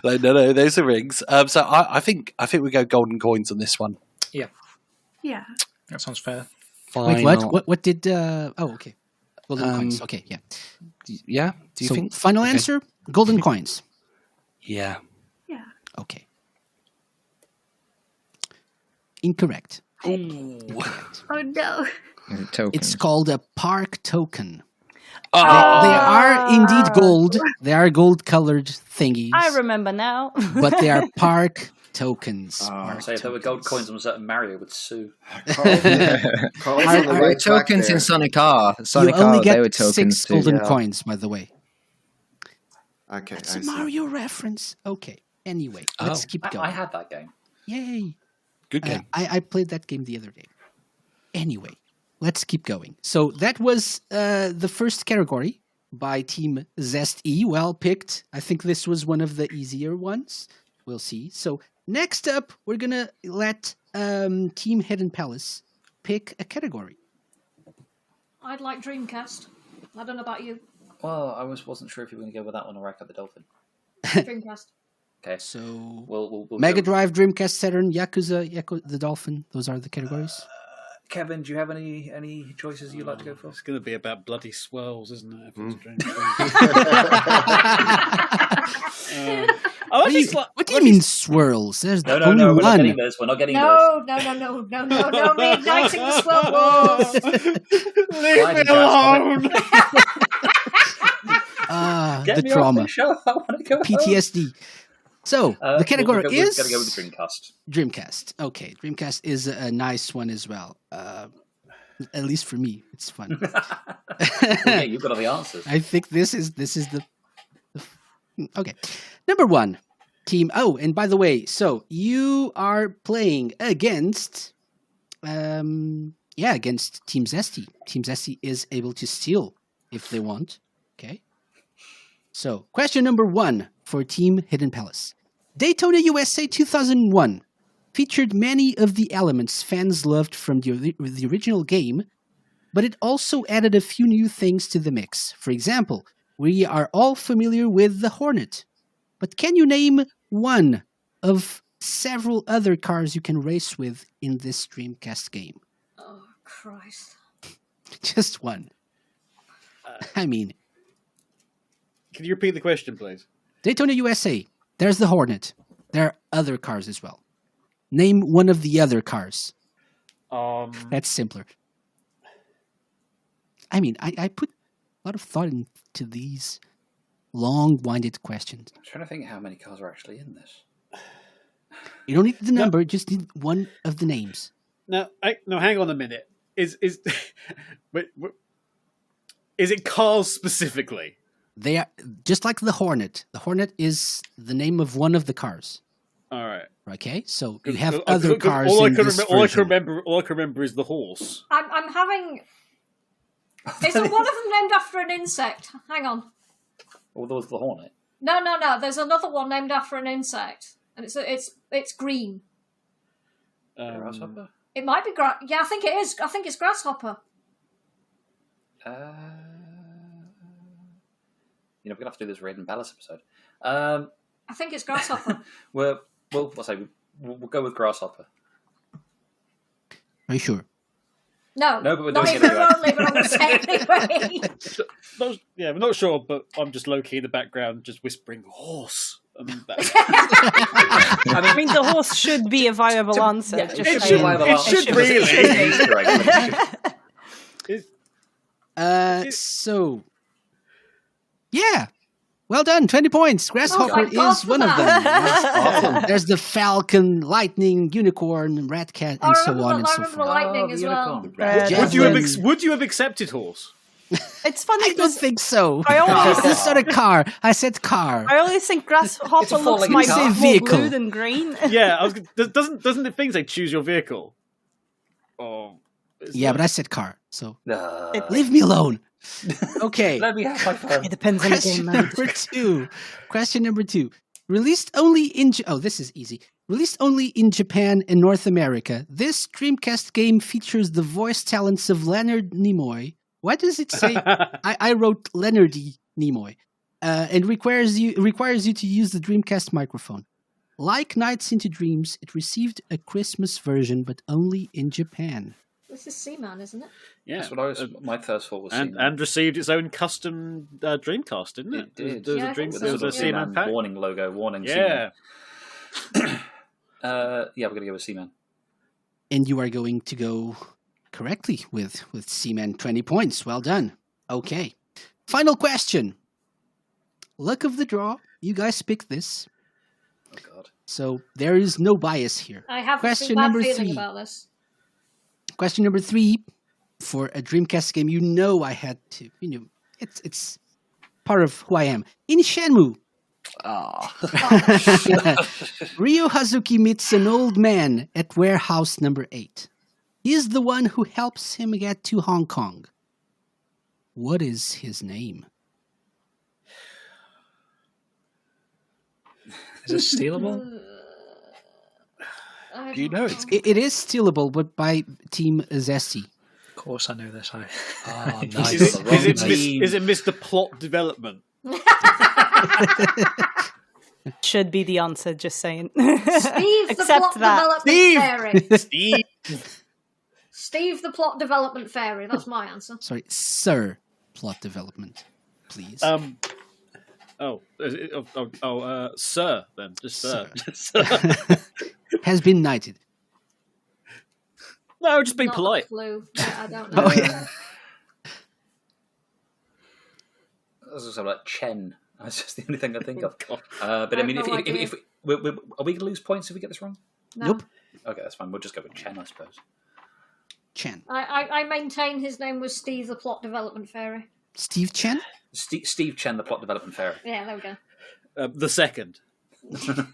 Like, no, those are rings. So I think we go golden coins on this one. Yeah. Yeah. That sounds fair. Wait, Final- what? What did? Oh, okay. Golden coins. Okay, yeah. Yeah. Do you So, think? final Okay. answer: golden coins. Yeah. Yeah. Okay. Incorrect. Oh no. Tokens. It's called a park token. Oh, They are indeed gold. They are gold-colored thingies, I remember now. but they are park tokens. Say if there were gold coins on a certain Mario would sue. Carl's on the Are right track tokens there. in Sonic R. Sonic you only R, get they were tokens 6 too. golden yeah. coins, by the way. Okay, It's I a see. Mario reference. Okay. Anyway, let's keep going. I had that game. Yay! good game. I played that game the other day. Anyway, let's keep going. So that was the first category by Team ZESTY. Well picked. I think this was one of the easier ones. We'll see. So next up, we're gonna let Team Hidden Palace pick a category. I'd like Dreamcast. I don't know about you. Well, I wasn't sure if you were going to go with that one or Wreck Up the Dolphin. Dreamcast. Okay. So We'll Mega go. Drive, Dreamcast, Saturn, Yakuza, the Dolphin. Those are the categories. Kevin, do you have any choices you'd like to go for? It's going to be about bloody swirls, isn't it? If it's a dream. What do you mean swirls? There's No, only we're not one. getting this. We're not getting this. No, reigniting the swell wars. Leave me alone. Get The me trauma. off the show. I want to go home. PTSD. So the category We've is got to go with the Dreamcast. Dreamcast. Okay, Dreamcast is a nice one as well. At least for me, it's fun. Yeah, you've got all the answers. I think this is the okay. Number one, team. Oh, and by the way, so you are playing against, against Team ZESTY. Team ZESTY is able to steal if they want. Okay. So, question number one for Team Hidden Palace. Daytona USA 2001 featured many of the elements fans loved from the original game, but it also added a few new things to the mix. For example, we are all familiar with the Hornet, but can you name one of several other cars you can race with in this Dreamcast game? Oh, Christ. Just one. I mean, Can you repeat the question, please? Daytona USA, there's the Hornet. There are other cars as well. Name one of the other cars. That's simpler. I mean, I put a lot of thought into these long-winded questions. I'm trying to think how many cars are actually in this. You don't need the number, just need one of the names. No, hang on a minute. Is wait, is it cars specifically? They are just like the Hornet. The Hornet is the name of one of the cars. All right. Okay, so you have other 'Cause cars all I in can this remember, version. all I can remember is the horse. I'm having. Is one of them named after an insect? Hang on. Oh, there was the hornet. No. There's another one named after an insect, and it's green. Grasshopper? It might be Yeah, I think it is. I think it's grasshopper. We're gonna have to do this Raid and Palace episode. I think it's grasshopper. We'll go with grasshopper. Are you sure? No, but we're not doing even it anyway. remotely, but I'm going to say it anyway. We're not sure, but I'm just low key in the background, just whispering horse. I mean, I mean, the horse should be a viable answer. Yeah, just it saying. should really. So, yeah. Well done, 20 points. Grasshopper thank God is for one of them. that. Awesome. There's the falcon, lightning, unicorn, red cat, and so on and so I remember forth. lightning as well. Would you have accepted horse? It's funny. I don't think so. I always, It's not a car. I said car. I always think grasshopper looks falling like car. more Vehicle. blue than green. Yeah, doesn't the thing say choose your vehicle? Oh, Yeah, but I said car. So No. leave me alone. Okay. Let me have my fun. It depends on the game, man. Question number two. Released only in this is easy. Released only in Japan and North America, this Dreamcast game features the voice talents of Leonard Nimoy. Why does it say I wrote Leonardy Nimoy? And requires you to use the Dreamcast microphone. Like Nights into Dreams, it received a Christmas version, but only in Japan. This is Seaman, isn't it? Yeah, That's what my first thought was. and received its own custom Dreamcast, didn't it? It did. There was Yeah, a Dream, I think there was so. a Seaman pack. warning logo, warning. Yeah. Seaman. We're gonna go with Seaman. And you are going to go correctly with Seaman, 20 points. Well done. Okay. Final question. Luck of the draw. You guys picked this. Oh God. So there is no bias here. I have Question a bad number feeling 3. about this. Question number 3. For a Dreamcast game, I had to, it's part of who I am. In Shenmue, Ryo Hazuki meets an old man at warehouse number 8. He is the one who helps him get to Hong Kong. What is his name? Is it stealable? Do you know it's It is stealable, but by Team ZESTY. Of course, I know this. nice. Is it Mr. Plot Development? Should be the answer, just saying. Steve the Accept plot that. development fairy. Steve. Steve the plot development fairy. That's my answer. Sorry, Sir Plot Development, please. Sir, then. Just Sir. Has been knighted. No, just be Not polite. a clue. I don't know. Oh, yeah. I was also like Chen. That's just the only thing I think of. God. But I have mean, no idea. if are we going to lose points if we get this wrong? No. Nope. Okay, that's fine. We'll just go with Chen, I suppose. Chen. I maintain his name was Steve the plot development fairy. Steve Chen? Steve Chen, the plot development fairy. Yeah, there we go. The second. Of Senior.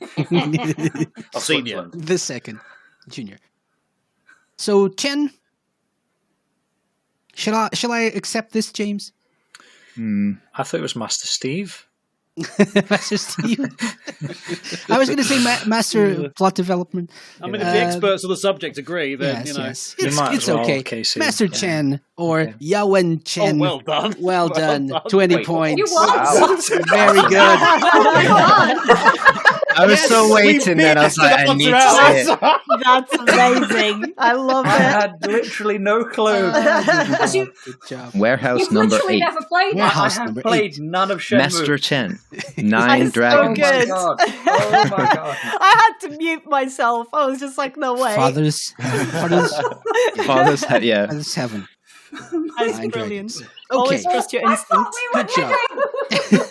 Switzerland. The second. Junior. So, Chen, shall I accept this, James? I thought it was Master Steve. Master Steve. I was going to say Master Plot Development. I mean, if the experts on the subject agree, then, Yes. You might It's as well, okay. Casey. Master Yeah. Chen or Yawen Chen. Oh, well done. Well done. 20 Wait, points. You what? Very good. Oh my god! I was so waiting then. I was like, I need to say it. That's amazing. I love I it. had literally no clue. Because you, Good job. Warehouse you've number literally 8. never played Yeah. it. I House have number played 8. none of Shenmue. Master Chen. That 9 is so dragons. good. God. Oh my god. I had to mute myself. I was just like, no way. Father's Father's head, yeah. heaven. That's 9 brilliant. dragons. Always Okay. trust your I thought instinct. we were Good job.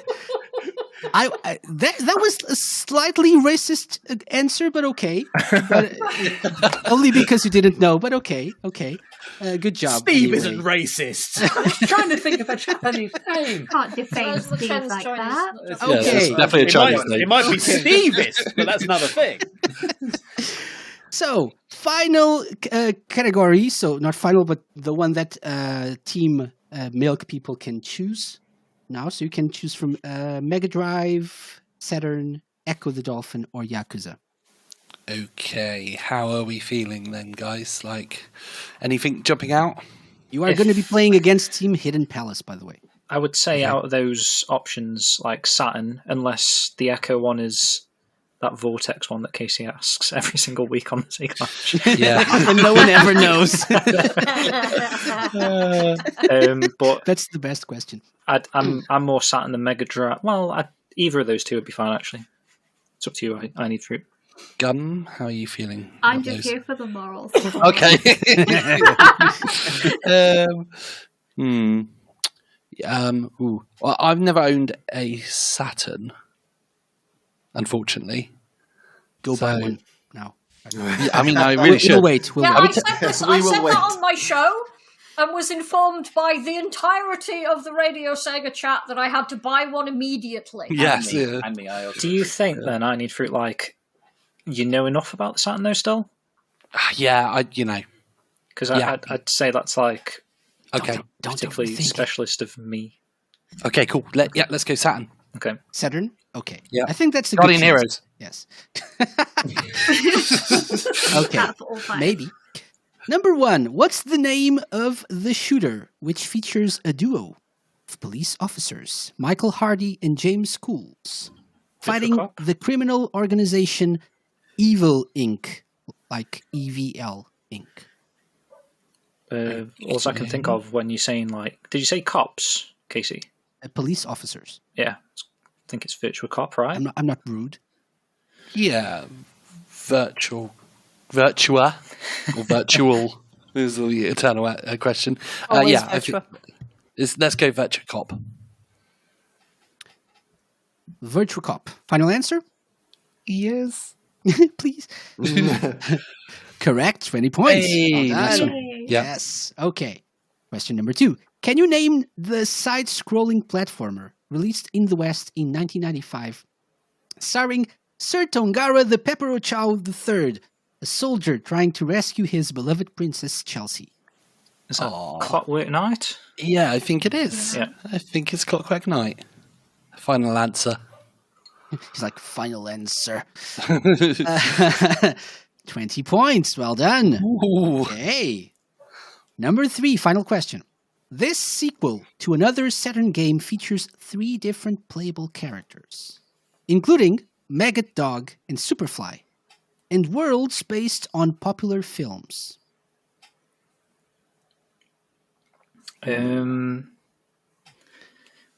That was a slightly racist answer, but okay. But, only because you didn't know, but okay. Good job. Steve anyway. isn't racist. I was trying to think of a Japanese name. Can't defame Those were Steve Ken's like Chinese. that. Yes, Okay. it's definitely a Chinese name. It might be Stevist, but that's another thing. So, final category. So, not final, but the one that Team Milk people can choose now. So, you can choose from Mega Drive, Saturn, Echo the Dolphin, or Yakuza. Okay, how are we feeling then, guys? Like, anything jumping out? You are going to be playing against Team Hidden Palace, by the way. I would say out of those options, like Saturn, unless the Echo one is that Vortex one that Casey asks every single week on the SEGA Knowledge. Yeah. And no one ever knows. But That's the best question. I'm more Saturn than Mega Drive. Well, either of those two would be fine, actually. It's up to you. I need fruit. Gum, how are you feeling? I'm about just those? here for the morals. Okay. Well, I've never owned a Saturn, unfortunately. Go buy So- one now. Yeah, I mean, I really We'll should. wait. We'll Yeah, wait. I said this. We I will said wait. that on my show, and was informed by the entirety of the Radio Sega chat that I had to buy one immediately. Yes. Me, Yeah. and me, I also. Do you think then I need fruit? Like, you know enough about the Saturn though still? Yeah, Because Yeah. I'd say that's like okay. Don't particularly overthink it. specialist of me. Okay, cool. Let's go Saturn. Okay. Saturn? Okay. Yeah. I think that's a Guardian good choice. Heroes. Yes. Okay. That's all fine. Maybe. Number 1. What's the name of the shooter which features a duo of police officers, Michael Hardy and James Schools, fighting Cop? the criminal organization Evil Inc., like EVL Inc. All I can think of when you're saying like, did you say cops, Casey? Police officers. Yeah, I think it's Virtua Cop, right? I'm not rude. Yeah, Virtua, or virtual is the eternal question. Always Yeah, Virtua. let's go Virtua Cop. Virtua Cop. Final answer? Yes. Please. Correct. 20 points. Hey, Well nice done. one. Yay. Yeah. Yes. Okay. Question number 2. Can you name the side-scrolling platformer released in the West in 1995, starring Sir Tongara the Pepero Chow III, a soldier trying to rescue his beloved princess Chelsea? Is that Clockwork Knight? Yeah, I think it is. Yeah. I think it's Clockwork Knight. Final answer. He's like, final answer. 20 points. Well done. Ooh. Okay. Number 3, final question. This sequel to another Saturn game features 3 different playable characters, including Maggot Dog and Superfly, and worlds based on popular films.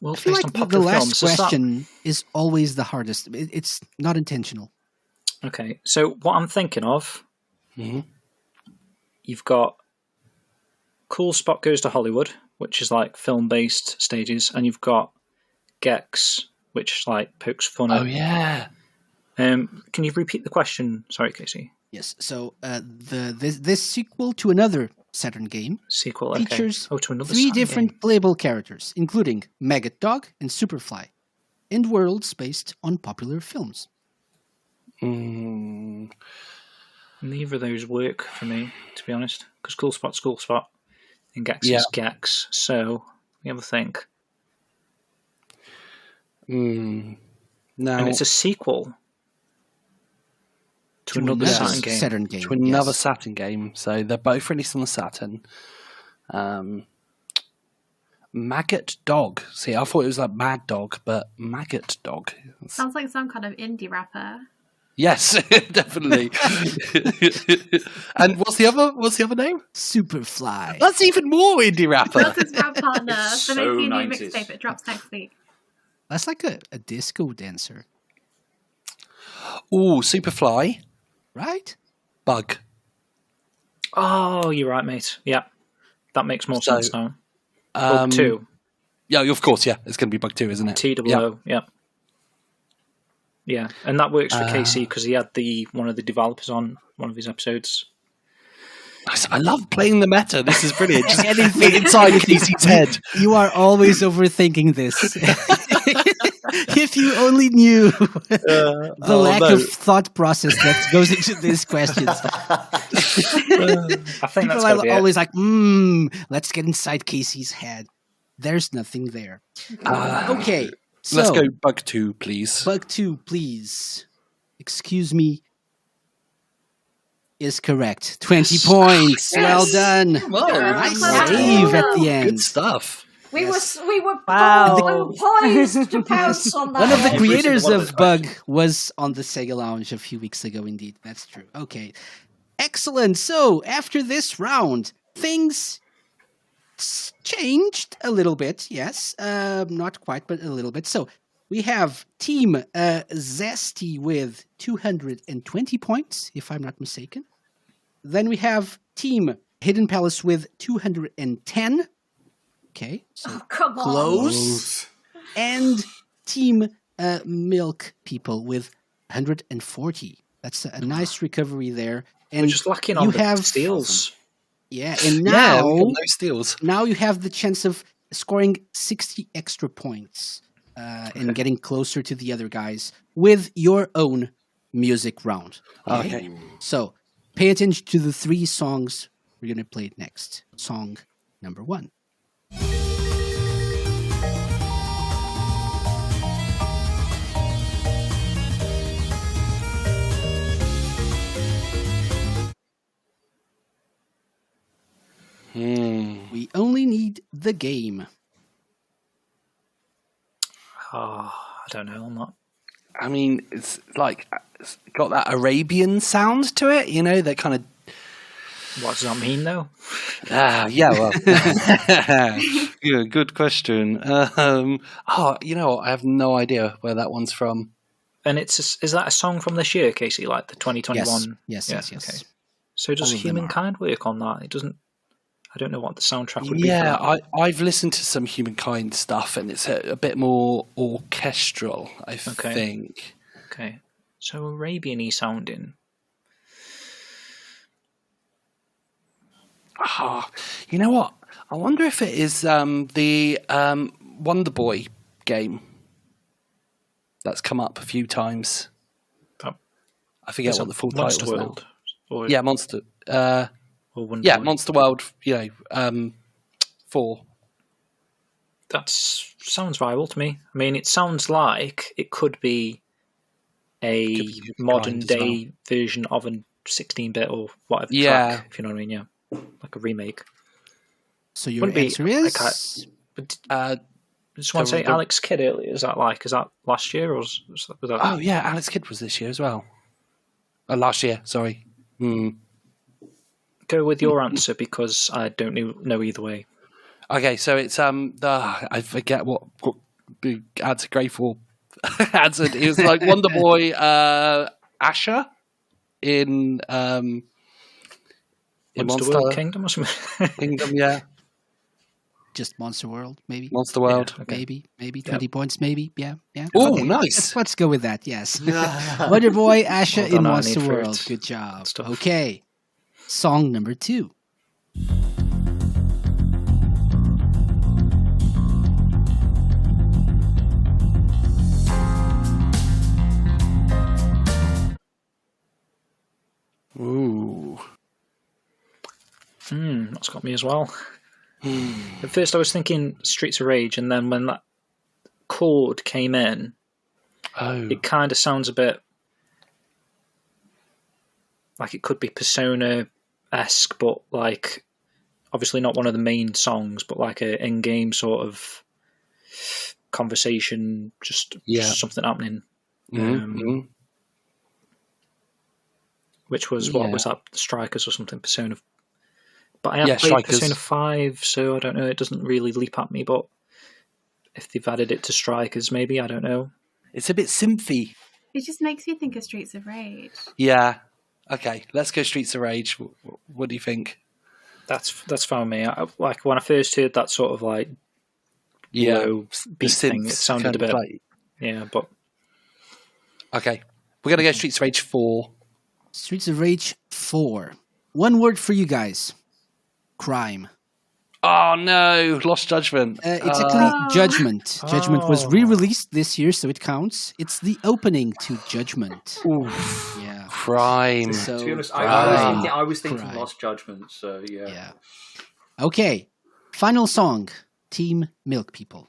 Well, I feel based like on the popular last films. Is that- question is always the hardest. It's not intentional. Okay, so what I'm thinking of, Mhm. you've got Cool Spot Goes to Hollywood, which is like film-based stages, and you've got Gex, which like pokes fun at. Oh yeah. Can you repeat the question? Sorry, Casey. Yes. So this sequel to another Saturn game Sequel. Okay. features to another 3 Saturn different game. playable characters, including Maggot Dog and Superfly, and worlds based on popular films. Mm, Neither of those work for me, to be honest, because Cool Spot's Cool Spot, and Gex Yeah. is Gex. So we have a think, now and it's a sequel to another Saturn game. Saturn game. to another yes. Saturn game. So they're both released on the Saturn. Maggot Dog. See, I thought it was like Mad Dog, but Maggot Dog. Sounds like some kind of indie rapper. Yes, definitely. And what's the other name? Superfly. That's even more indie rapper. That's his rap partner. It's The so making a new 90s. mixtape. It drops next week. That's like a disco dancer, Ooh, Superfly. right? Bug. Oh, you're right, mate. Yeah, that makes more So, sense now. Bug 2, Yeah, of course, yeah. It's going to be Bug 2, isn't it? TWO. Yeah. Yeah. Yeah, and that works for KC because he had one of the developers on one of his episodes. I love playing the meta. This is brilliant. Just anything inside KC's head. You are always overthinking this. If you only knew the lack of thought process that goes into these questions. I think People that's are always like, let's get inside Casey's head. There's nothing there. Okay. So, Let's go bug 2, please. Bug 2, please. Excuse me. Is correct. 20 points. Yes. Well done. Nice save at the end. Good stuff. We were Wow. we were poised to pounce on that. One of the one. creators one of of those Bug was on the Sega Lounge a few weeks ago, indeed. That's true. Okay. Excellent. So, after this round, things changed a little bit. Yes. Not quite, but a little bit. So, we have Team ZESTY with 220 points, if I'm not mistaken. Then we have Team Hidden Palace with 210. Okay, so Oh, come on. close. And Team Milk People with 140. That's a nice recovery there. And We're just lacking on you the have steals. Yeah, and Yeah, now we've got no steals. now you have the chance of scoring 60 extra points and getting closer to the other guys with your own music round. Okay. So pay attention to the 3 songs we're going to play next. Song number 1. We only need the game. Oh, I don't know. I'm not. I mean, it's got that Arabian sound to it, that kind of. What does that mean, though? Yeah, well. Yeah, good question. I have no idea where that one's from. And is that a song from this year, Casey? Like the 2021? Yes. Okay. So does All of them Humankind work on that? It doesn't. I don't know what the soundtrack would be. Yeah, for that. I've listened to some Humankind stuff, and it's a bit more orchestral, I think. Okay. So Arabian-y sounding. You know what? I wonder if it is the Wonder Boy game that's come up a few times. Oh. I forget Is what it the full Monster title is World? now. Or, Yeah, Monster. or Wonder Yeah, Boy? Monster World. 4. That sounds viable to me. I mean, it sounds like it could be a Could be modern Humankind as day version of a 16-bit or whatever Yeah. track, if you know what I mean. Yeah, like a remake. So your Wouldn't be answer like is... But just So want to say the- Alex Kidd earlier. Is that last year or was that? Oh, yeah, Alex Kidd was this year as well. Last year, sorry. Go with your answer because I don't know either way. Okay, so it's I forget what adds a Greyfore answered. It was like Wonder Boy Asher in Monster World Kingdom or something. Kingdom, yeah. Just Monster World, maybe? Monster World. Yeah, okay. Maybe 20 points, maybe. Yeah. Oh, Okay. nice. Let's go with that, yes. Wonder Boy, Asha Well done, in Monster INeedFruit. World. Good job. Stuff. Okay. Song number 2. Ooh. That's got me as well. At first I was thinking Streets of Rage, and then when that chord came in, Oh. it kind of sounds a bit like it could be Persona-esque, but like obviously not one of the main songs, but like a in-game sort of conversation, just something happening. Which was, what was that, Strikers or something, Persona? But I have played Strikers. Persona 5, so I don't know, it doesn't really leap at me, but if they've added it to Strikers, maybe, I don't know. It's a bit synthy. It just makes me think of Streets of Rage. Yeah. Okay, let's go Streets of Rage. What do you think? That's fine with me. Like, when I first heard that sort of, like, low beat thing, it sounded a bit... Yeah, but... Okay. We're going to go Streets of Rage 4. Streets of Rage 4. One word for you guys. Crime. Oh, no. Lost Judgment. It's actually Judgment. Judgment was re-released this year, so it counts. It's the opening to Judgment. Oof. Yeah. Crime. To be honest, Crime. I was thinking Crime. Lost Judgment, so yeah. Yeah. Okay. Final song. Team Milk People.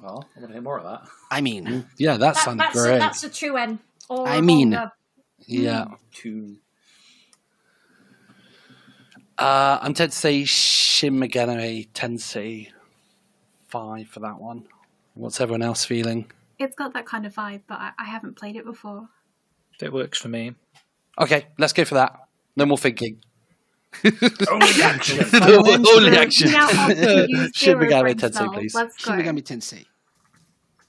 Well, I want to hear more of that. I mean, Yeah, that sounded great. That's a 2N. Or I mean- longer. Yeah. I'm tempted to say Shin Megami Tensei 5 for that one. What's everyone else feeling? It's got that kind of vibe, but I haven't played it before. It works for me. Okay, let's go for that. No more thinking. Only action. Only action. Now up to you, Shin zero Megami brain Tensei, cells. please. Let's go. Shin Megami Tensei.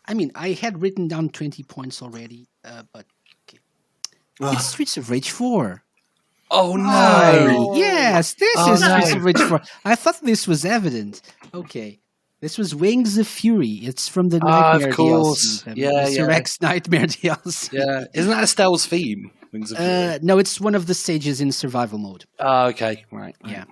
I mean, I had written down 20 points already, but okay. It's Streets of Rage 4. Oh, no. Yes, this Oh, is no. Streets of Rage 4. I thought this was evident. Okay. This was Wings of Fury. It's from the Nightmare of course. DLC. Yeah, Mr. yeah. X Nightmare DLC. Yeah. Isn't that Estelle's theme? Wings of Fury? No, it's one of the stages in survival mode. Oh, okay. Right. Yeah.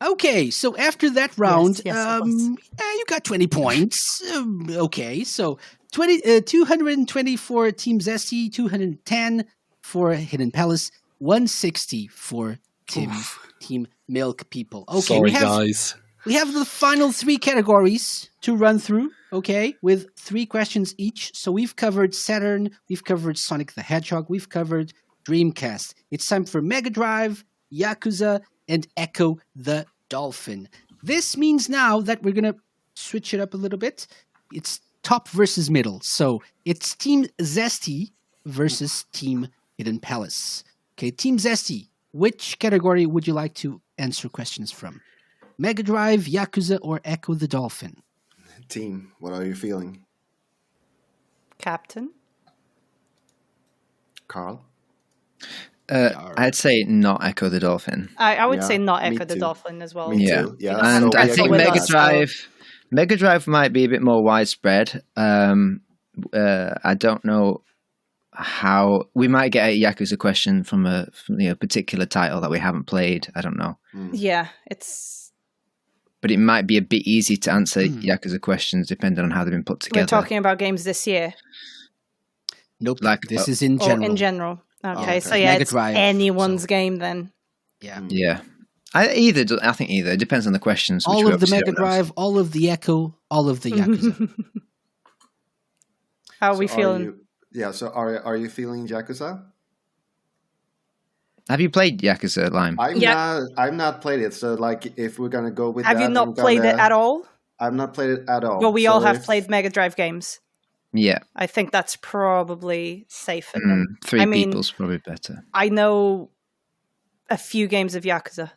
Okay, so after that round, yes, it was. you got 20 points. Okay, so 220 for Team Zesty, 210 for Hidden Palace, 160 for Team Milk People. Okay, Sorry, guys. we have the final 3 categories to run through, okay, with 3 questions each. So we've covered Saturn, we've covered Sonic the Hedgehog, we've covered Dreamcast. It's time for Mega Drive, Yakuza, and Echo the Dolphin. This means now that we're going to switch it up a little bit. It's top versus middle. So it's Team Zesty versus Team Hidden Palace. Okay, Team Zesty, which category would you like to answer questions from? Mega Drive, Yakuza, or Echo the Dolphin? Team, what are you feeling? Captain. Carl? I'd say not Echo the Dolphin. I would Yeah, say not me Echo the too. Dolphin as well. Me Yeah, too. Yeah, and so I we think agree with Mega that. Drive. Mega Drive might be a bit more widespread. I don't know how we might get a Yakuza question from a particular title that we haven't played. I don't know, Yeah, it's. but it might be a bit easy to answer Yakuza questions depending on how they've been put together. We're talking about games this year. Nope, Like, this is in general. Or in general. Okay, okay. so yeah, Mega it's Drive, anyone's so- game then. Yeah. Yeah, I think either. It depends on the questions. which All we of the obviously Mega don't know. Drive, all of the Echo, all of the Yakuza. How are we So feeling? So are you feeling Yakuza? Have you played Yakuza, Lime? I'm not played it. So like, if we're gonna go with Have that, you not played it at all? I've not played it at all. Well, we all So have if- played Mega Drive games. Yeah, I think that's probably safer. Than, 3 I mean, people's probably better. I know a few games of Yakuza,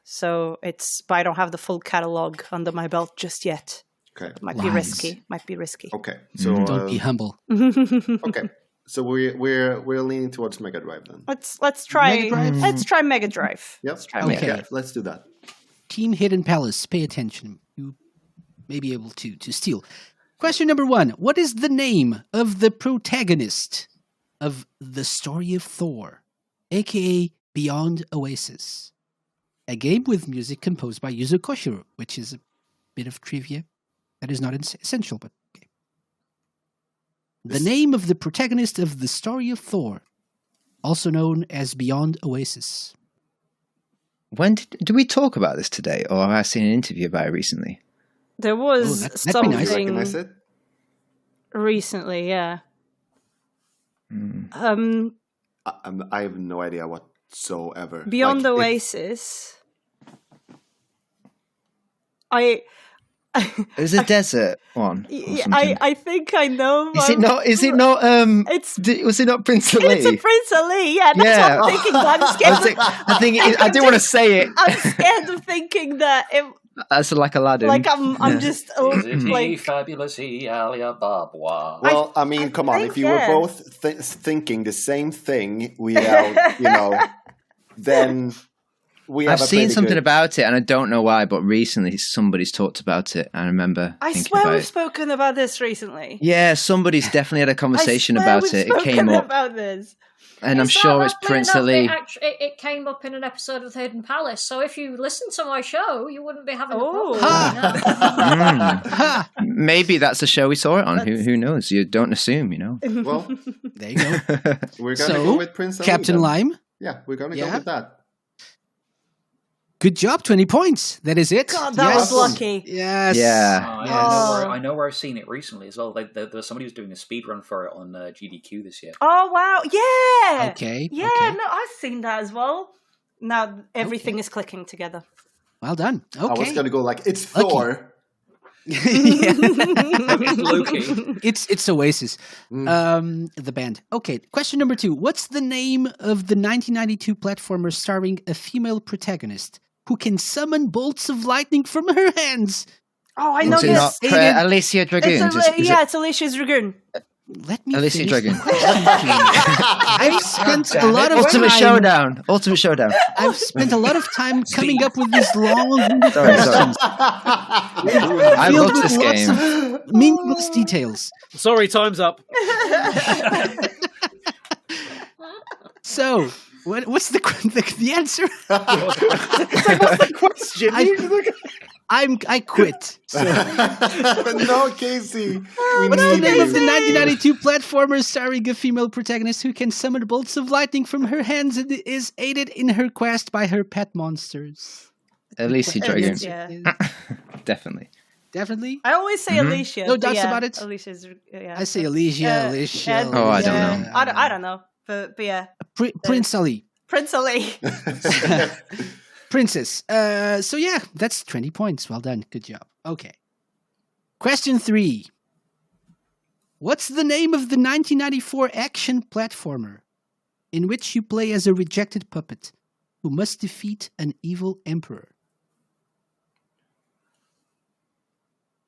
but I don't have the full catalog under my belt just yet. Okay. Might be Lies. risky. Okay. So Don't be humble. okay. So we're leaning towards Mega Drive then. Let's try Mega Drive? let's try Mega Drive. Yep. Let's try Okay. Mega Okay. Let's do that. Team Hidden Palace, pay attention. You may be able to steal. Question number 1. What is the name of the protagonist of The Story of Thor, aka Beyond Oasis? A game with music composed by Yuzo Koshiro, which is a bit of trivia that is not essential, but okay. The name of the protagonist of The Story of Thor, also known as Beyond Oasis. When did we talk about this today, or have I seen an interview about it recently? There was that'd be nice. something Recognize it? recently, yeah. I have no idea whatsoever. Beyond Like, Oasis. I There's a desert one. or yeah, something. I think I know. Is it not? Is it not? It's Was it not Prince Ali? it's a Prince Ali. Yeah, that's Yeah. what I'm thinking. But I'm scared. I didn't want to say it. I'm scared of thinking that it, That's like Aladdin. like I'm just Is it like fabulous Alia Babwa? Well, I mean, come on. think, If you were yeah. both thinking the same thing without, then we have I've a seen pretty something good- about it, and I don't know why, but recently somebody's talked about it. I remember I thinking swear about we've it. spoken about this recently. Yeah, somebody's definitely had a conversation I swear about we've it. It came spoken up, about this. and I'm Is that sure it's lovely Prince enough? Ali. It came up in an episode of The Hidden Palace, so if you listen to my show, you wouldn't be having a Oh. problem. Ha! Maybe that's a show we saw it on. Who knows? You don't assume, you know. Well, There you go. we're gonna So, go with Prince Ali. Captain then. Lime, Yeah, we're gonna Yeah. go with that. good job, 20 points. That is it. God, that was Yes. lucky. Yes. Yeah. I know where I've seen it recently as well. There was somebody who's doing a speed run for it on GDQ this year. Oh wow! Yeah. Okay. Yeah. okay. No, I've seen that as well. Now everything is clicking together. Well done. I was Okay. gonna go like it's Lucky. Thor. Loki. It's Oasis, the band. Okay, question number 2. What's the name of the 1992 platformer starring a female protagonist who can summon bolts of lightning from her hands? Oh, I know Is it this. not Alicia Dragoon? It's Alicia's Dragoon. Let me Alicia finish Dragoon. the question, please. I've spent a lot of Ultimate time. Showdown. Ultimate Showdown. I've spent a lot of time coming up with these long Sorry. questions I filled loved with this lots game. of meaningless details. Sorry, time's up. So, what's the answer? Question. I quit. So. No, Casey. We What's the need name you. of the 1992 platformer starring a female protagonist who can summon bolts of lightning from her hands and is aided in her quest by her pet monsters? Alicia Dragoon. Yeah. Definitely. Definitely. I always say Alicia. No but doubts yeah, about it? Alicia's. Yeah. I say Alicia. Oh, I don't know. I don't know. But yeah, Prince Ali. Prince Ali. Princess. So yeah, that's 20 points. Well done. Good job. Okay. Question 3. What's the name of the 1994 action platformer in which you play as a rejected puppet who must defeat an evil emperor?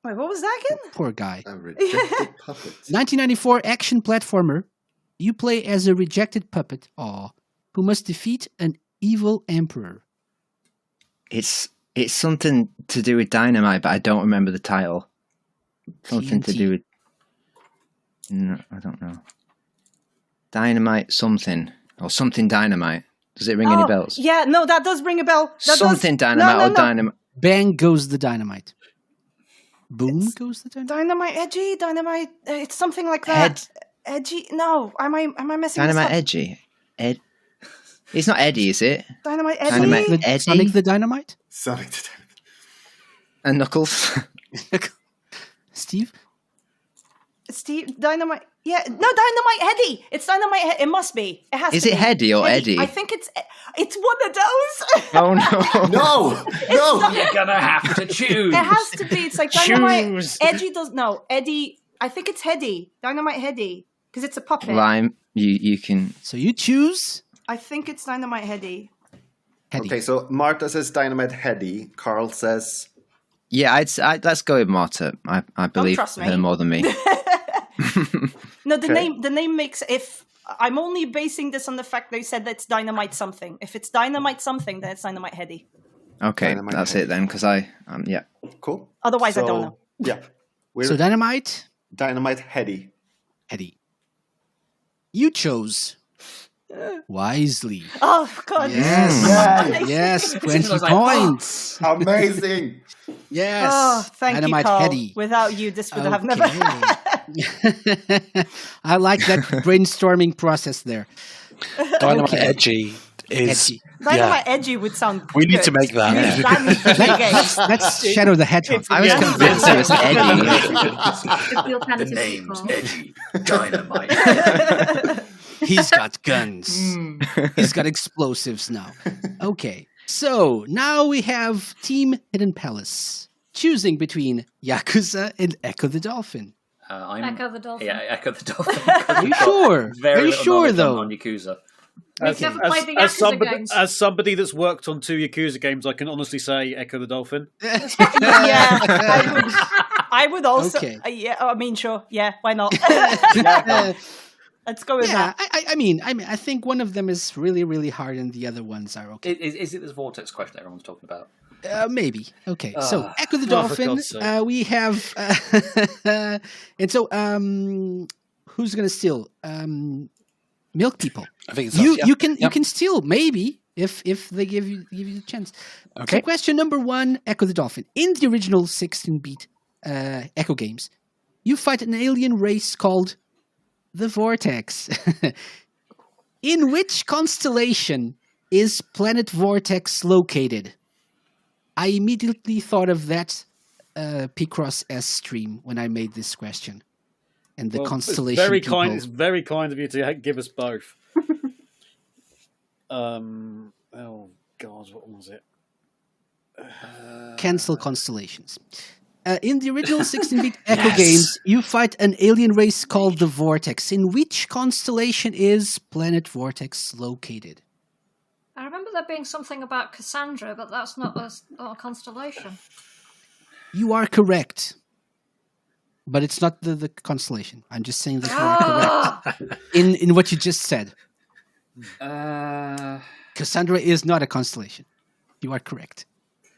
Wait, what was that again? Poor guy. A rejected puppet. 1994 action platformer. You play as a rejected puppet, who must defeat an evil emperor. It's something to do with dynamite, but I don't remember the title. Something to TNT. do with. No, I don't know. Dynamite something or something dynamite. Does it ring any bells? Yeah, no, that does ring a bell. That Something does... dynamite no, or dynamite. Bang goes the dynamite. Boom goes the dynamite. Dynamite edgy, dynamite. It's something like that. Edgy. No, am I messing Dynamite this up? edgy. It's not Eddie, is it? Dynamite edgy. Dynamite The Eddie Sonic the Dynamite? Sonic the and Knuckles. Steve? Steve, Dynamite. Yeah, no, Dynamite Eddie. It's Dynamite. It must be. It has. Is to it be. Heady or Eddie? I think it's one of those. Oh no! No. You're gonna have to choose. It has to be. It's like Dynamite. Choose. Edgy does no. Eddie. I think it's Heady. Dynamite Heady because it's a puppet. Lime, you can. So you choose I think it's Dynamite Heady. Hedy. Okay, so Marta says Dynamite Heady. Carl says Yeah, let's go with Marta. I believe trust me. her more than me. No, the Okay. name makes. If I'm only basing this on the fact they said that it's Dynamite something. If it's Dynamite something, then it's Dynamite Heady. Okay, Dynamite that's Heady. it then, because I yeah. cool. Otherwise, I don't know. Yeah, we're So Dynamite, Dynamite Heady. Hedy. You chose wisely. Oh God! Yes, 20 like, points. Amazing. Yes. Oh, thank Dynamite you, Carl. Hedy. Without you, this would have never. I like that brainstorming process there. Dynamite Okay. Edgy is. Edgy. Dynamite Edgy would sound. We need to good. make that. That's Shadow the Hedgehog. I was convinced it was Eddie. It's the alternative Name's sequel. Edgy. Dynamite. He's got guns. He's got explosives now. Okay. So now we have Team Hidden Palace choosing between Yakuza and Echo the Dolphin. I'm, Echo the Dolphin. Yeah, Echo the Dolphin. Are you sure? Very Are you little sure knowledge though? on Yakuza. We've never played the Yakuza games. as somebody that's worked on 2 Yakuza games, I can honestly say Echo the Dolphin. Yeah, I would also. Okay. Yeah, I mean, sure. Yeah, why not? Let's go with Yeah, that. I mean, I think one of them is really, really hard, and the other ones are okay. Is it this vortex question that everyone's talking about? Maybe. Okay. So Echo the for Dolphin. God's sake. We have, and so who's gonna steal? Milk people. I think it's You us, yeah. you Yep. can steal maybe if they give you the chance. Okay. So question number 1, Echo the Dolphin. In the original 16-bit Echo games, you fight an alien race called the Vortex. In which constellation is Planet Vortex located? I immediately thought of that Picross S stream when I made this question. And the Well, constellation It's very people. kind. It's very kind of you to give us both. Oh God, what was it? Cancel constellations. In the original 16-bit Echo games, you fight an alien race called the Vortex. In which constellation is Planet Vortex located? I remember there being something about Cassandra, but that's not a constellation. You are correct. But it's not the constellation. I'm just saying that you are correct in what you just said. Cassandra is not a constellation. You are correct.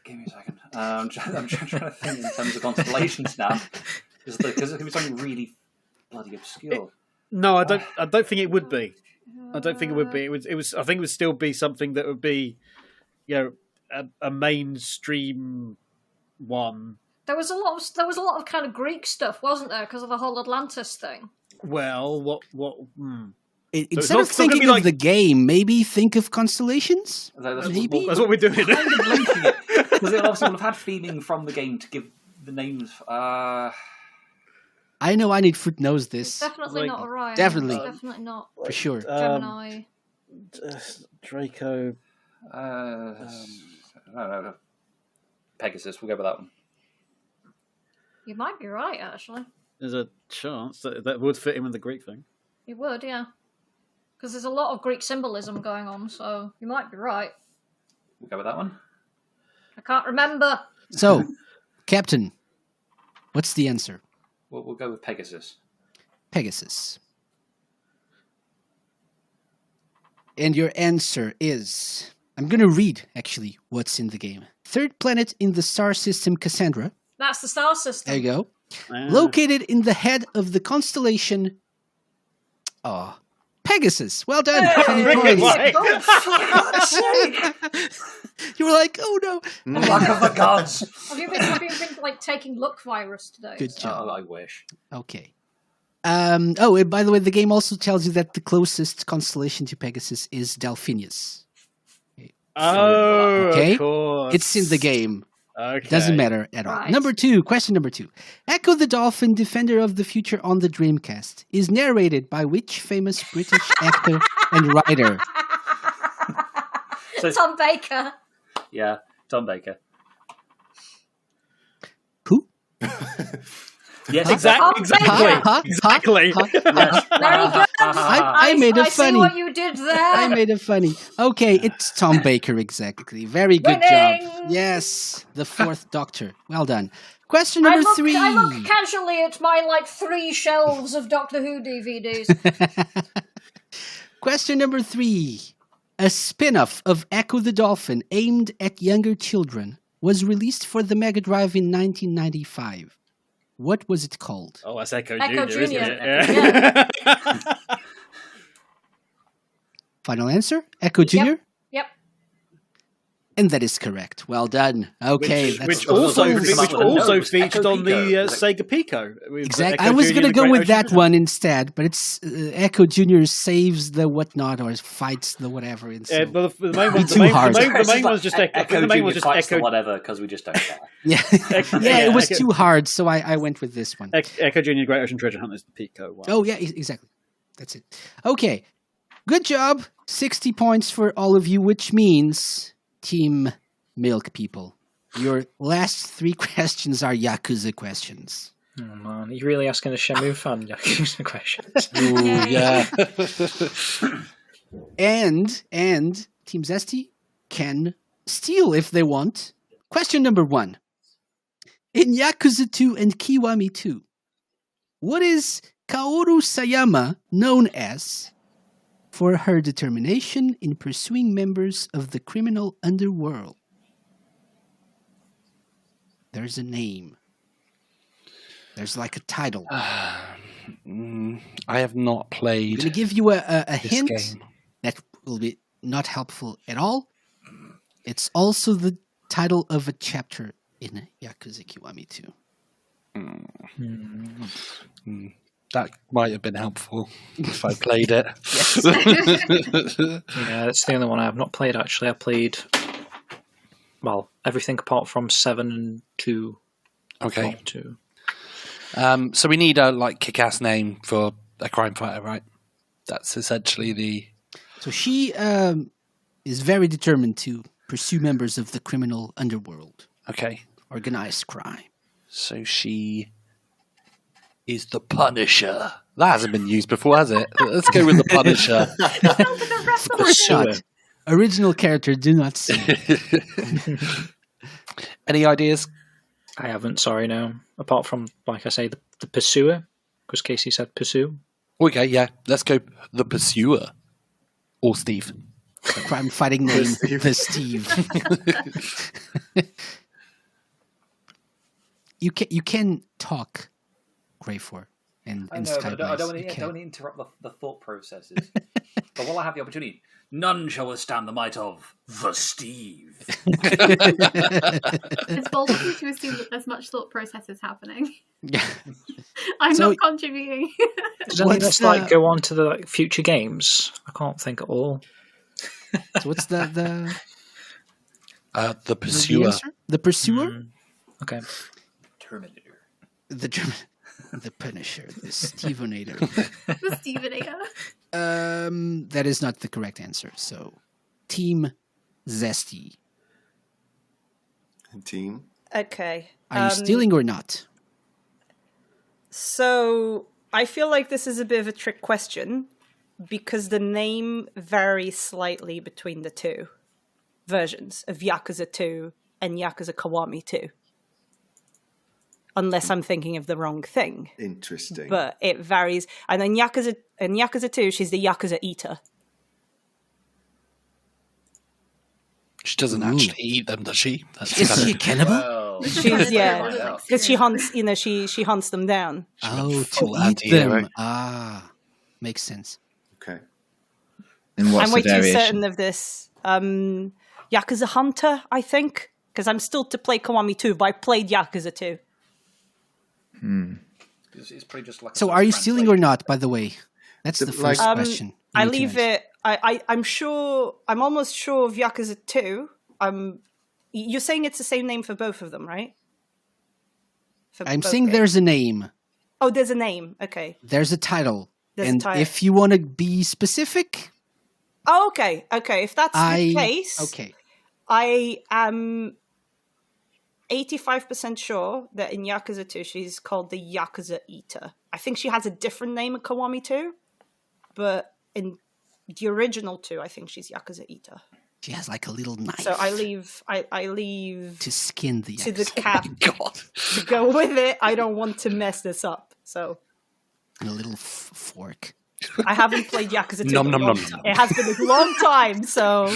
Give me a second. I'm trying to think in terms of constellations now, because it could be something really bloody obscure. No, I don't think it would be. I don't think it would be. It was. I think it would still be something that would be, a mainstream one. There was a lot of kind of Greek stuff, wasn't there, because of the whole Atlantis thing? Well, what? Instead not- of it's not gonna thinking be of like- the game, maybe think of constellations? Maybe That's what we're doing. because it obviously will have had feeling from the game to give the names. I know INeedFruit knows this. Definitely not Orion. Definitely. It's definitely not For sure. Gemini. Draco. No. Pegasus. We'll go with that one. You might be right, actually. There's a chance that would fit in with the Greek thing. You would, yeah. Because there's a lot of Greek symbolism going on, so you might be right. We'll go with that one. I can't remember. So, Captain, what's the answer? We'll go with Pegasus. Pegasus. And your answer is... I'm going to read, actually, what's in the game. Third planet in the star system Cassandra. That's the star system. There you go. Located in the head of the constellation... Pegasus. Well done. 20 points. Oh, for God's sake! You were like, oh no. Luck of the gods. Have you been like taking luck virus today? Good job. I wish. Okay. And by the way, the game also tells you that the closest constellation to Pegasus is Delphinius. Oh, Okay. of course. It's in the game. Okay. Doesn't matter at all. Right. Question number 2. Echo the Dolphin, Defender of the Future on the Dreamcast, is narrated by which famous British actor and writer? Tom Baker. Yeah, Tom Baker. Who? Yes, Exactly. Very good. I made it I see funny. what you did there. I made it funny. Okay, it's Tom Baker, exactly. Very good Winning! job. Yes, the 4th Doctor. Well done. Question number 3. I look casually at my 3 shelves of Doctor Who DVDs. Question number 3. A spin-off of Echo the Dolphin aimed at younger children was released for the Mega Drive in 1995. What was it called? Oh, that's Echo Echo Junior, isn't Junior. it? Yeah. Final answer? Echo Junior? Yep. And that is correct. Well done. Okay. Which Those also are the ones I know. also It's featured Echo on the Pico. Sega Pico. With Exactly. Echo I was Junior going to and the go Great with Ocean that Treasure. one instead, but it's Echo Junior saves the whatnot or fights the whatever. And so, Yeah, but the main one, Too hard. the main one's just Echo. Echo The main Junior one's just fights the Echo. whatever because we just don't care. yeah, Yeah, it was Echo- too hard, so I went with this one. Echo Junior, Great Ocean Treasure Hunt is the Pico one. Oh, yeah, exactly. That's it. Okay. Good job. 60 points for all of you, which means Team Milk People. Your last 3 questions are Yakuza questions. Oh man, you're really asking a Shenmue fan Yakuza questions. Ooh, yeah. And Team Zesty can steal if they want. Question number 1. In Yakuza 2 and Kiwami 2, what is Kaoru Sayama known as for her determination in pursuing members of the criminal underworld? There's a name. There's like a title. I have not I'm played going to give you a this hint game. that will be not helpful at all. It's also the title of a chapter in Yakuza Kiwami 2. That might have been helpful if I played it. Yeah, that's the only one I have not played, actually. I played, well, everything apart from 7 and 2. Okay. 2. So we need a kick-ass name for a crime fighter, right? That's essentially the... So she is very determined to pursue members of the criminal underworld, Okay. organized crime. So she is the Punisher. That hasn't been used before, has it? Let's go with the Punisher. Of course not. Original character, do not see. Any ideas? I haven't, sorry, no. Apart from, like I say, the Pursuer, because Casey said Pursue. Okay, yeah. Let's go the Pursuer. Or Steve. Crime fighting name, the Steve. You can talk, Greyfore, and I know, Skyblaze. but I don't want You to can. interrupt the thought processes. But while I have the opportunity, none shall withstand the might of the Steve. It's bold of you to assume that there's much thought processes happening. Yeah. I'm So- not contributing. Does any of What's this the- go on to the future games? I can't think at all. So what's the The Pursuer. answer? The Pursuer? Okay. Terminator. The Punisher, the Stevenator. The Stevenator. That is not the correct answer. So, Team Zesty. Team. Okay. Are you stealing or not? So I feel like this is a bit of a trick question because the name varies slightly between the two versions of Yakuza 2 and Yakuza Kiwami 2. Unless I'm thinking of the wrong thing. Interesting. But it varies. And in Yakuza 2, she's the Yakuza eater. She doesn't actually eat them, does she? That's Is kind she of- a cannibal? Well, She's Yeah. because she hunts. she hunts them down. Oh, to full eat anti-hero. them. Ah, makes sense. Okay. And what's I'm way the too variation? certain of this. Yakuza Hunter, I think, because I'm still to play Kiwami 2, but I played Yakuza 2. it's pretty just like. a So, sort are of you stealing or translation. not? By the way, that's the Like- first question. I you need to leave answer. it. I'm sure. I'm almost sure of Yakuza 2. You're saying it's the same name for both of them, right? For I'm both saying games? there's a name. Oh, there's a name. Okay. There's a title. There's a and title. if you want to be specific, Oh, okay. Okay. If that's the case, okay. I am 85% sure that in Yakuza 2 she's called the Yakuza Eater. I think she has a different name in Kiwami 2, but in the original 2, I think she's Yakuza Eater. She has like a little knife. So I leave to skin the to the Yakuza. cat God. to go with it. I don't want to mess this up. So And a little fork. I haven't played Yakuza 2 Nom, in a nom, long nom, time. nom. It has been a long time, so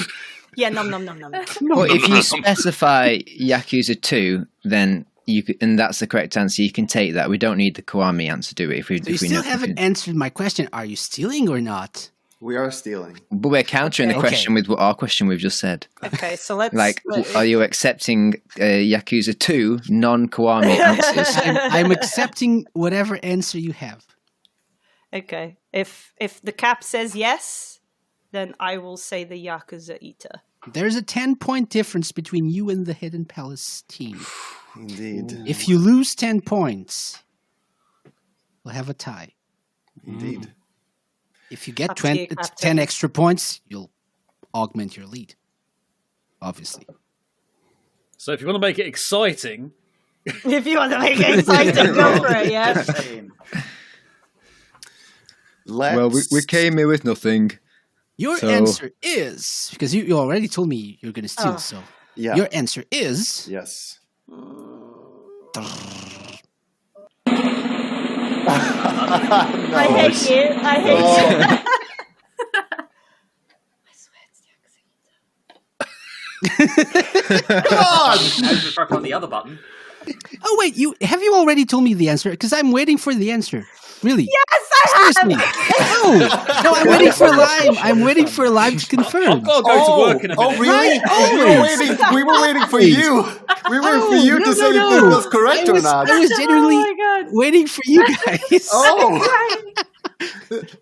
yeah, nom nom nom nom. Well, if you specify Yakuza 2, then you could, and that's the correct answer. You can take that. We don't need the Kiwami answer, do we? If we, So you if we still know, haven't answered my question. Are you stealing or not? We are stealing. but we're countering the Okay. question with what our question we've just said. Okay, so let's Like, are you accepting Yakuza 2 non-Kiwami answers? I'm accepting whatever answer you have. Okay, if the cap says yes, then I will say the Yakuza Eater. There's a 10-point difference between you and the Hidden Palace team. Indeed. If you lose 10 points, we'll have a tie. Indeed. If you get Up to you, 10 Captain. extra points, you'll augment your lead. Obviously. So if you want to make it exciting, If you want to make it exciting, go for it, yeah? Let's... Well, we came here with nothing. Your So- answer is, because you already told me you're going to steal, Oh. so Yeah. your answer is Yes. I hate you. I hate you. Come on! I just press on the other button. Oh wait, have you already told me the answer? Because I'm waiting for the answer. Really? Yes, I Seriously? have. No, I'm waiting for Lime. I'm waiting for Lime to confirm. I've got to go to work in a minute. Really? Right, We were waiting for you. We were waiting for you to say if it was correct or not. I was genuinely Oh my God. waiting for you guys. Oh,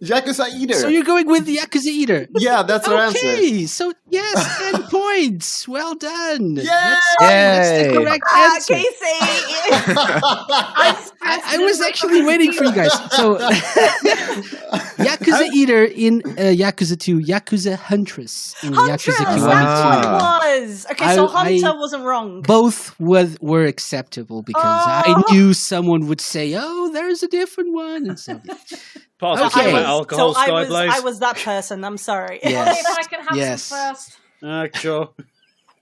Yakuza Eater. So you're going with the Yakuza Eater. Yeah, that's our answer. Okay, so yes, 10 points. Well done. Yay! That's the correct answer. Casey. I was actually waiting for you guys. So, Yakuza Eater in Yakuza 2, Yakuza Huntress in Huntress, Yakuza that's Kiwami 2. what it was. Okay, so I- Hunter wasn't wrong. Both were acceptable because I knew someone would say, "Oh, there's a different one," and so. Pass Okay. okay. Alcohol, so Skyblaze. I was that person. I'm sorry. Yes. If I can have Yes. some first. Sure.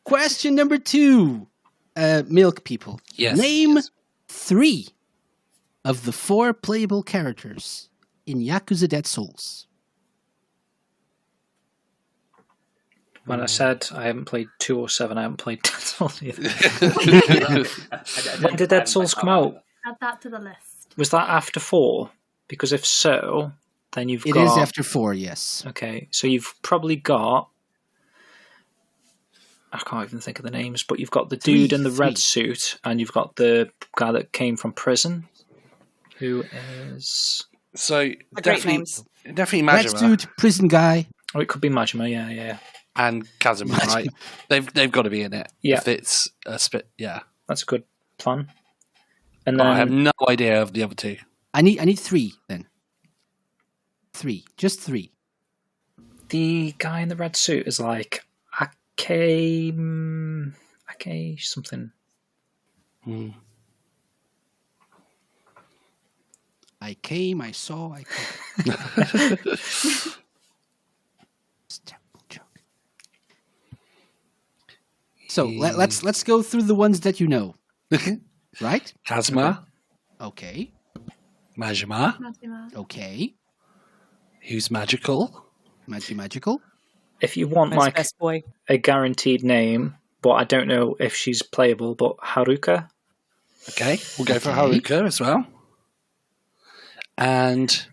Question number 2, Milk People. Yes. Name 3 of the 4 playable characters in Yakuza Dead Souls. When I said I haven't played 2 or 7, I haven't played Dead Souls either. When did Dead Souls come out? Add that to the list. Was that after 4? Because if so, then you've It got... is after 4, yes. Okay, so you've probably got... I can't even think of the names, but you've got the dude in the red suit, and you've got the guy that came from prison, who is... So Great definitely, names. definitely Red Majima suit, prison guy. Oh, it could be Majima, yeah. and Kazuma, right? They've got to be in it. Yeah. If it's a spit, yeah. That's a good plan. And But then I have no idea of the other 2. I need 3 then. 3, just 3. the guy in the red suit is like Ake something. I came, I saw, I came. Terrible joke. So let's go through the ones that you know. Right? Kazuma, Okay. Majima, Majima. Okay. who's magical. Magical. If you want Nice like best boy. a guaranteed name, but I don't know if she's playable, but Haruka. Okay, we'll go for Okay. Haruka as well. And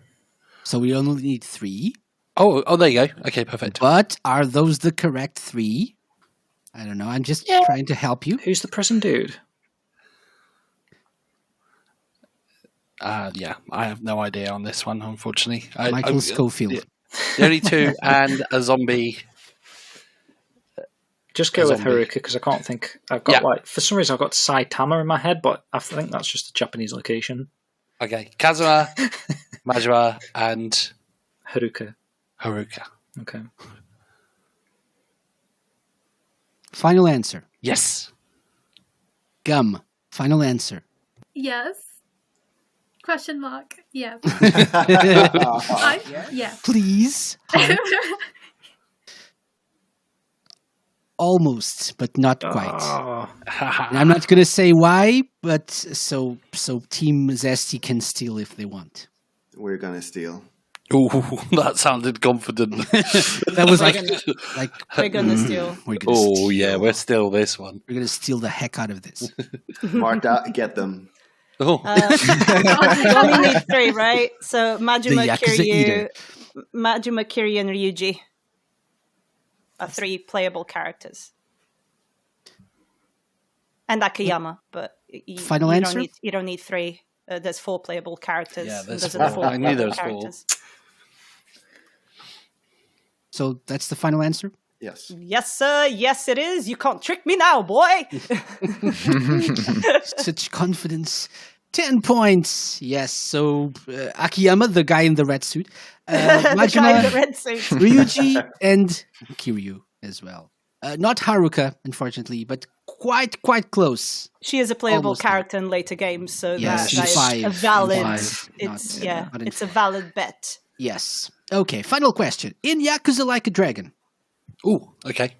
So we only need 3. oh, there you go. Okay, perfect. But are those the correct 3? I don't know. I'm just trying to help you. Who's the prison dude? Yeah, I have no idea on this one, unfortunately. Michael Schofield. The only 2 and a zombie. Just go with Zombie. Haruka because I can't think. I've got Yeah. for some reason I've got Saitama in my head, but I think that's just a Japanese location. Okay, Kazuma, Majima, and Haruka. Haruka. Okay. Final answer. Yes. Gum. Final answer. Yes. Question mark. Yes. Yes. Please. Almost, but not quite. Oh, And I'm not going to say why, but so Team Zesty can steal if they want. We're gonna steal. Ooh, that sounded confident. That was like We're gonna steal. we're gonna Oh steal. yeah, we're still this one. We're gonna steal the heck out of this. Marta, get them. Oh, You only need 3, right? So Majima, The Yakuza Eater. Kiryu, and Ryuji are 3 playable characters. And Akiyama, but Final you answer? You don't need 3. There's 4 playable characters. Yeah, and there's those are the 4. 4 I knew playable there was 4. characters. So that's the final answer. Yes. Yes, sir. Yes, it is. You can't trick me now, boy. Such confidence. 10 points. Yes. So Akiyama, the guy in the red suit, The guy in the Majima, red suit. Ryuji, and Kiryu as well. Not Haruka, unfortunately, but quite close. She is a playable Almost there. character in later games, so Yes, that is she's a 5. valid. 5, It's not in it's a valid bet. Yes. Okay. Final question. In Yakuza Like a Dragon, ooh, okay.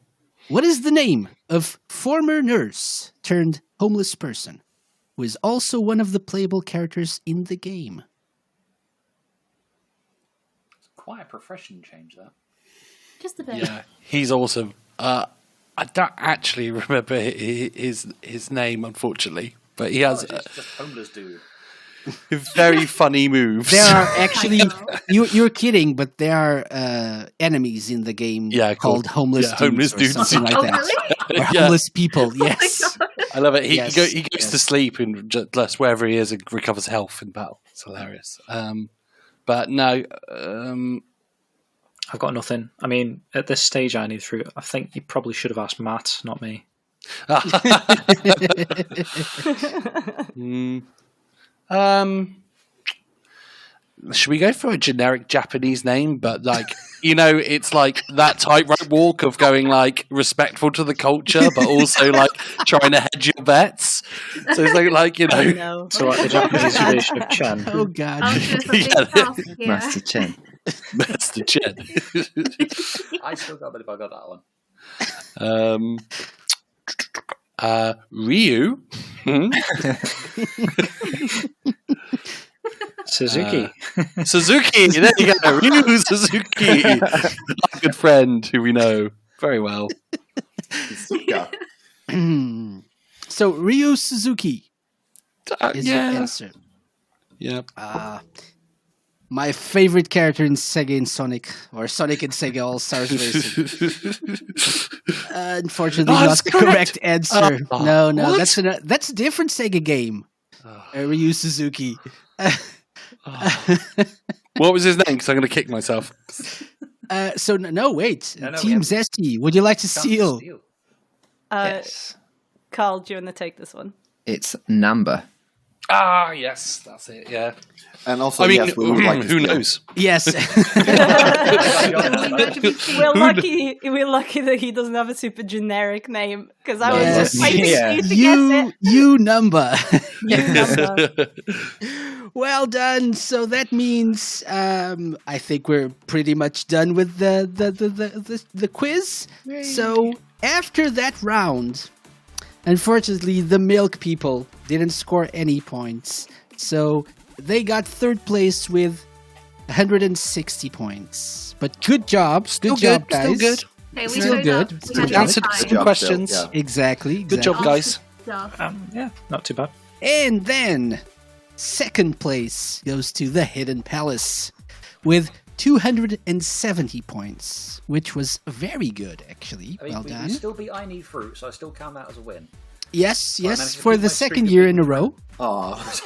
what is the name of former nurse turned homeless person who is also one of the playable characters in the game? quite a profession change, that. Just a bit. Yeah, he's awesome. I don't actually remember his name, unfortunately, but he has It's just homeless dude. very funny moves. There are actually you're kidding, but there are enemies in the game called homeless dudes or something like that. Really? Or homeless people. Yes. I love it. He Yes, goes to sleep and just wherever he is and recovers health in battle. It's hilarious. But no, I've got nothing. I mean, at this stage, INeedFruit, I think you probably should have asked Matt, not me. Should we go for a generic Japanese name? But like, it's like that tightrope walk of going like respectful to the culture, but also like trying to hedge your bets. So it's like So like the Japanese version of Chen. Oh God. Master Chen. Master Chen. I still can't believe I got that one. Ryu. Suzuki. Suzuki. There you go. Ryu Suzuki. Our good friend who we know very well. Yeah. So Ryu Suzuki is your yeah. answer. Yep. My favorite character in Sega and Sonic, or Sonic and Sega All Stars Racing. Unfortunately, not the correct answer. No, what? that's a different Sega game. Ryu Suzuki. What was his name? Because I'm going to kick myself. Wait. No, Team Zesty, would you like to steal? Yes. Carl, do you want to take this one? It's Namba. Ah, yes, that's it. Yeah. And also, I mean, yes, we would like to who steal. knows? Yes. We're lucky that he doesn't have a super generic name, because I was Yes. just waiting for you to you guess it. you number. You number. Well done. So that means I think we're pretty much done with the quiz. So after that round, unfortunately, the milk people didn't score any points. So they got third place with 160 points. But good job. Good job, guys. Still good. Hey, we Still showed good. up. Still We good. had Answered time. some questions. Yeah. Exactly. Good job, guys. Stuff. Yeah, not too bad. And then second place goes to the Hidden Palace with 270 points, which was very good, actually. I mean, well we done. still beat INeedFruit, so I still count that as a win. Yes, I managed yes, to for beat the my second streak of year in a beating row. Wow, Just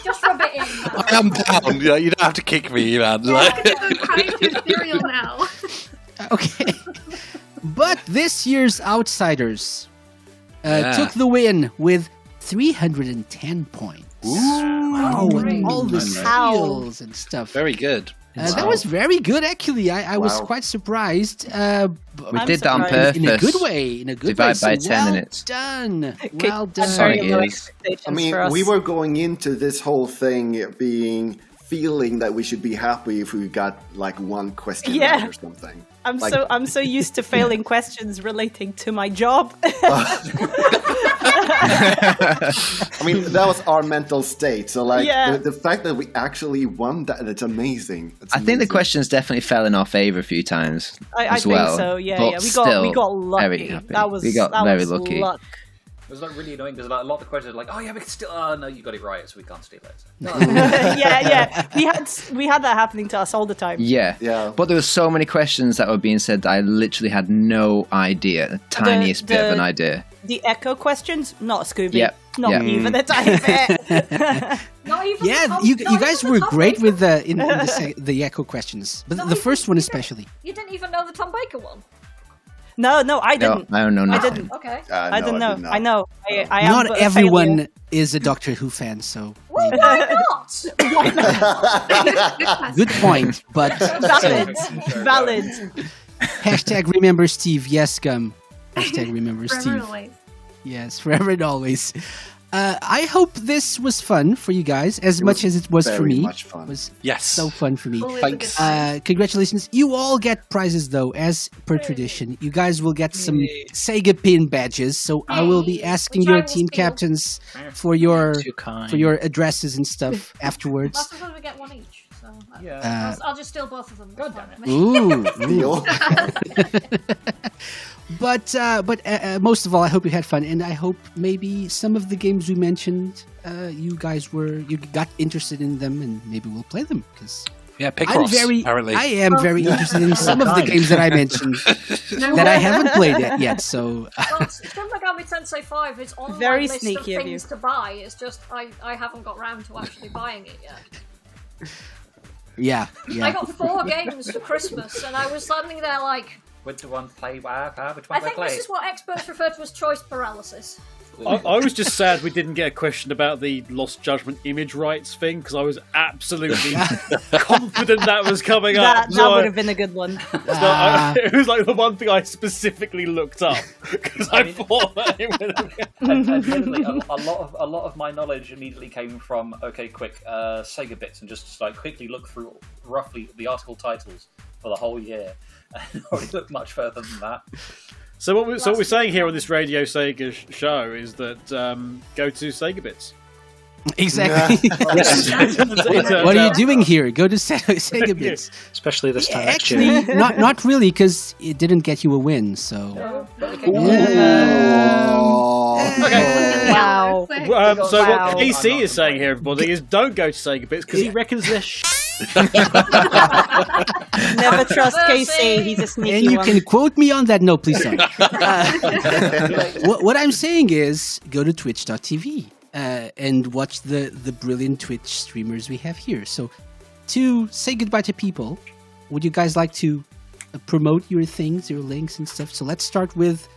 Just rub it in. I am down. You don't have to kick me, man. I'm crying to cereal now. Okay. But this year's Outsiders Yeah. took the win with 310 points. Wow, and all the skills and stuff. Very good. That was very good, actually. I was Wow. quite surprised. We I'm did that on surprised. purpose. In a good way. In a good Divide way. by So 10 well minutes. done. Okay, Well that's done. very Sonic low is. expectations I mean, for us. we were going into this whole thing feeling that we should be happy if we got like one question Yeah. right or something. I'm like- I'm so used to failing questions relating to my job. I mean, that was our mental state. So, like, Yeah. the fact that we actually won that's amazing. It's I think the amazing. questions definitely fell in our favour a few times I as think well. so. Yeah, but yeah. We still got lucky. very happy. That was We got that very was lucky. Luck. It was like really annoying because like, a lot of the questions are like, oh yeah, we can still. Oh no, you got it right, so we can't steal it. yeah. We had that happening to us all the time. Yeah. Yeah. But there were so many questions that were being said that I literally had no idea, the tiniest bit of an idea. The echo questions, not a Scooby. Yep, Not yep. even a tiny bit. Not even Yeah, the you not guys even were the Tom great Baker with one. the echo questions, but Not the even- first one you especially. You didn't even know the Tom Baker one. No, I didn't. No, I don't know I nothing. didn't. Okay. I didn't know. did not. I know. I am Not a everyone failure. is a Doctor Who fan, so Well, why not? good point. But Valid. hashtag remember Steve. Yes, Gum. Hashtag remember Forever Steve. and always. Yes, forever and always. I hope this was fun for you guys as much as it was for very me. much fun. It was Yes. so fun for me. Always a Thanks. good time. Congratulations. You all get prizes, though, as per tradition. You guys will get some Sega pin badges, so I will be asking Which I your will team steal. captains for your Too kind. addresses and stuff afterwards. Last time we get one each. So Yeah. I'll just steal both of them. God damn it. Ooh. Deal. But most of all, I hope you had fun, and I hope maybe some of the games we mentioned, you got interested in them, and maybe we'll play them because Yeah, Picross, apparently. I am very interested in some of the games that I mentioned that I haven't played it yet. So Well, Shin Megami Tensei 5 is on Very my list sneaky of of you. things to buy. It's just I haven't got round to actually buying it yet. yeah. I got 4 games for Christmas, and I was suddenly there like, Which one play? Which I one think play? this is what experts refer to as choice paralysis. I was just sad we didn't get a question about the Lost Judgment image rights thing because I was absolutely confident that was coming up. That would have been a good one. It was like the one thing I specifically looked up because I thought that it would have been. Admittedly, a lot of my knowledge immediately came from quick Sega bits and just like quickly look through roughly the article titles for the whole year. And already looked much further than that. So what we're saying here on this Radio Sega show is that go to Sega Bits. Exactly. What are you doing here? Go to Sega Bits. Especially this time next year. Actually, not really, because it didn't get you a win. So Wow. So Wow. what KC is saying here, everybody, is don't go to Sega Bits because he reckons they're Never trust KC. He's a sneaky and you one. can quote me on that. No, please don't. What I'm saying is go to twitch.tv and watch the brilliant Twitch streamers we have here. So to say goodbye to people, would you guys like to promote your things, your links and stuff? So let's start with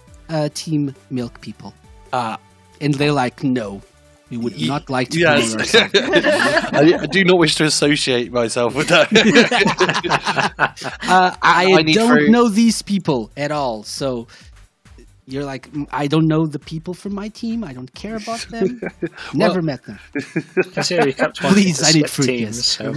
Team Milk people. And they're like, no, we would not like to promote ourselves. I do not wish to associate myself with that. I need don't fruit. know these people at all. So you're like, I don't know the people from my team. I don't care about them. Never met them. Considering he kept wanting Please, to I need split fruit, teams, yes. so.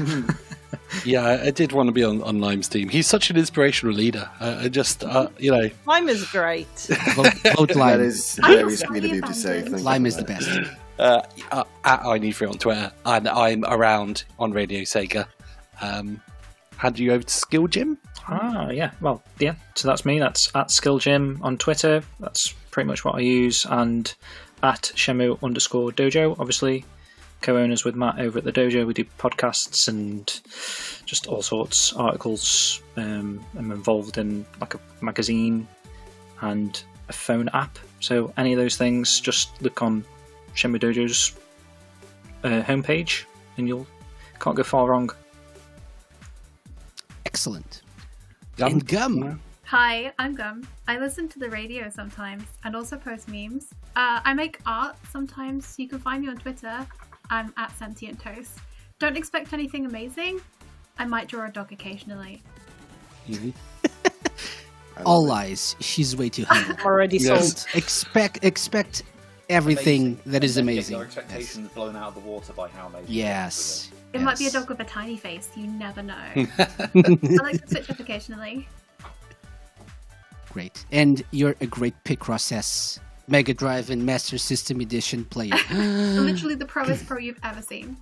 Yeah, I did want to be on Lime's team. He's such an inspirational leader. I just, Lime is great. Vote Lime. That is very sweet of you to say. Thank Lime you is for the that. best. at INeedFruit on Twitter, and I'm around on Radio Sega. Hand you over to SkillJim. Yeah. Well, yeah. So that's me. That's at SkillJim on Twitter. That's pretty much what I use. And at Shenmue_Dojo, obviously. Co-owners with Matt over at the dojo. We do podcasts and just all sorts articles. I'm involved in like a magazine and a phone app. So any of those things, just look on Shenmue Dojo's homepage and you can't go far wrong. Excellent. Gum. And Gum. Hi, I'm Gum. I listen to the radio sometimes and also post memes. I make art sometimes. You can find me on Twitter. I'm at Sentient Toast. Don't expect anything amazing. I might draw a dog occasionally. All lies. She's way too humble. Already Yes. sold. Expect everything that is And then amazing. Get your expectations blown out of the water by how amazing. Yes. It might be a Yes. dog with a tiny face. You never know. I like to switch up occasionally. Great. And you're a great Picross S Mega Drive and Master System Edition player. Literally the proest pro you've ever seen.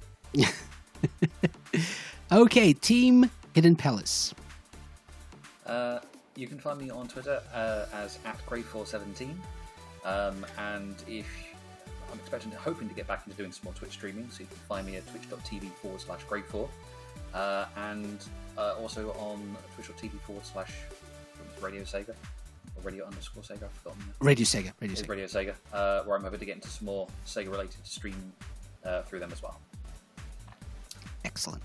Okay, Team Hidden Palace. You can find me on Twitter as at Greyfore17, and if I'm hoping to get back into doing some more Twitch streaming, so you can find me at twitch.tv/Greyfore, and also on twitch.tv/Radio Sega or Radio_Sega. I've forgotten. Radio Sega. It's Radio Sega, where I'm hoping to get into some more Sega related stream through them as well. Excellent.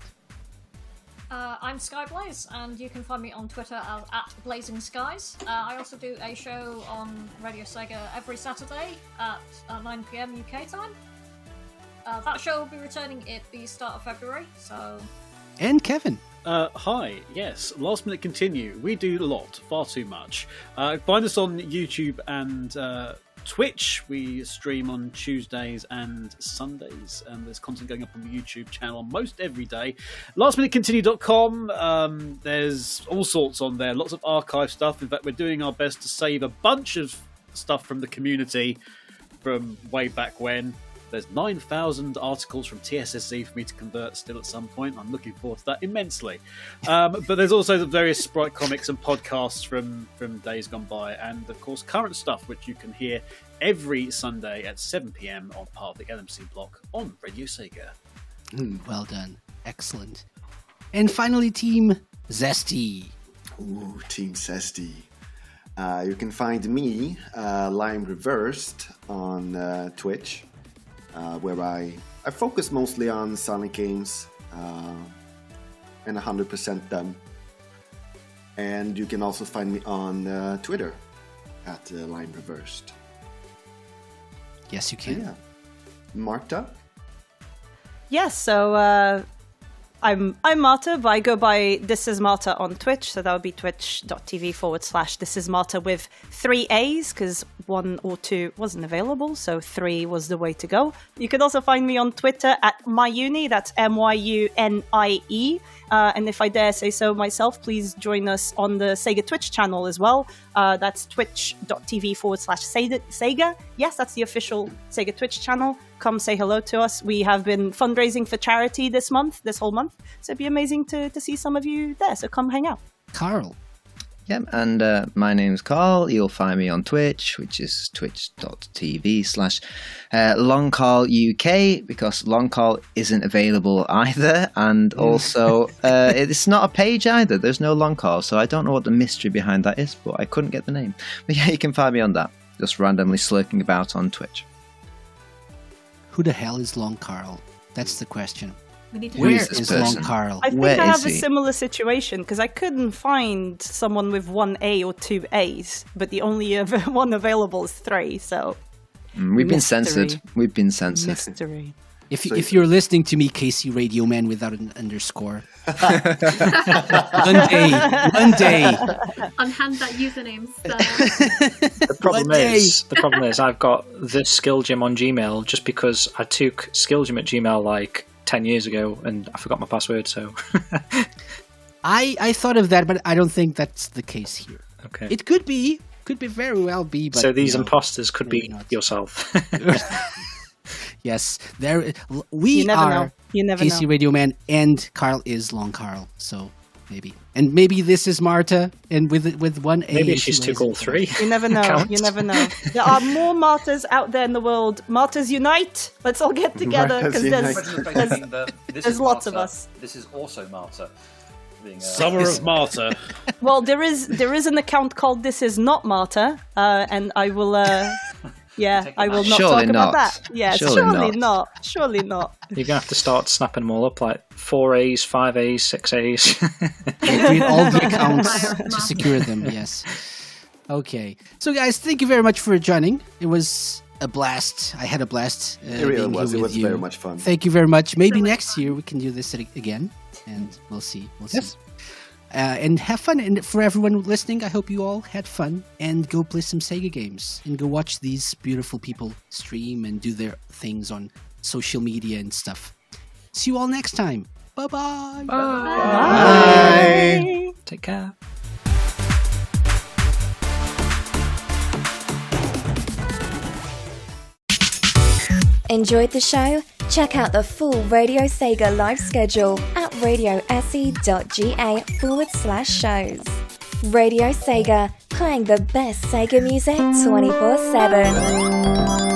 I'm Skyblaze, and you can find me on Twitter as at Blazing Skies. I also do a show on Radio Sega every Saturday at 9 PM UK time. That show will be returning at the start of February, so... And Kevin. Hi, yes, Last Minute Continue. We do a lot, far too much. Find us on YouTube and Twitch. We stream on Tuesdays and Sundays, and there's content going up on the YouTube channel most every day. LastMinuteContinue.com. There's all sorts on there, lots of archive stuff. In fact, we're doing our best to save a bunch of stuff from the community from way back when. There's 9,000 articles from TSSE for me to convert still at some point. I'm looking forward to that immensely. But there's also the various Sprite comics and podcasts from days gone by. And, of course, current stuff, which you can hear every Sunday at 7 p.m. on part of the LMC block on Radio Sega. Well done. Excellent. And finally, Team ZESTY. Ooh, Team ZESTY. You can find me, LimeReversed, on Twitch. Where I focus mostly on Sonic games and 100% them. And you can also find me on Twitter at LimeReversed. Yes, you can. Yeah. Marta? Yes, so I'm Marta, but I go by This Is Marta on Twitch, so that would be twitch.tv/This Is Marta with 3 A's, because 1 or 2 wasn't available, so 3 was the way to go. You can also find me on Twitter at myuni, that's MYUNIE, and if I dare say so myself, please join us on the Sega Twitch channel as well. That's twitch.tv/Sega. Yes, that's the official Sega Twitch channel. Come say hello to us. We have been fundraising for charity this whole month. So it'd be amazing to see some of you there. So come hang out. Carl. Yep, and my name's Carl. You'll find me on Twitch, which is twitch.tv/LongKarlUK, because LongKarl isn't available either. And also, it's not a page either. There's no LongKarl, so I don't know what the mystery behind that is, but I couldn't get the name. But yeah, you can find me on that, just randomly slurking about on Twitch. Who the hell is LongKarl? That's the question. We need to Where this is person? LongKarl? I think Where I have is a he? similar situation because I couldn't find someone with 1 A or 2 A's, but the only one available is 3. So We've been Mystery. censored. We've been censored. mystery. If you're listening to me, Casey Radio Man without an underscore. One day. unhand that username, sir. The problem One day. is I've got this SkillJim on Gmail just because I took SkillJim at Gmail like 10 years ago and I forgot my password, so I thought of that, but I don't think that's the case here. okay. It could very well be. But, So these you know, imposters could maybe be not. yourself. Yes, we You never are know. You never Casey know. Radio Man, and Carl is LongKarl. So maybe this is Marta, and with 1 A. Maybe and she's 2 took A's. all 3. You never know. Count. You never know. There are more Martas out there in the world. Martas unite! Let's all get together Martas because unite. there's lots of us. This is also Marta. Summer of Marta. Well, there is an account called This Is Not Marta, and I will. I will not Surely talk about not. that. Yeah, Surely not. Surely not. You're gonna have to start snapping them all up, like 4 A's, 5 A's, 6 A's. Create all the accounts to secure them. Yes. Okay. So, guys, thank you very much for joining. It was a blast. I had a blast. It really being was. here It with was you. very much fun. Thank you very much. Maybe next year we can do this again, and we'll see. Yes. And have fun. And for everyone listening, I hope you all had fun. And go play some Sega games. And go watch these beautiful people stream and do their things on social media and stuff. See you all next time. Bye-bye. Bye. Take care. Enjoyed the show? Check out the full Radio Sega live schedule at radiose.ga/shows. Radio Sega, playing the best Sega music 24/7.